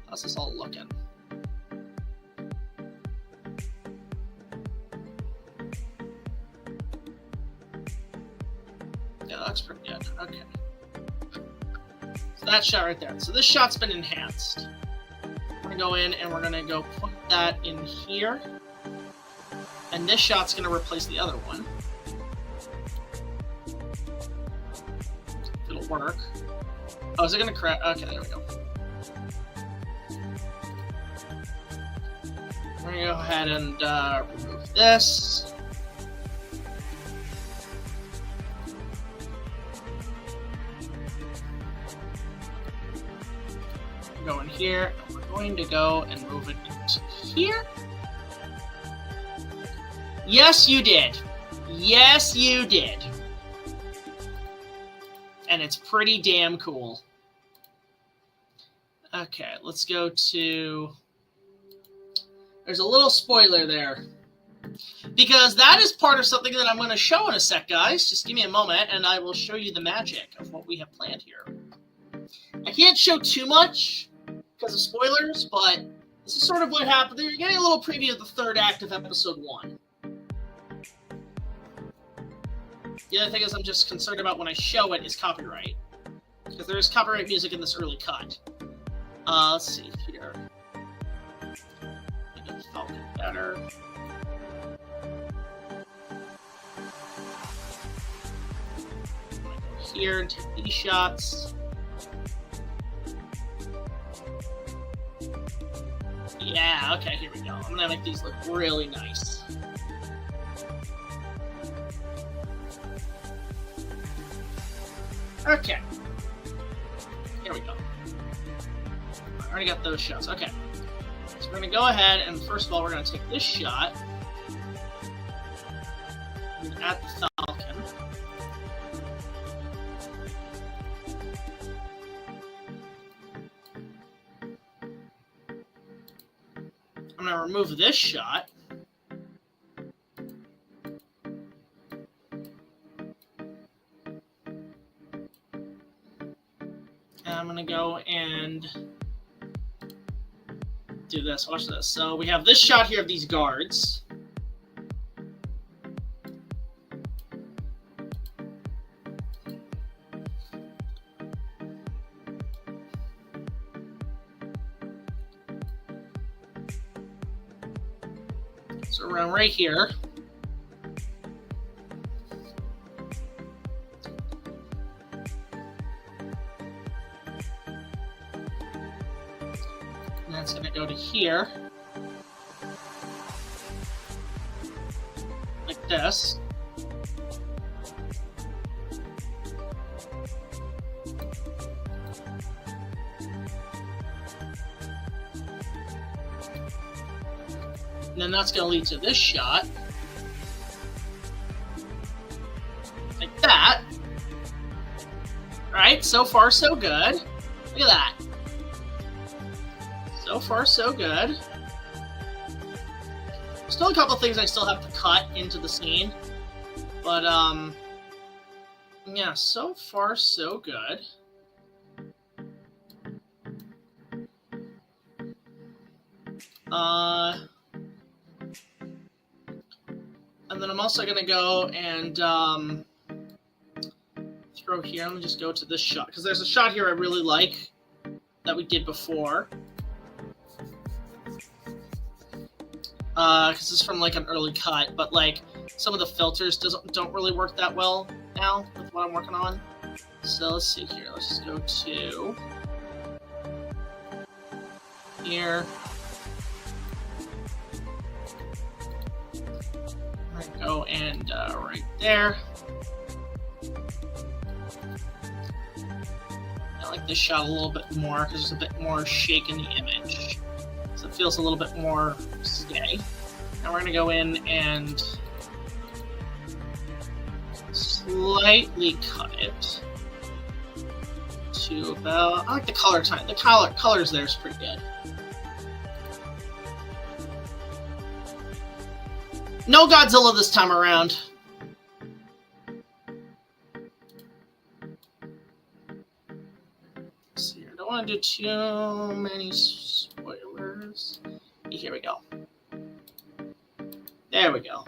How's this all looking? Yeah, that looks pretty good. Okay. So that shot right there. So this shot's been enhanced. We're going to go in and we're going to go put that in here. And this shot's going to replace the other one. If it'll work. Oh, is it going to crack? Okay, there we go. We're going to go ahead and remove this. Go in here, and we're going to go and move it into here. Yes, you did. Yes, you did. And it's pretty damn cool. Okay, let's go to... There's a little spoiler there. Because that is part of something that I'm going to show in a sec, guys. Just give me a moment, and I will show you the magic of what we have planned here. I can't show too much because of spoilers, but this is sort of what happened. You're getting a little preview of the third act of episode 1. The other thing is I'm just concerned about when I show it is copyright. Because there is copyright music in this early cut. Let's see here. Make it Falcon better. I'm gonna go here and take these shots. Yeah, okay, here we go. I'm gonna make these look really nice. Okay. Here we go. I already got those shots. Okay. So we're going to go ahead and first of all, we're going to take this shot at the Falcon. I'm going to remove this shot. I'm going to go and do this. Watch this. So we have this shot here of these guards. So around right here. That's going to go to here, like this. And then that's going to lead to this shot, like that. All right, so far so good. Look at that. So far, so good. Still a couple things I still have to cut into the scene. But, yeah, so far, so good. And then I'm also going to go and throw here. I'm going to just go to this shot. Because there's a shot here I really like that we did before. Because it's from like an early cut, but like some of the filters don't really work that well now with what I'm working on. So let's see here. Let's just go to here. go and right there. I like this shot a little bit more because there's a bit more shake in the image. So it feels a little bit more steady. Now we're going to go in and slightly cut it to about, I like the color time. The colors there is pretty good. No Godzilla this time around. Let's see here. I don't want to do too many spoilers. Here we go. There we go.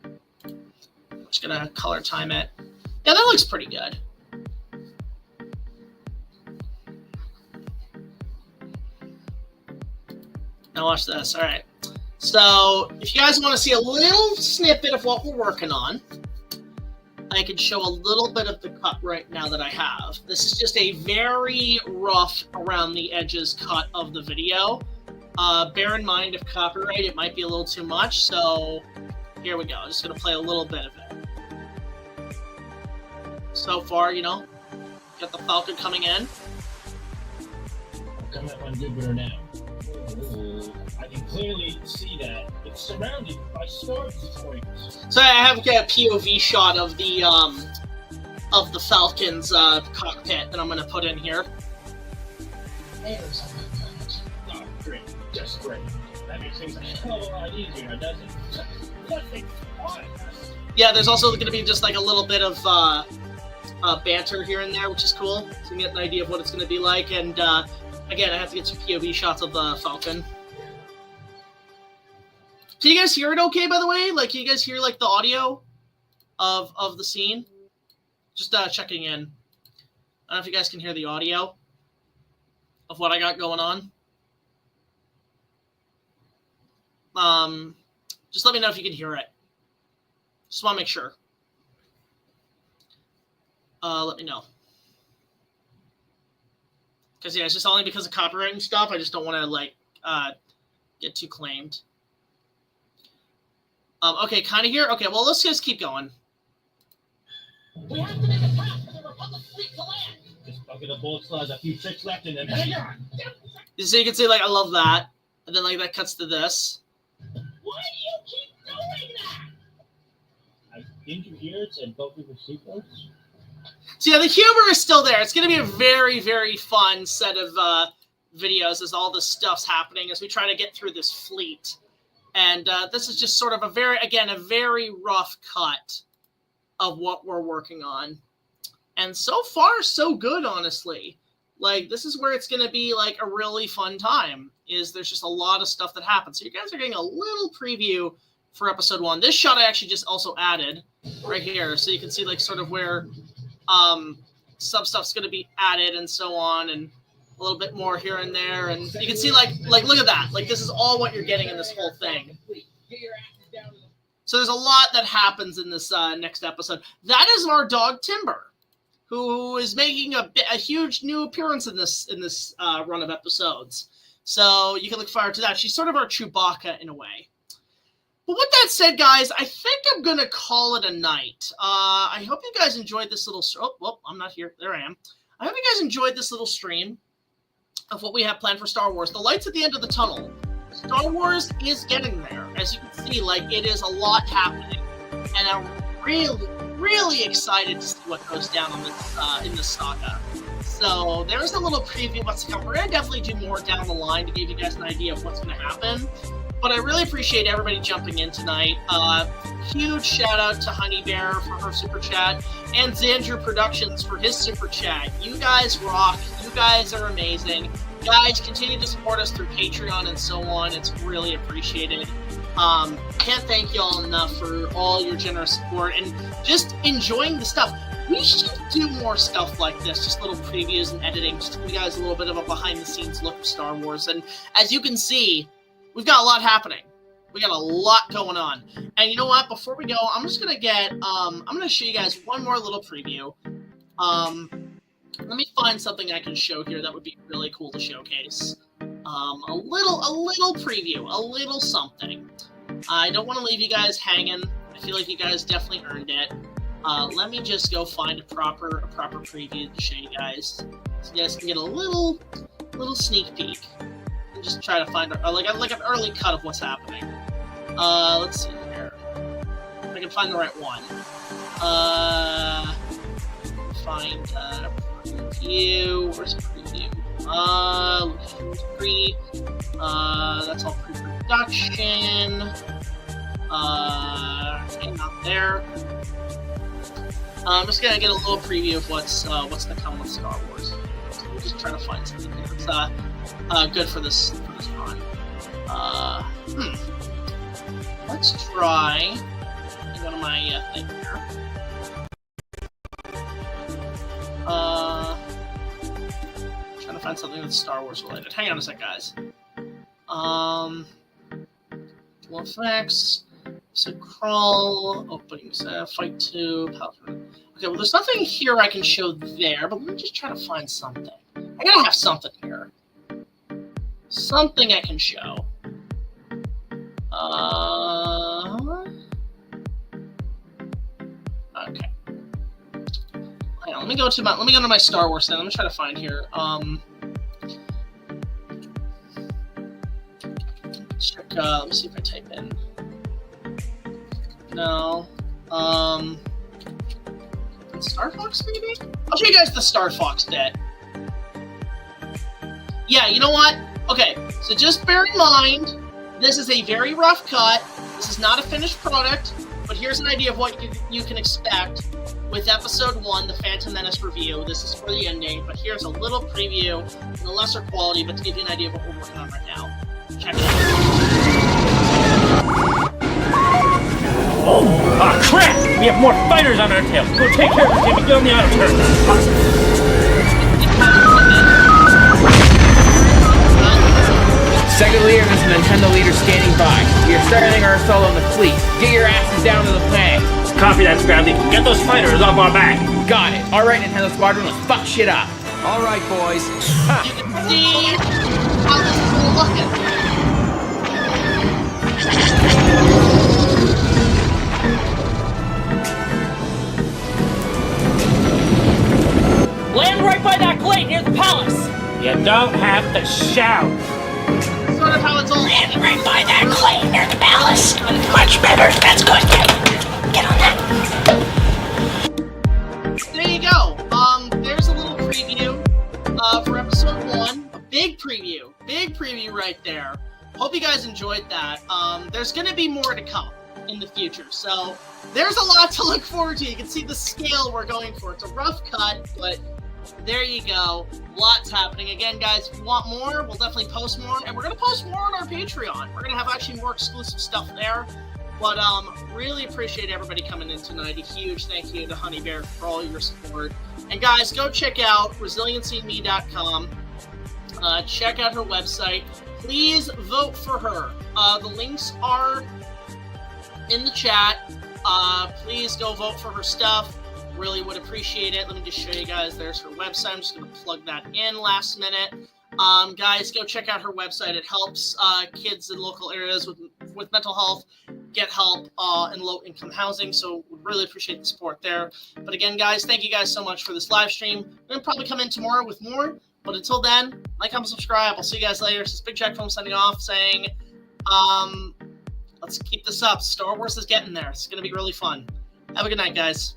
I'm just gonna color time it. Yeah, that looks pretty good. Now watch this. All right. So if you guys want to see a little snippet of what we're working on, I can show a little bit of the cut right now that I have. This is just a very rough around the edges cut of the video. Bear in mind, if copyright, it might be a little too much. So here we go. I'm just going to play a little bit of it. So far, you know, got the Falcon coming in. Come at one good better now. I can clearly see that it's surrounded by star destroyers. So I have a POV shot of the Falcon's cockpit that I'm going to put in here. There's Oh, great. Just great. That makes things a hell of a lot easier, doesn't it? What they want. Yeah, there's also going to be just like a little bit of banter here and there, which is cool. So you can get an idea of what it's going to be like. And again, I have to get some POV shots of the Falcon. Can you guys hear it okay, by the way? Like, can you guys hear, like, the audio of the scene? Just checking in. I don't know if you guys can hear the audio of what I got going on. Just let me know if you can hear it. Just want to make sure. Let me know. Because, yeah, it's just only because of copyright and stuff. I just don't want to, like, get too claimed. Okay, kind of here? Okay, well, let's just keep going. We have to make a path for the Republic fleet to land. This bucket of bullets still has a few tricks left in them. Hang on! So you can see, like, I love that. And then, like, that cuts to this. Why do you keep doing that? Didn't you hear it said both of the sequels? So, yeah, the humor is still there. It's going to be a very, very fun set of videos as all this stuff's happening as we try to get through this fleet. And this is just sort of a very rough cut of what we're working on. And so far, so good, honestly. Like, this is where it's going to be, like, a really fun time, is there's just a lot of stuff that happens. So you guys are getting a little preview for episode 1. This shot I actually just also added right here. So you can see, like, sort of where some stuff's going to be added and so on, and a little bit more here and there, and you can see, like look at that. Like, this is all what you're getting in this whole thing. So there's a lot that happens in this next episode. That is our dog Timber, who is making a huge new appearance in this run of episodes. So you can look forward to that. She's sort of our Chewbacca in a way. But with that said, guys, I think I'm going to call it a night. I hope you guys enjoyed this little... Oh, well, I'm not here. There I am. I hope you guys enjoyed this little stream of what we have planned for Star Wars. The light's at the end of the tunnel. Star Wars is getting there. As you can see, like, it is a lot happening. And I'm really excited to see what goes down on this, in this saga. So there's a little preview of what's to come. We're going to definitely do more down the line to give you guys an idea of what's going to happen. But I really appreciate everybody jumping in tonight. Huge shout out to Honey Bear for her super chat, and Xandrew Productions for his super chat. You guys rock. You guys are amazing. Guys, continue to support us through Patreon and so on. It's really appreciated. Can't thank you all enough for all your generous support and just enjoying the stuff. We should do more stuff like this, just little previews and editing, just to give you guys a little bit of a behind-the-scenes look of Star Wars. And as you can see, we've got a lot happening. We got a lot going on. And you know what? Before we go, I'm just going to get, I'm going to show you guys one more little preview. Let me find something I can show here that would be really cool to showcase. A little preview, a little something. I don't want to leave you guys hanging. I feel like you guys definitely earned it. Let me just go find a proper preview to show you guys, so you guys can get a little sneak peek and just try to find like an early cut of what's happening. Let's see here. If I can find the right one. Find preview. Where's preview? That's all pre-production. Okay, not there. I'm just gonna get a little preview of what's to come with Star Wars. So we'll just try to find something that's good for this run. Let's try. Go to my thing here. Trying to find something that's Star Wars related. Hang on a sec, guys. Effects. So crawl, openings, fight 2, power. Okay, well there's nothing here I can show there, but let me just try to find something. I gotta have something here. Something I can show. Okay. Hang on, let me go to my Star Wars thing. Let me try to find here. Check, let me see if I type in. No. Star Fox, maybe? I'll show you guys the Star Fox bit. Yeah, you know what? Okay, so just bear in mind, this is a very rough cut. This is not a finished product, but here's an idea of what you can expect with Episode 1, the Phantom Menace review. This is for the ending, but here's a little preview in a lesser quality, but to give you an idea of what we're working on right now. Check it out. Oh, crap! We have more fighters on our tail. Go take care of it, Jimmy. Get on the auto turn. Second leader, this is Nintendo leader standing by. We are starting our assault on the fleet. Get your asses down to the planet. Copy that, Scrappy. Get those fighters off our back. Got it. All right, Nintendo Squadron, let's fuck shit up. All right, boys. You can see how this is looking. Land right by that glade near the palace! You don't have to shout. Sort of how it's all. Land right by that glade near the palace. Much better. That's good. Get on that. There you go. There's a little preview for Episode 1. A big preview right there. Hope you guys enjoyed that. There's going to be more to come in the future, so there's a lot to look forward to. You can see the scale we're going for. It's a rough cut, but there you go. Lots happening. Again, guys, if you want more, we'll definitely post more, and we're going to post more on our Patreon. We're going to have actually more exclusive stuff there, but really appreciate everybody coming in tonight. A huge thank you to Honey Bear for all your support. And guys, go check out resiliencyme.com. Check out her website. Please vote for her. The links are in the chat. Please go vote for her stuff. Really would appreciate it. Let me just show you guys. There's her website. I'm just going to plug that in last minute. Guys, go check out her website. It helps kids in local areas with mental health get help in low-income housing. So would really appreciate the support there. But again, guys, thank you guys so much for this live stream. I'm going to probably come in tomorrow with more. But until then, like, comment, subscribe. I'll see you guys later. This is BigJackFilms signing off, saying, let's keep this up. Star Wars is getting there. It's going to be really fun. Have a good night, guys.